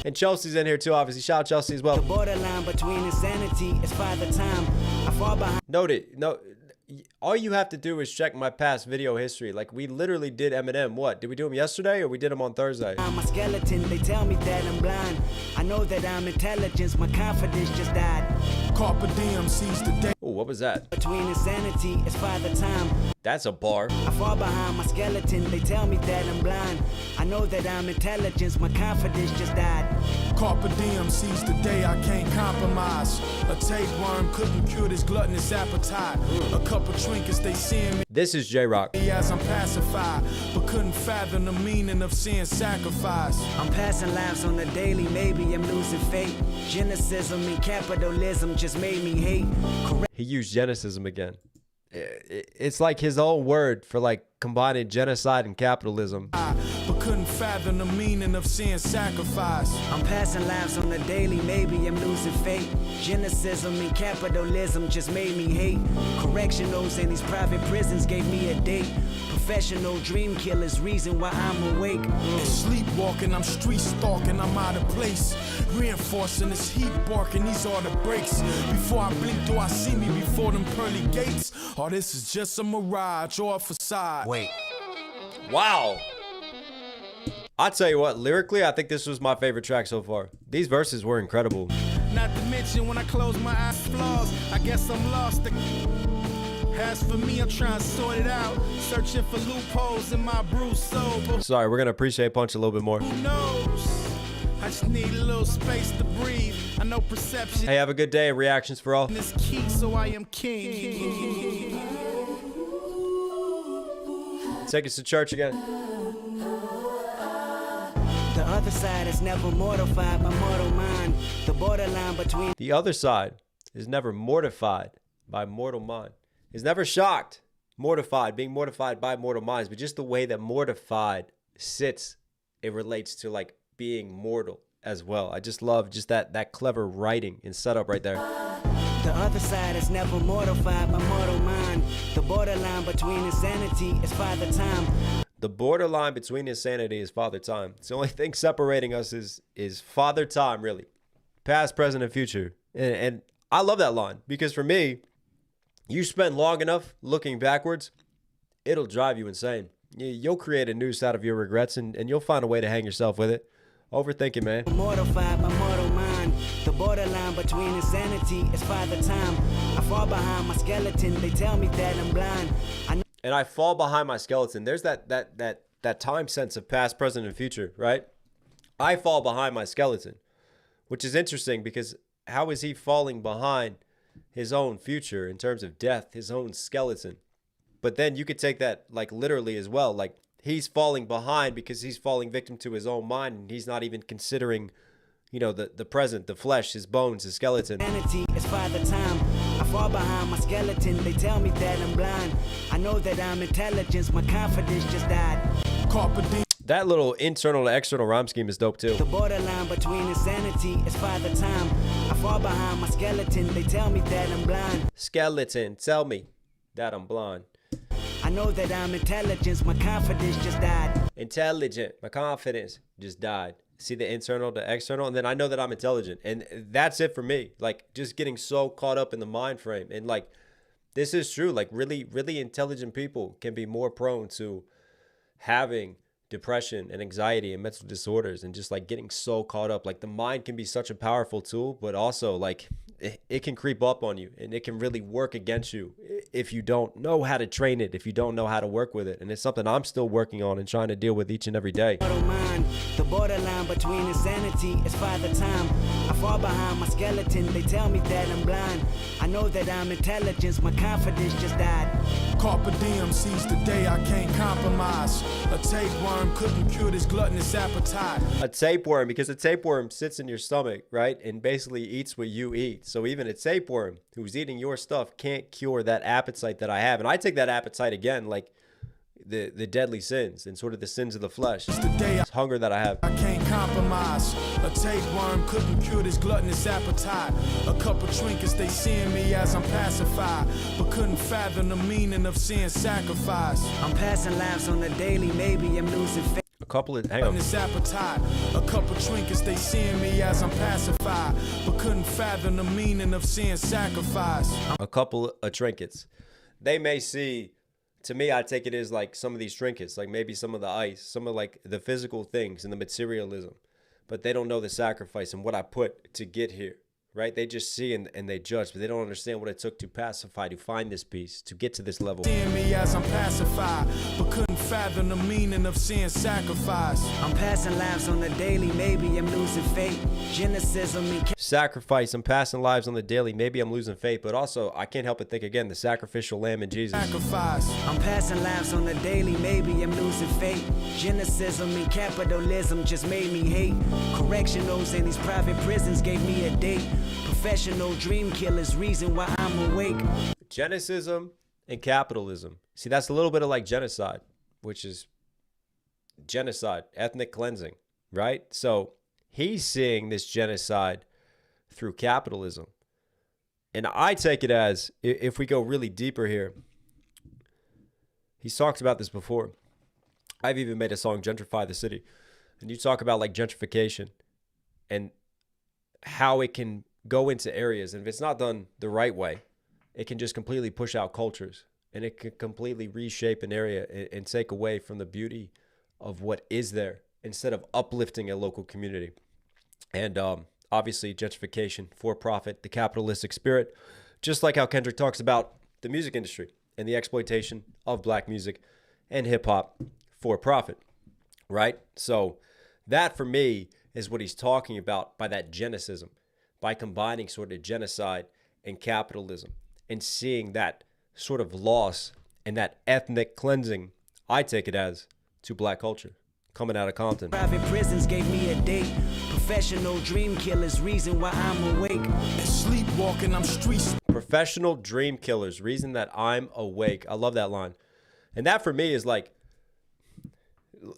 And Chelsea's in here too, obviously. Shout out Chelsea as well. The borderline between insanity is Father Time. I fall behind. Note it. No, all you have to do is check my past video history. Like, we literally did Eminem. What? Did we do him yesterday or we did him on Thursday? My skeleton, they tell me that I'm blind. I know that I'm intelligence. My confidence just died. Carpe diem seize the day. Oh, what was that? Between insanity is Father Time. That's a bar. I fall behind my skeleton. They tell me that I'm blind. I know that I'm intelligence. My confidence just died. Carpe diem seize the day, I can't compromise. A tapeworm couldn't cure this gluttonous appetite. A couple trinkets, they seeing me This is J-Rock. as I'm pacified, but couldn't fathom the meaning of seeing sacrifice. I'm passing lives on the daily, maybe I'm losing faith. Geneticism and capitalism just made me hate. He used geneticism again. It's like his own word for like combining genocide and capitalism. But couldn't fathom the meaning of seeing sacrifice. I'm passing lives on the daily, maybe I'm losing faith. Geneticism and capitalism just made me hate. Correctionals in these private prisons gave me a date. Professional dream killers, reason why I'm awake. Sleepwalking, I'm street stalking, I'm out of place. Reinforcing this heat barking, these are the breaks. Before I blink, do I see me before them pearly gates? Or this is just a mirage or a facade? Wait. Wow. I'll tell you what, lyrically, I think this was my favorite track so far. These verses were incredible. Not to mention when I close my eyes, flaws. I guess I'm lost. As for me, I'm trying to sort it out, searching for loopholes in my bruised soul. But Sorry, we're going to appreciate Punch a little bit more. who knows? I just need a little space to breathe. I know perception Hey, have a good day. Reactions for all. is key, so I am king. Take us to church again. The other side is never mortified by mortal mind. The borderline between The other side is never mortified by mortal mind. Is never shocked, mortified, being mortified by mortal minds, but just the way that mortified sits, it relates to like being mortal as well. I just love just that clever writing and setup right there. the other side is never mortified by mortal mind. The borderline between insanity is Father Time. The borderline between insanity is Father Time. It's the only thing separating us is Father Time, really. Past, present, and future. And I love that line because for me, you spend long enough looking backwards, it'll drive you insane. You'll create a noose out of your regrets and you'll find a way to hang yourself with it. Overthinking, man. Mortified by mortal mind. The borderline between insanity is Father Time. I fall behind my skeleton. They tell me that I'm blind. And I fall behind my skeleton. There's that time sense of past, present, and future, right? I fall behind my skeleton, which is interesting because how is he falling behind his own future in terms of death, his own skeleton? But then you could take that like literally as well. Like he's falling behind because he's falling victim to his own mind and he's not even considering, you know, the present, the flesh, his bones, his skeleton. Vanity is Father Time. I fall behind my skeleton. They tell me that I'm blind. I know that I'm intelligence. My confidence just died. Carpe diem. That little internal to external rhyme scheme is dope too. The borderline between insanity is Father Time. I fall behind my skeleton. They tell me that I'm blind. Skeleton, tell me that I'm blind. I know that I'm intelligence. My confidence just died. Intelligent, my confidence just died. See the internal to external, and then I know that I'm intelligent, and that's it for me. Like, just getting so caught up in the mind frame, and like, this is true. Like, really, really intelligent people can be more prone to having depression and anxiety and mental disorders, and just like getting so caught up. Like, the mind can be such a powerful tool, but also like it can creep up on you, and it can really work against you if you don't know how to train it, if you don't know how to work with it. And it's something I'm still working on and trying to deal with each and every day. I don't mind. The borderline between insanity is Father Time. I fall behind my skeleton. They tell me that I'm blind. I know that I'm intelligence. My confidence just died. Carpe diem seize the day I can't compromise. A tapeworm couldn't cure this gluttonous appetite. A tapeworm, because a tapeworm sits in your stomach, right? And basically eats what you eat. So even a tapeworm who's eating your stuff can't cure that appetite that I have. And I take that appetite again, like the deadly sins and sort of the sins of the flesh. It's the day This hunger that I have. I can't compromise. A tapeworm couldn't cure this gluttonous appetite. A couple trinkets, they seeing me as I'm pacified, but couldn't fathom the meaning of seeing sacrifice. I'm passing lives on the daily. Maybe I'm losing faith. A couple of, hang on. This appetite. A couple trinkets, they seeing me as I'm pacified, but couldn't fathom the meaning of seeing sacrifice. A couple of trinkets. They may see, to me, I take it as like some of these trinkets, like maybe some of the ice, some of like the physical things and the materialism, but they don't know the sacrifice and what I put to get here, right? They just see and they judge, but they don't understand what it took to pacify, to find this peace, to get to this level. Seeing me as I'm pacified, but couldn't fathom the meaning of seeing sacrifice. I'm passing lives on the daily. Maybe I'm losing faith. Cynicism and Sacrifice, I'm passing lives on the daily. Maybe I'm losing faith, but also I can't help but think again, the sacrificial lamb in Jesus. Sacrifice. I'm passing lives on the daily. Maybe I'm losing faith. Cynicism and capitalism just made me hate. Correctionals in these private prisons gave me a date. Professional dream killers, reason why I'm awake. Geneticism and capitalism. See, that's a little bit of like genocide, which is genocide, ethnic cleansing, right? So he's seeing this genocide through capitalism. And I take it as, if we go really deeper here, he's talked about this before. I've even made a song, Gentrify the City. And you talk about like gentrification and how it can go into areas. And if it's not done the right way, it can just completely push out cultures. And it can completely reshape an area and take away from the beauty of what is there instead of uplifting a local community. And obviously, gentrification, for profit, the capitalistic spirit, just like how Kendrick talks about the music industry and the exploitation of black music and hip hop for profit, right? So that for me is what he's talking about by that geneticism, by combining sort of genocide and capitalism and seeing that sort of loss and that ethnic cleansing, I take it as, to black culture coming out of Compton. Private prisons gave me a date. Professional dream killers, reason why I'm awake. And sleepwalking, I'm street. Professional dream killers, reason that I'm awake. I love that line. And that for me is like,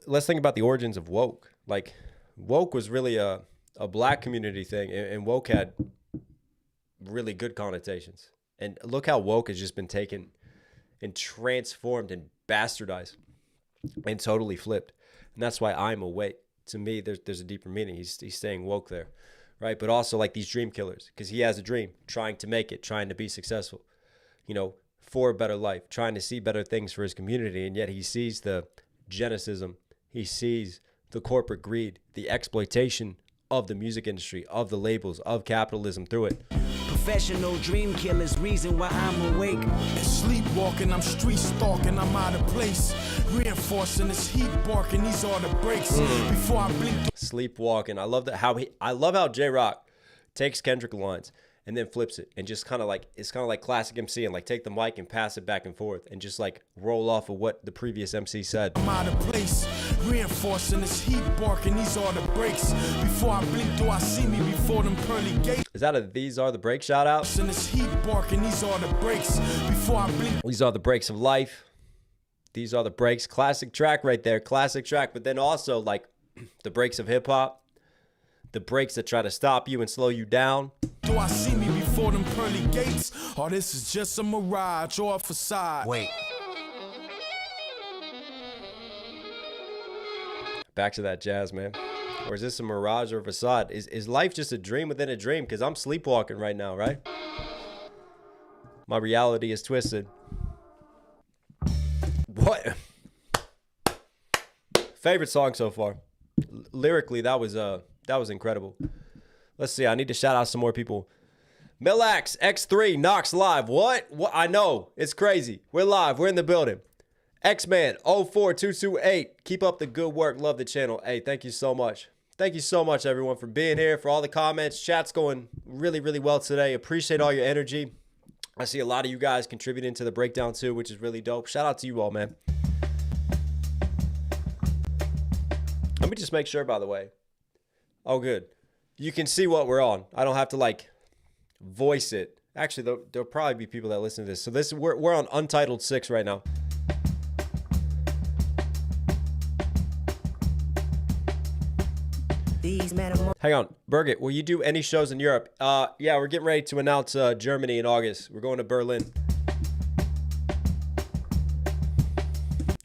let's think about the origins of woke. Like, woke was really a black community thing, and woke had really good connotations. And look how woke has just been taken and transformed and bastardized and totally flipped. And that's why I'm awake. To me, there's a deeper meaning. He's staying woke there, right? But also like these dream killers, because he has a dream, trying to make it, trying to be successful, you know, for a better life, trying to see better things for his community. And yet he sees the geneticism. He sees the corporate greed, the exploitation of the music industry, of the labels, of capitalism through it. Professional dream killers, reason why I'm awake. And sleepwalking, I'm street stalking, I'm out of place. Reinforcing this heat barking, these are the breaks. Before I blink. Sleepwalking. I love that I love how J-Rock takes Kendrick lines and then flips it and just kind of like, it's kind of like classic MC and like take the mic and pass it back and forth and just like roll off of what the previous MC said. I'm out of place. Reinforcing this heat barking, these are the brakes. Before I blink, do I see me before them pearly gates? Is that a These Are the Breaks shout out? And this heat barking, these are the brakes. Before I blink, These are the breaks of life. These are the breaks. Classic track right there. Classic track. But then also like the breaks of hip hop. The breaks that try to stop you and slow you down. do I see me before them pearly gates? Or this is just a mirage or a facade? Wait. Back to that jazz, man. Or is this a mirage or a facade? Is life just a dream within a dream? Because I'm sleepwalking right now, right? My reality is twisted. What? Favorite song so far. Lyrically, that was incredible. Let's see. I need to shout out some more people. Millax X3 Knox live. What? I know. It's crazy. We're live. We're in the building. X-Man 04228. Keep up the good work. Love the channel. Hey, thank you so much. Thank you so much, everyone, for being here, for all the comments. Chat's going really, really well today. Appreciate all your energy. I see a lot of you guys contributing to the breakdown too, which is really dope. Shout out to you all, man. Let me just make sure, by the way. Oh, good. You can see what we're on. I don't have to like voice it. Actually, there'll probably be people that listen to this. So we're on Untitled 6 right now. Hang on, Birgit, will you do any shows in Europe? Yeah, we're getting ready to announce Germany in August. We're going to Berlin.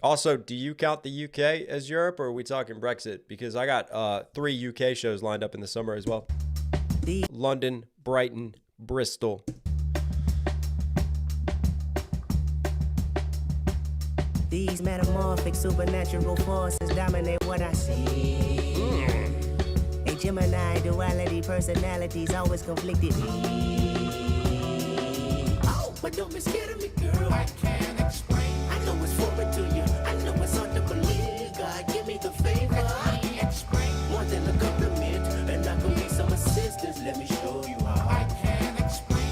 Also, do you count the UK as Europe, or are we talking Brexit? Because I got 3 UK shows lined up in the summer as well. London, Brighton, Bristol. These metamorphic supernatural forces dominate what I see. A Gemini duality personalities always conflicted. Oh, but don't be scared of me, girl. I can't explain. I know it's foreign to you. I know it's hard to believe. God, give me the favor. I can't explain. More than a compliment, and I can need some assistance. Let me show you how. I can't explain.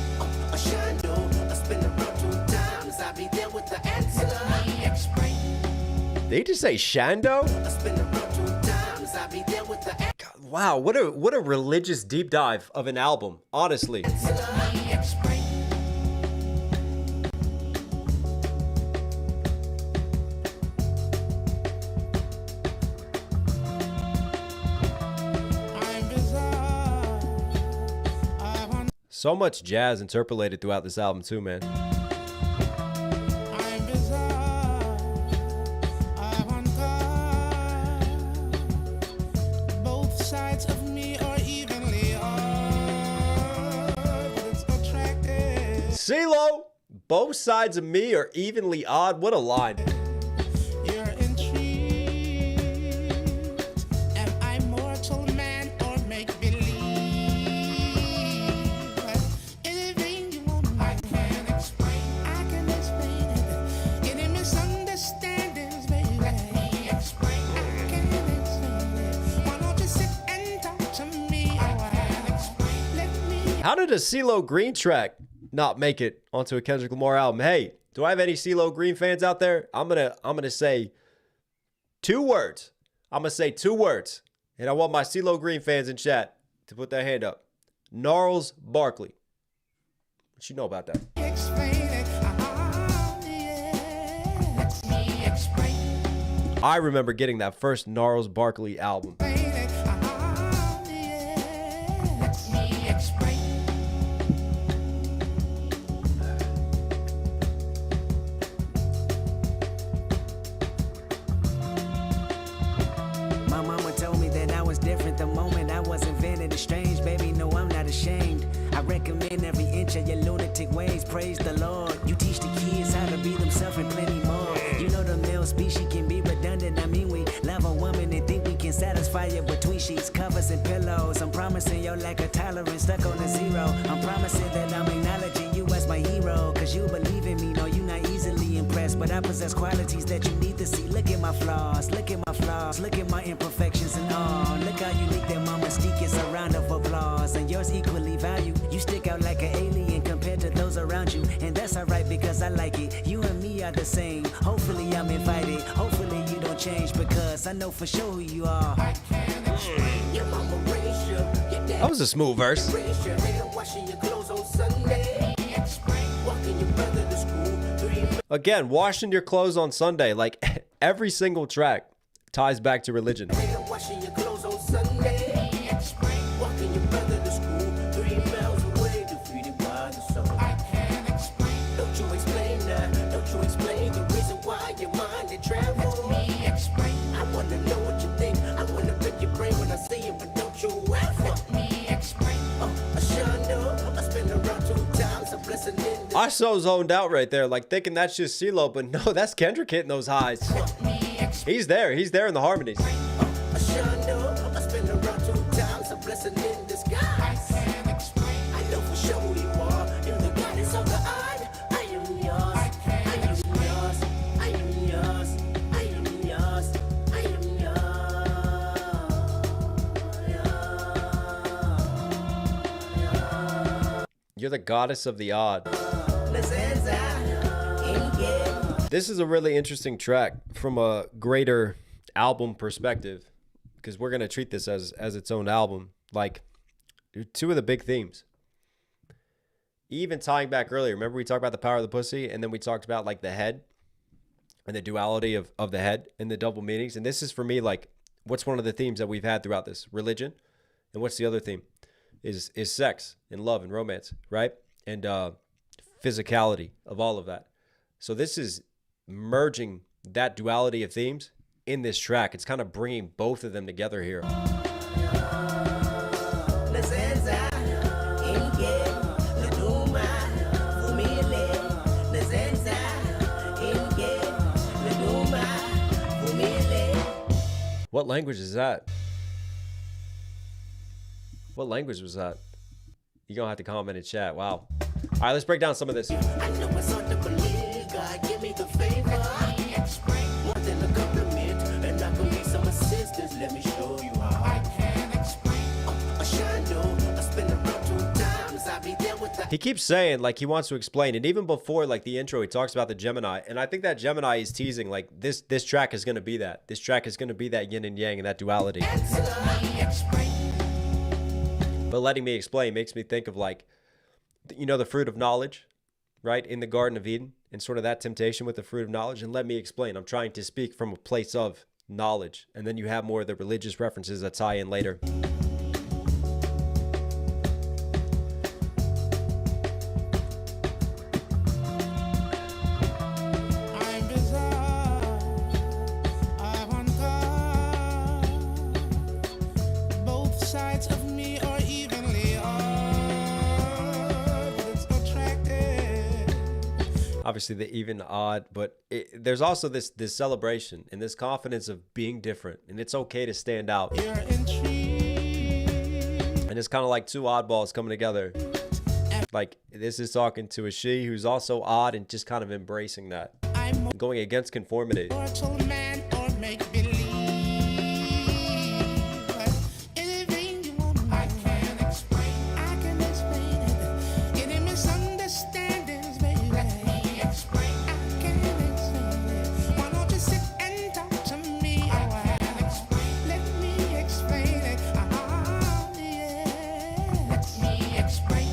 A shando, I spin around 2 times. I'll be there with the answer. I can't explain. Did he just say Shando? I spin around 2 times. I'll be there with the answer. Wow, what a religious deep dive of an album, honestly. So much jazz interpolated throughout this album too, man. CeeLo, both sides of me are evenly odd. What a line. You're intrigued. Am I mortal man or make believe? Anything you want, I can explain. I can explain it. Any misunderstandings, baby. Let me explain. I can explain it. Why don't you sit and talk to me? I can explain. Let me. How did a CeeLo Green track not make it onto a Kendrick Lamar album? Hey, do I have any CeeLo Green fans out there? I'm gonna say 2 words. I'm gonna say 2 words, and I want my CeeLo Green fans in chat to put their hand up. Gnarls Barkley. What you know about that? I remember getting that first Gnarls Barkley album. The moment I was invented is strange, baby. No, I'm not ashamed. I recommend every inch of your lunatic ways. Praise the Lord. You teach the kids how to be themselves and plenty more. You know the male species can be redundant. I mean, we love a woman and think we can satisfy you between sheets, covers, and pillows. I'm promising your lack of tolerance stuck on a 0. I'm promising that I'm acknowledging you as my hero. Cause you believe in me, no, you're not easily impressed. But I possess qualities that you need to see. Look at my flaws, look at my flaws, look at my imperfections and all. Look how unique that my mystique is, a round of applause. And yours equally value. You stick out like an alien compared compared to those around you. And that's alright because I like it. You and me are the same. Hopefully I'm invited. Hopefully you don't change because I know for sure who you are. I can't explain. Your mama raised you. Your dad That was a smooth verse. raised you. And washing your clothes on Sunday. Explain. Walking your brother to school. 3 Again, washing your clothes on Sunday. Like every single track ties back to religion. and washing your clothes on Sunday. Explain. Walking your brother to school. 3 miles away. Defeated by the sun. I can't explain. Don't you explain that? Don't you explain the reason why your mind it travels? Me explain. I wanna know what you think. I wanna pick your brain when I see it, but don't you ever. Me explain. I sure know. I spin around 2 times. A blessing in the I so zoned out right there, like thinking that's just CeeLo, but no, that's Kendrick hitting those highs. me explain. He's there in the harmonies. I sure know. I spin around 2 times. A blessing in disguise. I can't explain. I know for sure who you are. You're the goddess of the odd. I am yours. I am yours. I am yours. I am yours. I am yours. You're the goddess of the odd. Listen, yeah. This is a really interesting track from a greater album perspective, because we're gonna treat this as its own album. Like, two of the big themes. Even tying back earlier, remember we talked about the power of the pussy, and then we talked about like the head and the duality of the head and the double meanings. And this is for me like, what's one of the themes that we've had throughout this? Religion. And what's the other theme? Is sex and love and romance, right? And physicality of all of that. So this is merging that duality of themes in this track. It's kind of bringing both of them together here. What language is that? What language was that? You're going to have to comment in chat. Wow. All right, let's break down some of this. I know it's hard to believe. God, give me the favor. I explain more than a compliment, and I can need some assistance. Let me show you how. I can't explain. I sure know. I spin around 2 times. I'll be there with the. He keeps saying like he wants to explain, and even before like the intro, he talks about the Gemini, and I think that Gemini is teasing like this track is going to be that. This track is going to be that yin and yang and that duality. But letting me explain makes me think of like, you know, the fruit of knowledge, right? In the Garden of Eden, and sort of that temptation with the fruit of knowledge. And let me explain. I'm trying to speak from a place of knowledge. And then you have more of the religious references that tie in later. I'm bizarre. I want God. Both sides of me are evenly odd, but it's attractive. Obviously the even odd, but there's also this celebration and this confidence of being different, and it's okay to stand out. You're intrigued. And it's kind of like two oddballs coming together. Like this is talking to a she who's also odd and just kind of embracing that, I'm going against conformity. mortal man or make believe. Anything you want, I can explain. I can explain it. Any misunderstandings, baby. Let me explain. I can explain it. Why don't you sit and talk to me? I can explain. Let me explain it. Yeah. Let me explain.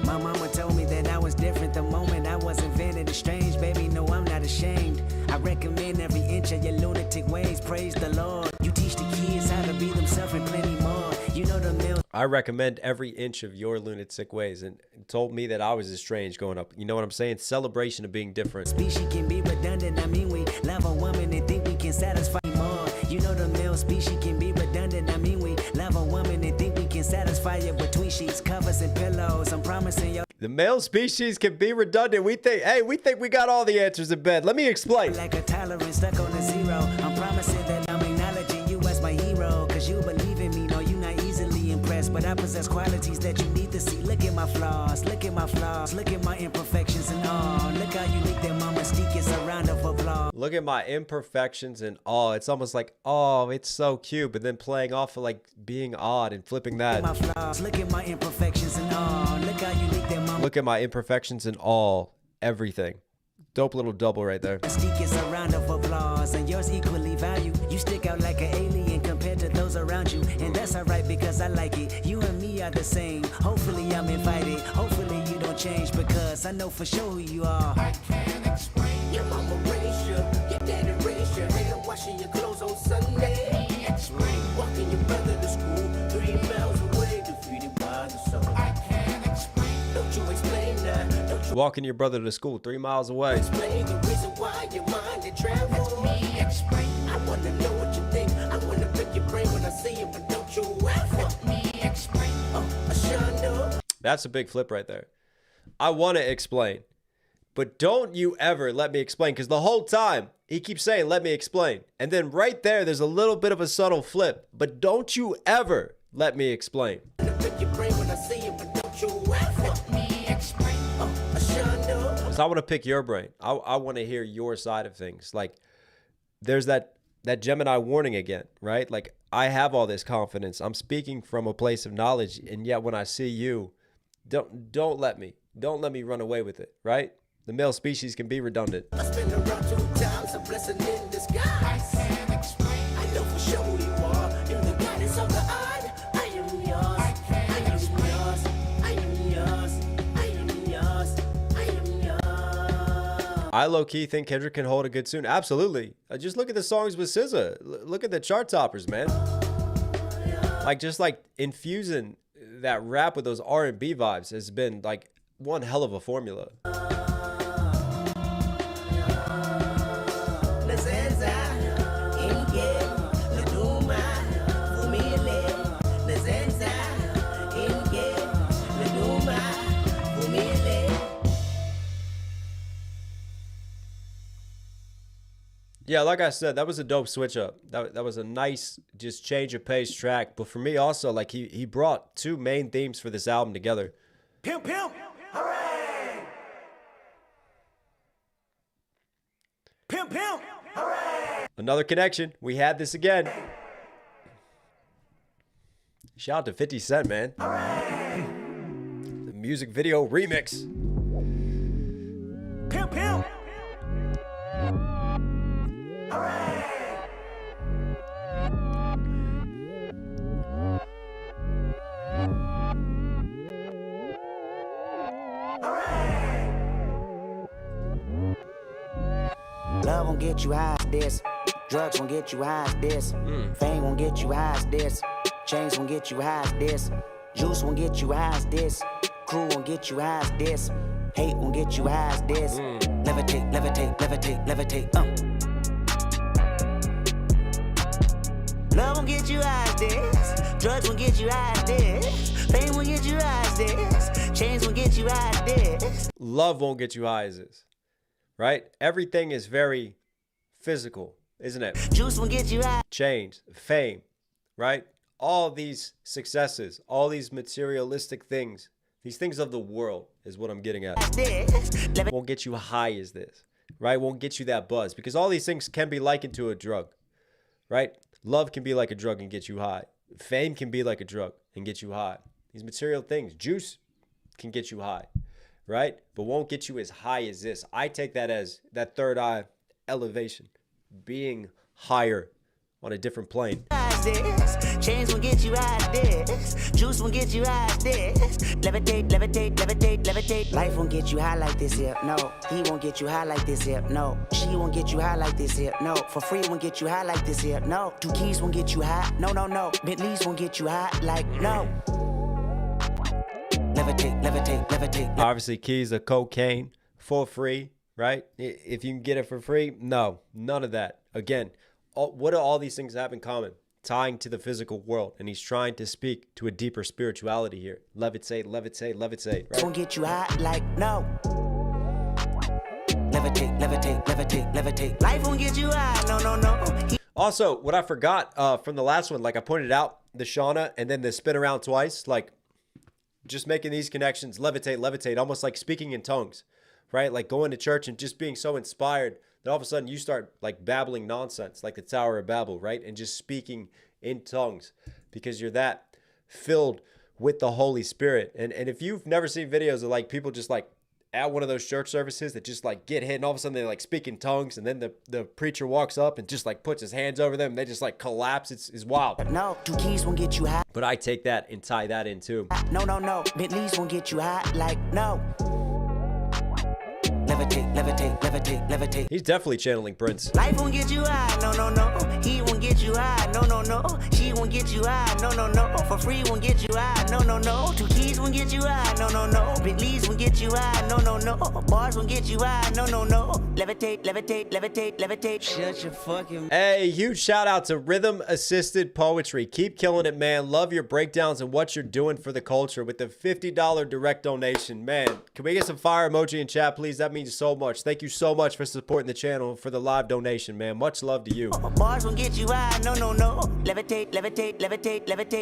My mama told me that I was different the moment I was invented. It's strange, baby, no, I'm not ashamed. I recommend every inch of your lunatic ways. Praise the Lord. You teach the kids how to be themselves and plenty more. You know the mill. I recommend every inch of your lunatic ways, and told me that I was strange growing up. You know what I'm saying? Celebration of being different. Species can be redundant. I mean, we love a woman and think we can satisfy more. You know the male species can be redundant. I mean, we love a woman and think we can satisfy you between sheets, covers, and pillows. I'm promising you. The male species can be redundant. We think we got all the answers in bed. Let me explain. Like a tolerance stuck on a zero. I'm promising that I'm acknowledging you as my hero. Cause you believe in me, no, you're not easily impressed. But I possess qualities that you need to see. Look at my flaws, look at my flaws, look at my imperfections and all. Look how unique that my mystique is. A round of applause. Look at my imperfections and all. It's almost like, oh, it's so cute, but then playing off of like being odd and flipping that. My flaws, look at my imperfections and all. Look how unique that my Look at my imperfections and all. Everything. Dope little double right there. mystique is. A round of applause, and yours equally value. You stick out like an alien compared to those around you, and that's alright because I like it. You and me are the same. Hopefully I'm invited. Hopefully you don't change because I know for sure who you are. I can't explain. Your mama raised you, your daddy raised your hair, washing your clothes on Sunday. Explain. Walking your brother to school 3 miles away, defeated by the sun. I can't explain. Don't you explain that? Don't you Walking your brother to school 3 miles away. explain the reason why your mind it travels? Me explain. I wanna know what you think. I wanna pick your brain when I see you, but don't you ever me explain? Ashana. That's a big flip right there. I want to explain, but don't you ever let me explain, because the whole time he keeps saying, let me explain. And then right there's a little bit of a subtle flip, but don't you ever let me explain. Pick your brain when I see you, but don't you ever me explain? Ashana. Because I want to pick your brain. I want to hear your side of things. Like, there's that Gemini warning again, right? Like, I have all this confidence. I'm speaking from a place of knowledge, and yet when I see you, don't let me run away with it, right? The male species can be redundant. I've been around 2 times, a blessing in disguise. I can't explain. I know for sure who you are. In the guidance of the odd, I am yours. I am yours. I am yours. I am yours. I am yours. I low-key think Kendrick can hold a good tune. Absolutely. Just look at the songs with SZA. Look at the chart toppers, man. Like, just like infusing that rap with those R&B vibes has been like one hell of a formula. Yeah, like I said, that was a dope switch up. That was a nice just change of pace track. But for me also, like he brought 2 main themes for this album together. Pimp, pimp, hooray! Pimp, pimp, hooray! Another connection. We had this again. Shout out to 50 Cent, man. Hooray! The music video remix. Pimp, pimp, Love won't get you high as this. Drugs won't get you high as this. Fame won't get you high as this. Chains won't get you high as this. Juice won't get you high as this. Crew won't get you high as this. Hate won't get you high as this. Levitate, levitate, levitate, levitate. Love won't get you high as this. Drugs won't get you high as this. Fame won't get you high as this. Chains won't get you high as this. Love won't get you high as this. Right? Everything is very physical, isn't it? Juice won't get you high. Chains, fame, right? All these successes, all these materialistic things, these things of the world is what I'm getting at. Won't get you high as this, right? Won't get you that buzz, because all these things can be likened to a drug, right? Love can be like a drug and get you high. Fame can be like a drug and get you high. These material things, juice can get you high, right? But won't get you as high as this. I take that as that third eye elevation, being higher on a different plane. Chains will get you out this. Juice will get you out this. Levitate, levitate, levitate, levitate. Life won't get you high like this here. No, he won't get you high like this here. No, she won't get you high like this here. No, for free won't get you high like this here. No, 2 keys won't get you high. No, no, no. Bentleys won't get you high like no. Levitate, levitate, levitate. Obviously, keys of cocaine for free, right? If you can get it for free, no, none of that. Again, what do all these things have in common? Tying to the physical world, and he's trying to speak to a deeper spirituality here. Levitate, levitate, levitate. Right? Won't get you high like no. Levitate, levitate, levitate, levitate. Life won't get you high, no, no, no. Also, what I forgot from the last one, like I pointed out, the Shauna and then the spin around twice, like just making these connections, levitate, almost like speaking in tongues, right? Like going to church and just being so inspired that all of a sudden you start like babbling nonsense, like the Tower of Babel, right? And just speaking in tongues because you're that filled with the Holy Spirit. And if you've never seen videos of like people just like at one of those church services that just like get hit and all of a sudden they like speak in tongues and then the preacher walks up and just like puts his hands over them and they just like collapse. It's wild. No, 2 keys won't get you high. But I take that and tie that in too. No, Bentleys won't get you high. Like, no. Levitate. He's definitely channeling Prince. Life won't get you high, no. He won't get you high, no. She won't get you high, no. For free won't get you high, no. 2 keys won't get you high, no. Bentleys won't get you high, no. Bars won't get you high, no. Levitate. Shut your fucking. Hey, huge shout out to Rhythm Assisted Poetry. Keep killing it, man. Love your breakdowns and what you're doing for the culture with the $50 direct donation. Man, can we get some fire emoji in chat, please? That means so much. Thank you so much for supporting the channel for the live donation, man. Much love to you. Bars won't get you high, no. Levitate.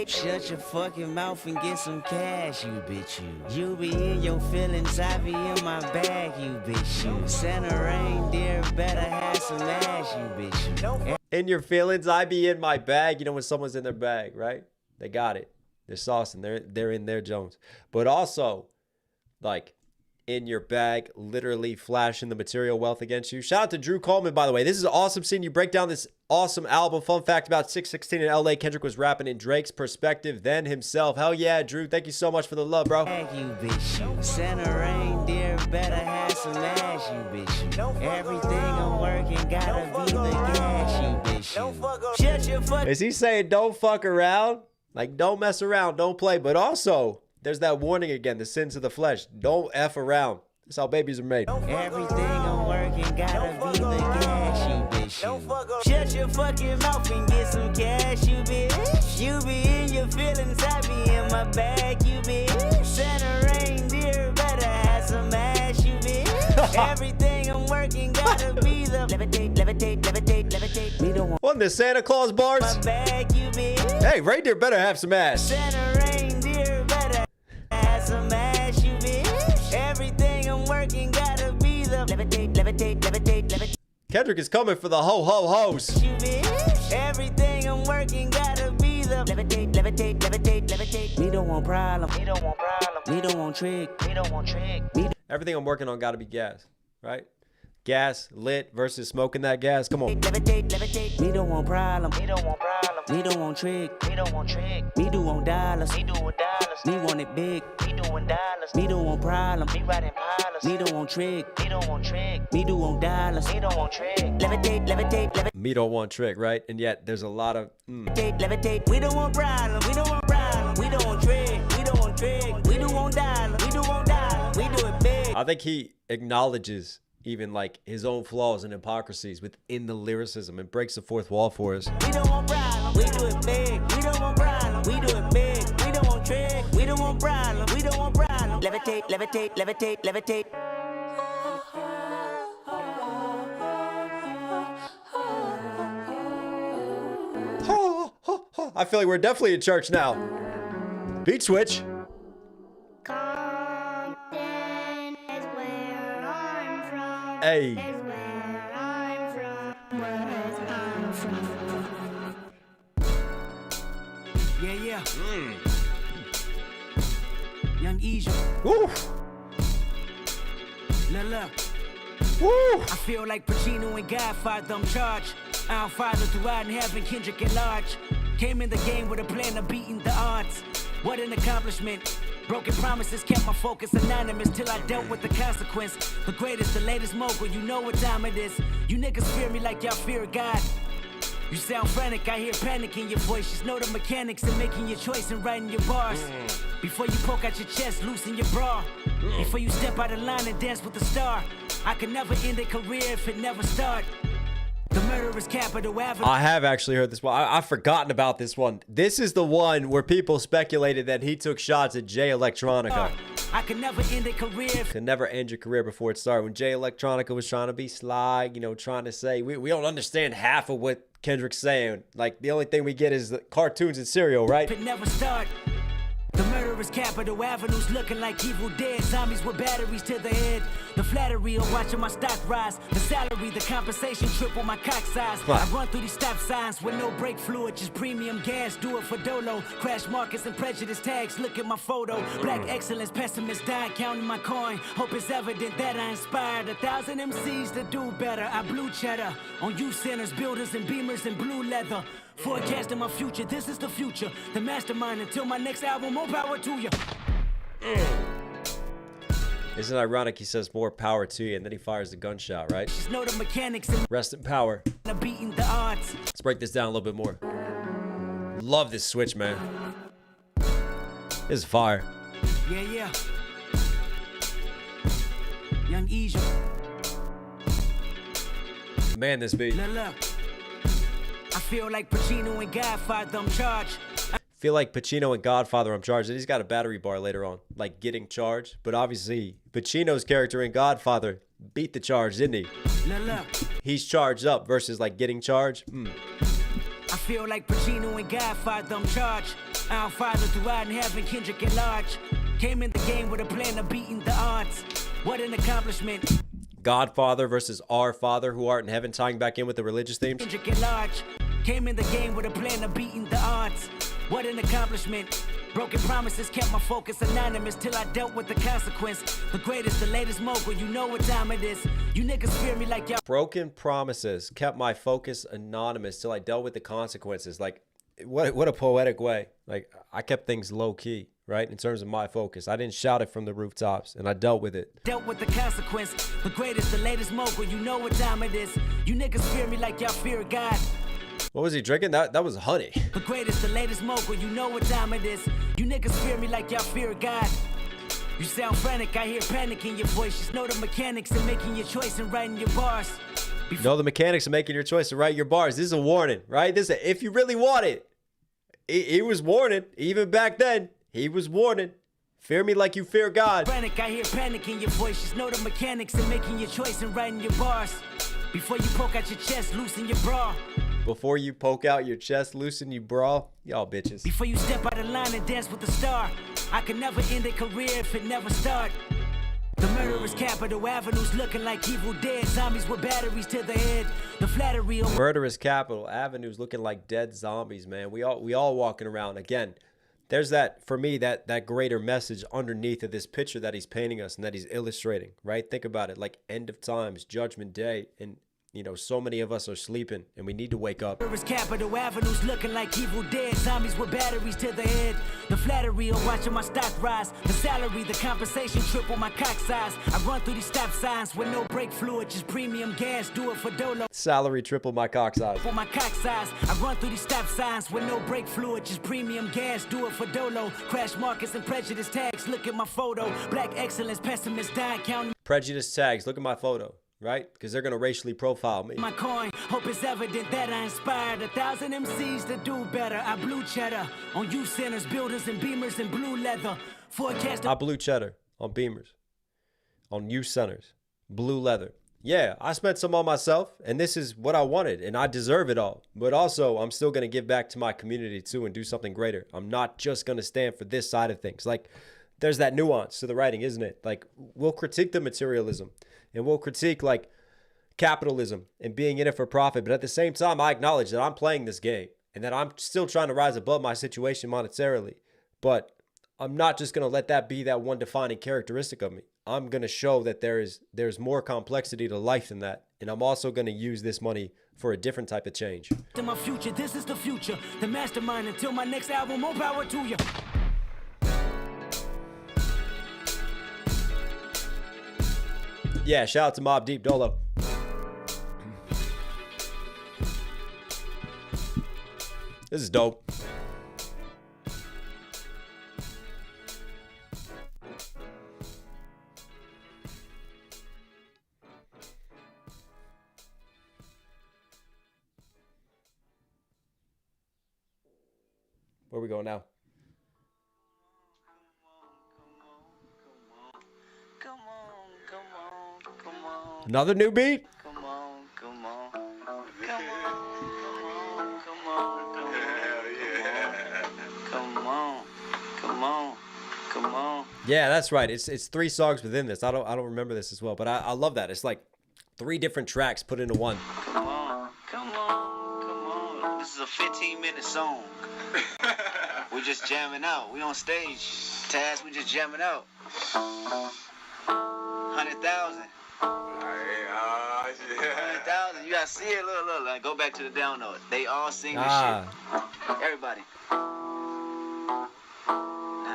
Shut your fucking mouth and get some cash, you bitch, you. You be in your feelings, I be in my bag, you bitch, you. Santa reindeer better have some ass, you bitch, you. In your feelings, I be in my bag. You know when someone's in their bag, right? They got it. They're saucing. They're in their Jones. But also, like, in your bag, literally flashing the material wealth against you. Shout out to Drew Coleman, by the way. This is awesome seeing you break down this awesome album. Fun fact about 616 in LA, Kendrick was rapping in Drake's perspective, then himself. Hell yeah, Drew. Thank you so much for the love, bro. You bitch, you. Santa reindeer better have some ass, you bitch, you. Everything I'm working gotta be the gas, you bitch, you. Shut your fuck. Is he saying don't fuck around? Like, don't mess around, don't play. But also, there's that warning again, the sins of the flesh. Don't F around. That's how babies are made. Everything I'm working gotta be the gas, you bitch, you. Shut your fucking mouth and get some cash, you bitch. You be in your feelings, I be in my bag, you bitch. Santa reindeer better have some ass, you bitch. Everything I'm working gotta be the levitate. Me don't want What in the Santa Claus bars? my bag, you bitch. Hey, reindeer better have some ass. Santa reindeer better have some ass, you bitch. Everything I'm working gotta be the levitate. Kendrick is coming for the ho-ho-hos. You bitch. Everything I'm working gotta be the levitate. Me don't want problem. Me don't want trick. Everything I'm working on got to be gas, right? Gas lit versus smoking that gas. Come on. Me don't want problem. Me don't want trick. Me do want dollars. Me want it big. Me don't want problem. Me don't want trick. Me do want dollars. Me don't want trick, right? And yet there's a lot of Levitate. We don't want problem. We don't want trick. We do want dollars. We do it big. I think he acknowledges even like his own flaws and hypocrisies within the lyricism and breaks the fourth wall for us. We don't want problem. We do it big. We don't want problem. We do it big. We don't want trick. We don't want problem. We don't want problem. Levitate. I feel like we're definitely in church now. Beat switch. Compton is where I'm from. Hey. Is where I'm from. Where I'm from. Yeah. Young Asia. Woo. Look. Woo. I feel like Pacino and Godfather, I'm charged. Our Father throughout in heaven, Kendrick at large. Came in the game with a plan of beating the odds. What an accomplishment. Broken promises kept my focus anonymous till I dealt with the consequence. The greatest, the latest mogul, you know what time it is. You niggas fear me like y'all fear God. You sound frantic, I hear panic in your voice. Just know the mechanics of making your choice and writing your bars. Before you poke out your chest, loosen your bra. Before you step out of line and dance with the star. I could never end a career if it never start. The murderer's capital Avenue. I have actually heard this one. I've forgotten about this one. This is the one where people speculated that he took shots at Jay Electronica. I could never end a career. Could never end your career before it started. When Jay Electronica was trying to be sly, you know, trying to say, we don't understand half of what Kendrick's saying. Like, the only thing we get is the cartoons and cereal, right? It never start. The murderous capital avenues looking like evil dead. Zombies with batteries to the head. The flattery of watching my stock rise. The salary, the compensation triple my cock size. What? I run through these stop signs with no brake fluid, just premium gas. Do it for Dolo. Crash markets and prejudice tags. Look at my photo. Black excellence, pessimist died counting my coin. Hope it's evident that I inspired 1,000 MCs to do better. I blew cheddar on you centers, builders and beamers and blue leather. Forecasting my future, this is the future. The mastermind until my next album, more power to you. Isn't it ironic he says more power to you and then he fires the gunshot, right? Just know the mechanics and Rest in power. beating the odds. Let's break this down a little bit more. Love this switch, man. This is fire. Yeah. Young Egypt. Man, this beat. Look. I feel like Pacino and Godfather, I'm charged. Feel like Pacino and Godfather, I'm charged. And he's got a battery bar later on, like getting charged. But obviously, Pacino's character in Godfather beat the charge, didn't he? Look. He's charged up versus like getting charged. I feel like Pacino and Godfather, I'm charged. Our Father throughout in heaven, Kendrick at large. Came in the game with a plan of beating the odds. What an accomplishment. Godfather versus Our Father, who art in heaven, tying back in with the religious themes. Kendrick at large. Came in the game with a plan of beating the odds. What an accomplishment. Broken promises kept my focus anonymous till I dealt with the consequence. The greatest, the latest mogul, you know what time it is. You niggas fear me like y'all. Broken promises kept my focus anonymous till I dealt with the consequences. Like, what a poetic way. Like, I kept things low key, right? In terms of my focus. I didn't shout it from the rooftops, and I dealt with it. Dealt with the consequence. The greatest, the latest mogul, you know what time it is. You niggas fear me like y'all fear God. What was he drinking? That was honey. The greatest, the latest mogul, you know what time it is. You niggas fear me like y'all fear God. You sound frantic, I hear panic in your voice. Just know the mechanics of making your choice and writing your bars. Know the mechanics of making your choice to write your bars. This is a warning, right? This is if you really want it. He was warning. Even back then, he was warning. Fear me like you fear God. Frantic, I hear panic in your voice. Just know the mechanics of making your choice and writing your bars. Before you poke out your chest, loosen your bra. Before you poke out your chest, loosen you bra. Y'all bitches. Before you step out of line and dance with the star. I could never end a career if it never start. The murderous capital avenues looking like evil dead. Zombies with batteries to the head. The flattery of Murderous capital avenues looking like dead zombies, man. We all walking around. Again, there's that, for me, that greater message underneath of this picture that he's painting us and that he's illustrating, right? Think about it, like end of times, judgment day, and you know, so many of us are sleeping and we need to wake up. murderous capital avenues looking like evil dead. Zombies with batteries to the head. The flattery of watching my stock rise. The salary, the compensation triple my cock size. I run through these stop signs with no brake fluid, just premium gas. Do it for Dolo. Salary triple my cock size. For my cock size, I run through these stop signs with no brake fluid, just premium gas. Do it for Dolo. Crash markets and prejudice tags. Look at my photo. Black excellence, pessimist died counting Prejudice tags. Look at my photo, right? Because they're going to racially profile me. my coin. Hope it's evident that I inspired 1,000 MCs to do better. I blew cheddar on you centers, builders and beamers and blue leather. Forecast I blew cheddar on Beamers, on youth centers, blue leather. Yeah, I spent some on myself, and this is what I wanted, and I deserve it all. But also, I'm still going to give back to my community, too, and do something greater. I'm not just going to stand for this side of things. Like, there's that nuance to the writing, isn't it? Like, we'll critique the materialism, and we'll critique, like, capitalism and being in it for profit. But at the same time, I acknowledge that I'm playing this game, and that I'm still trying to rise above my situation monetarily. But I'm not just going to let that be that one defining characteristic of me. I'm going to show that there's more complexity to life than that. And I'm also going to use this money for a different type of change. to my future. This is the future. The mastermind until my next album. More power to you. Yeah, shout out to Mobb Deep Dolo. This is dope. Where we going now? Another new beat? Come on. Yeah, that's right. It's 3 songs within this. I don't remember this as well, but I love that. It's like 3 different tracks put into one. Come on, come on, come on. This is a 15-minute song. We're just jamming out. We on stage. Taz, we just jamming out. 100,000. 100,000. You gotta see it. Look. Like, go back to the down note. They all sing this shit. Everybody. Now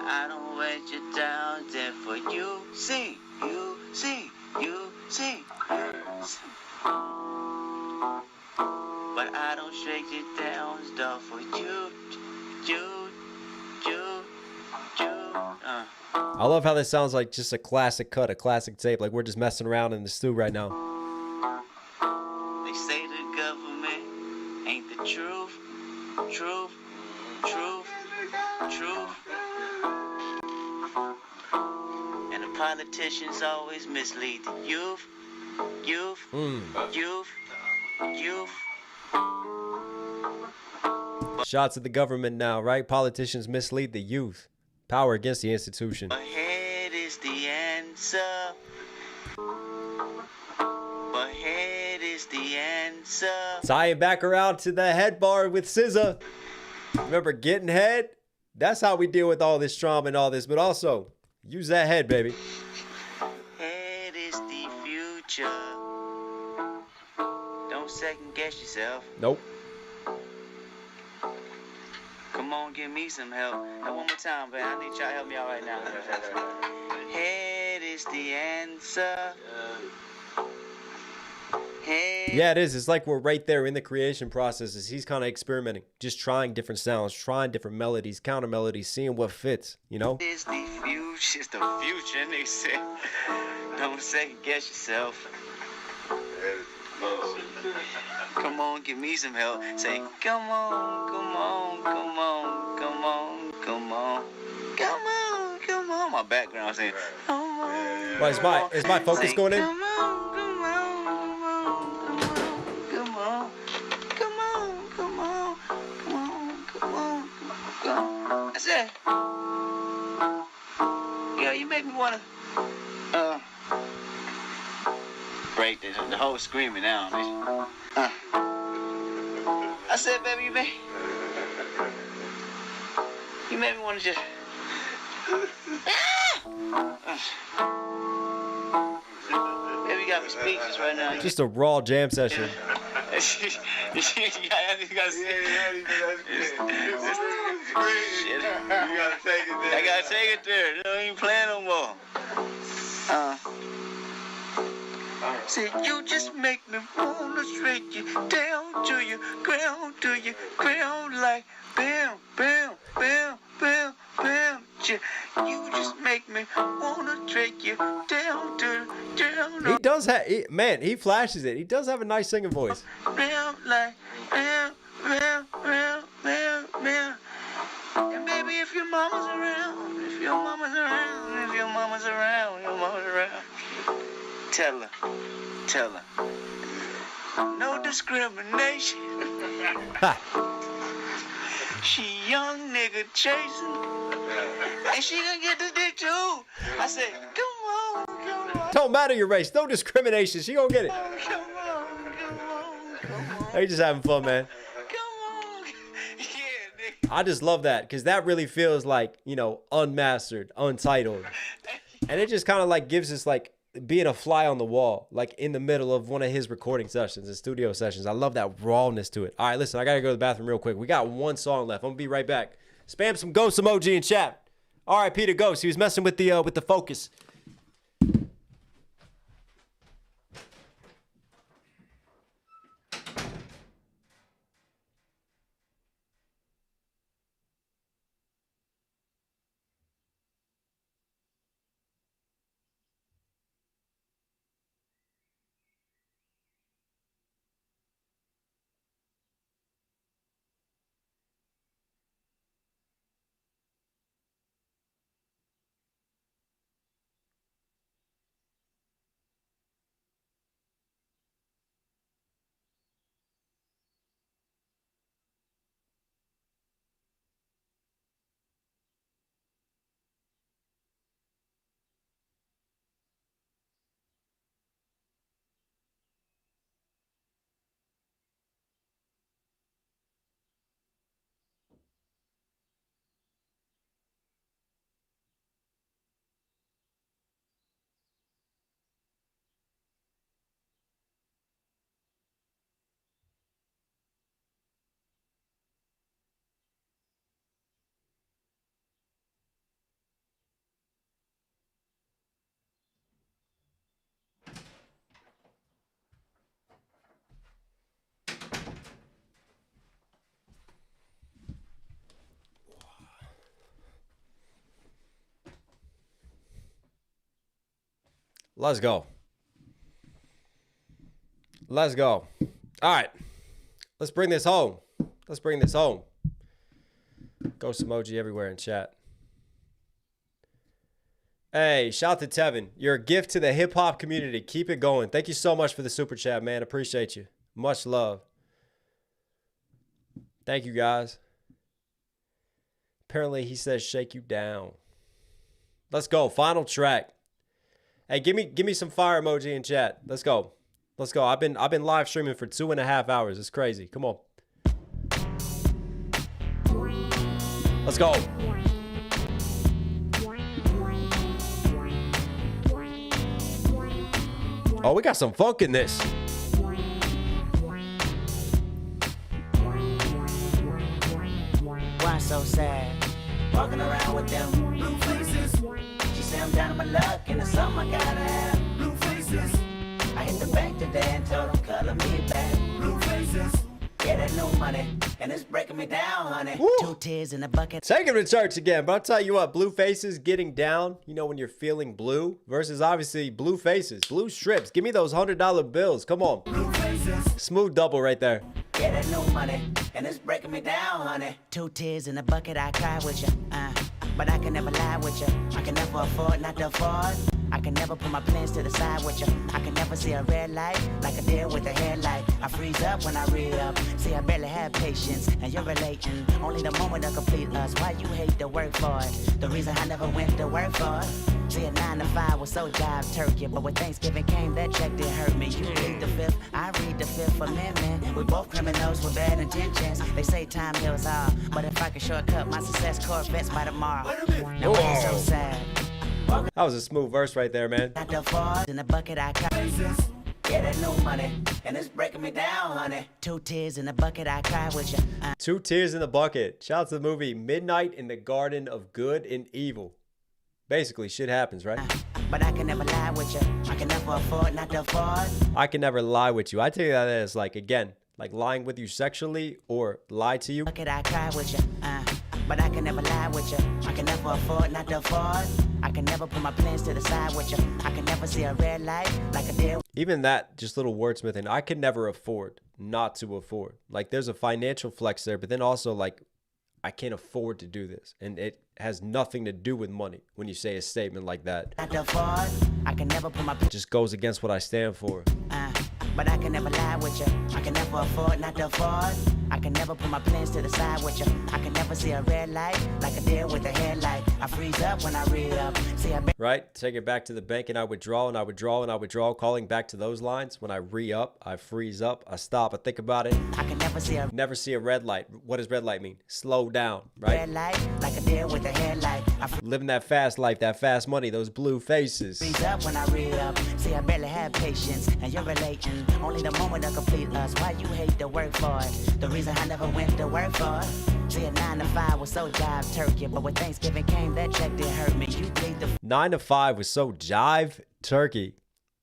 I don't wait you down there for you. Sing, you sing, you sing, you sing. But I don't shake it down stuff for you. I love how this sounds like just a classic cut, a classic tape. Like we're just messing around in the stew right now. They say the government ain't the truth. And the politicians always mislead the youth. Shots at the government now, right? Politicians mislead the youth. Power against the institution. Ahead is the answer. Ahead is the answer. Tie it back around to the head bar with SZA. Remember getting head? That's how we deal with all this trauma and all this, but also use that head, baby. Head is the future. Don't second guess yourself. Nope. Come on, give me some help. And one more time, man. I need y'all to help me out right now. Head is the answer. Head. Yeah, it is. It's like we're right there in the creation process as he's kind of experimenting, just trying different sounds, trying different melodies, counter melodies, seeing what fits, you know? It's the future. It's the future. And they say, don't second guess yourself. Come on, give me some help. Say, come on, come on, come on, come on, come on, come on, come on. My background saying, come on. Well, is my focus Say, going in? Come on, come on, come on, come on, come on, come on, come on, come on. I said, girl, you make me wanna break the whole screaming now. I said, baby, you made me want to just. Baby, you got me speechless right now. Just a raw jam session. You gotta see it. Shit. You gotta take it there. I gotta take it there. You don't even play no more. See, you just make me wanna straight you down to your ground, like bam, bam, bam, bam, bam. You just make me wanna straight you down to down. He does have, man, he flashes it. He does have a nice singing voice. Bam, like bam, bam, bam, bam, bam. And baby, if your mama's around, your mama's around. Tell her. No discrimination. She young nigga chasing. And she gonna get this dick too. I said, come on. Don't matter your race. No discrimination. She gonna get it. Come on. They just having fun, man. Come on. Yeah, nigga. I just love that because that really feels like, you know, unmastered, untitled. And it just kind of like gives us like being a fly on the wall, like in the middle of one of his recording sessions and studio sessions. I love that rawness to it. All right, listen, I got to go to the bathroom real quick. We got one song left. I'm going to be right back. Spam some Ghost emoji in chat. R.I.P. to Ghost. He was messing with the focus. Let's go. Let's go. All right. Let's bring this home. Let's bring this home. Ghost emoji everywhere in chat. Hey, shout out to Tevin. You're a gift to the hip-hop community. Keep it going. Thank you so much for the super chat, man. Appreciate you. Much love. Thank you, guys. Apparently, he says shake you down. Let's go. Final track. Hey, give me some fire emoji in chat. Let's go. Let's go. I've been live streaming for 2.5 hours. It's crazy. Come on. Let's go. Oh, we got some funk in this. Why so sad? Walking around with them blue faces. She say I'm down on my luck and it's something I gotta have. Blue faces. I hit the bank today and told them color me back. Blue faces. Yeah, that new money and it's breaking me down, honey. Woo. 2 tears in a bucket. Taking to church again, but I'll tell you what, blue faces getting down, you know, when you're feeling blue versus obviously blue faces, blue strips. Give me those $100 bills. Come on. Blue faces. Smooth double right there. Yeah, that new money and it's breaking me down, honey. 2 tears in a bucket, I cry with you. But I can never lie with you. I can never afford not to afford. I can never put my plans to the side with you. I can never see a red light like a deer with a headlight. I freeze up when I read up. See, I barely have patience, and you're relating. Only the moment will complete us. Why you hate to work for it? The reason I never went to work for it. See, a 9 to 5 was so jive turkey, but when Thanksgiving came, that check did hurt me. You read the 5th, I read the 5th Amendment. We both criminals with bad intentions. They say time heals all, but if I could shortcut my success, Corvettes by tomorrow. Now why you so sad? That was a smooth verse right there, man. Not the falls in the bucket, I cry. Yeah, that new money and it's breaking me down, honey. 2 tears in the bucket, I cry with you. 2 tears in the bucket. Shout out to the movie Midnight in the Garden of Good and Evil. Basically, shit happens, right? But I can never lie with you. I can never afford not to afford. I can never lie with you. I take that as like, again, like lying with you sexually or lie to you. Bucket, I cry with you. But I can never lie with you. I can never afford not to afford. I can never put my plans to the side with you. I can never see a red light like a deer. Even that, just little wordsmithing, I can never afford not to afford. Like, there's a financial flex there, but then also, like, I can't afford to do this. And it has nothing to do with money when you say a statement like that. Not to afford. I can never put my It just goes against what I stand for. But I can never lie with you. I can never afford not to afford. I can never put my plans to the side with you. I can never see a red light like a deer with a headlight. I freeze up when I read up. See, Right? Take it back to the bank and I withdraw and I withdraw and I withdraw. Calling back to those lines. When I re-up, I freeze up, I stop, I think about it. I can never see a red light. What does red light mean? Slow down, right? red light like a deer with a headlight. I Living that fast life, that fast money, those blue faces. freeze up when I read up. See, I barely have patience, and you're relating. Only the moment will complete us. Why you hate to work for it? The reason I never went to work for it. See, a 9 to 5 was so jive turkey, but when Thanksgiving came, that check did hurt me. You bleed the 9 to 5 was so jive turkey.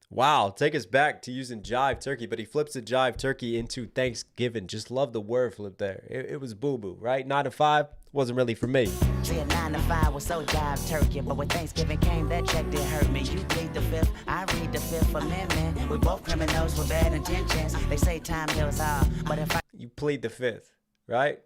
Wow, take us back to using jive turkey, but he flips the jive turkey into Thanksgiving. Just love the word flip there. It was boo-boo, right? 9 to 5 wasn't really for me. See, a 9 to 5 was so jive turkey, but when Thanksgiving came, that check did hurt me. You bleed the 5th, I read the 5th Amendment. We both criminals with bad intentions. They say time heals all, but if I You plead the 5th, right?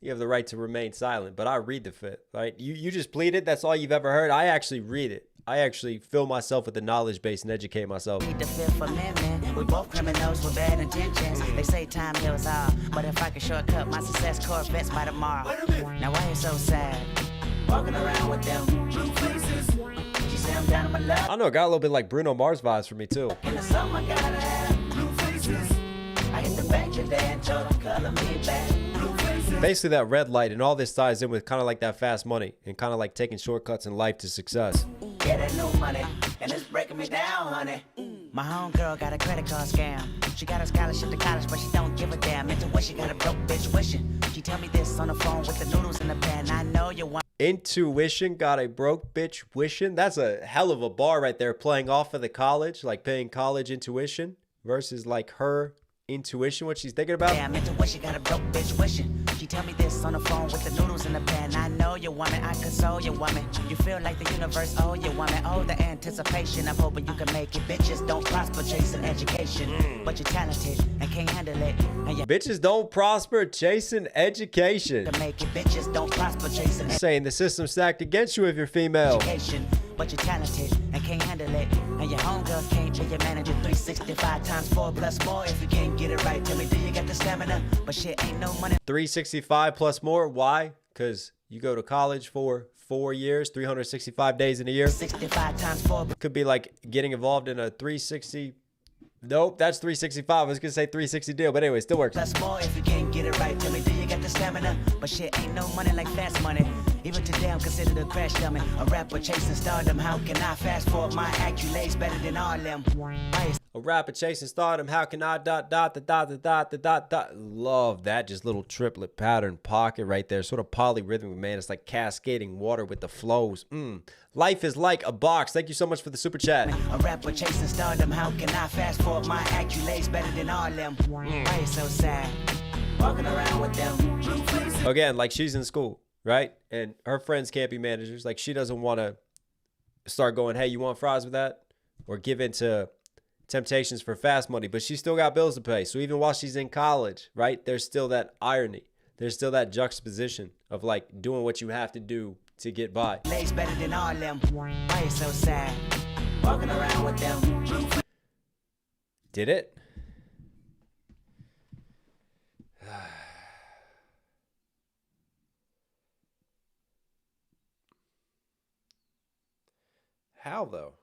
You have the right to remain silent, but I read the 5th, right? You just plead it. That's all you've ever heard. I actually read it. I actually fill myself with the knowledge base and educate myself. read the 5th Amendment, we both criminals with bad intentions. They say time heals all, but if I could shortcut my success, Corvettes by tomorrow. Now why you so sad? Walking around with them blue faces. She say I'm down on my luck I don't know, it got a little bit like Bruno Mars vibes for me too. and it's something I gotta have. Blue faces. I hit the bank today and told them color me back. Blue faces. Basically that red light, and all this ties in with kind of like that fast money and kind of like taking shortcuts in life to success. Yeah, that new money and it's breaking me down, honey. My homegirl got a credit card scam. She got a scholarship to college, but she don't give a damn. Intuition got a broke bitch wishing. She tell me this on the phone with the noodles in the pan. I know you want Intuition got a broke bitch wishing. That's a hell of a bar right there, playing off of the college, like paying college intuition versus like her intuition, what she's thinking about. damn. Intuition got a broke bitch wishing. She tell me this on the phone with the noodles in the pan. I know you, woman. I console you, woman. You feel like the universe, oh, you woman. Oh, the anticipation. I'm hoping you can make it. Bitches don't prosper chasing education, but you're talented and can't handle it. And you Bitches don't prosper chasing education. can make it. Bitches don't prosper chasing Saying the system's stacked against you if you're female. education, but you're talented and can't handle it. And your homegirl can't be your manager. 365 times 4 plus more. If you can't get it right, tell me, do you got the stamina? But shit ain't no money. 365 plus more. Why? Because you go to college for 4 years, 365 days in a year. 65 times 4 Could be like getting involved in a 360. Nope, that's 365. I was going to say 360 deal, but anyway, still works. plus more. If you can't get it right, tell me, do you got the stamina? But shit ain't no money like fast money. Even today I'm considered a crash dummy. A rapper chasing stardom. How can I fast forward my accolades better than all them? A rapper chasing stardom. How can I dot. Love that. Just little triplet pattern pocket right there. Sort of polyrhythmic, man. It's like cascading water with the flows. Life is like a box. Thank you so much for the super chat. A rapper chasing stardom. How can I fast forward my accolades better than all them? Why you so sad? Walking around with them. Again, like she's in school, right? And her friends can't be managers. Like she doesn't want to start going, hey, you want fries with that? Or give in to temptations for fast money. But she's still got bills to pay. So even while she's in college, right, there's still that irony. There's still that juxtaposition of like doing what you have to do to get by. Lays better than all them. Why you so sad? Walking around with them. Did it? How though?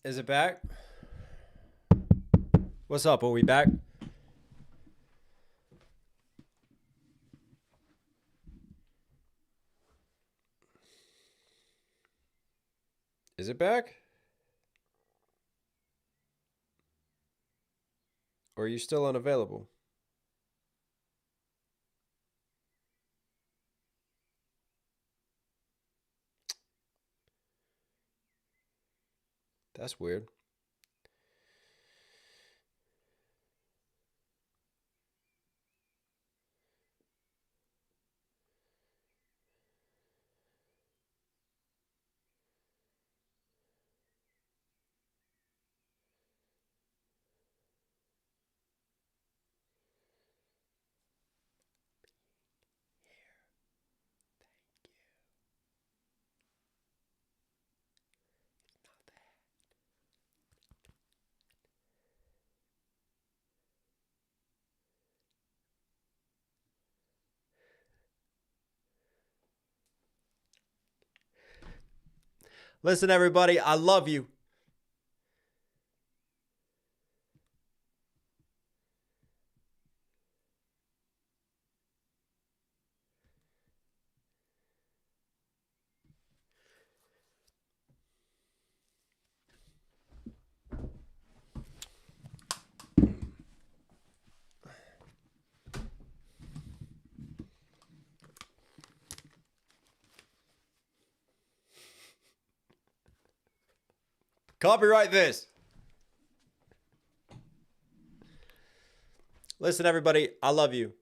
Is it back? What's up? Are we back? Is it back? Or are you still unavailable? That's weird. Listen, everybody, I love you. Copyright this. Listen, everybody, I love you.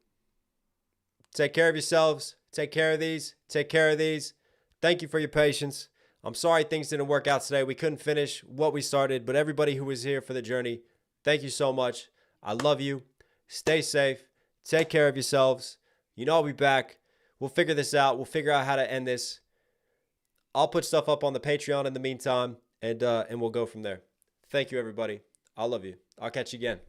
Take care of yourselves. Take care of these. Take care of these. Thank you for your patience. I'm sorry things didn't work out today. We couldn't finish what we started, but everybody who was here for the journey, thank you so much. I love you. Stay safe. Take care of yourselves. You know I'll be back. We'll figure this out. We'll figure out how to end this. I'll put stuff up on the Patreon in the meantime, and we'll go from there. Thank you, everybody. I love you. I'll catch you again.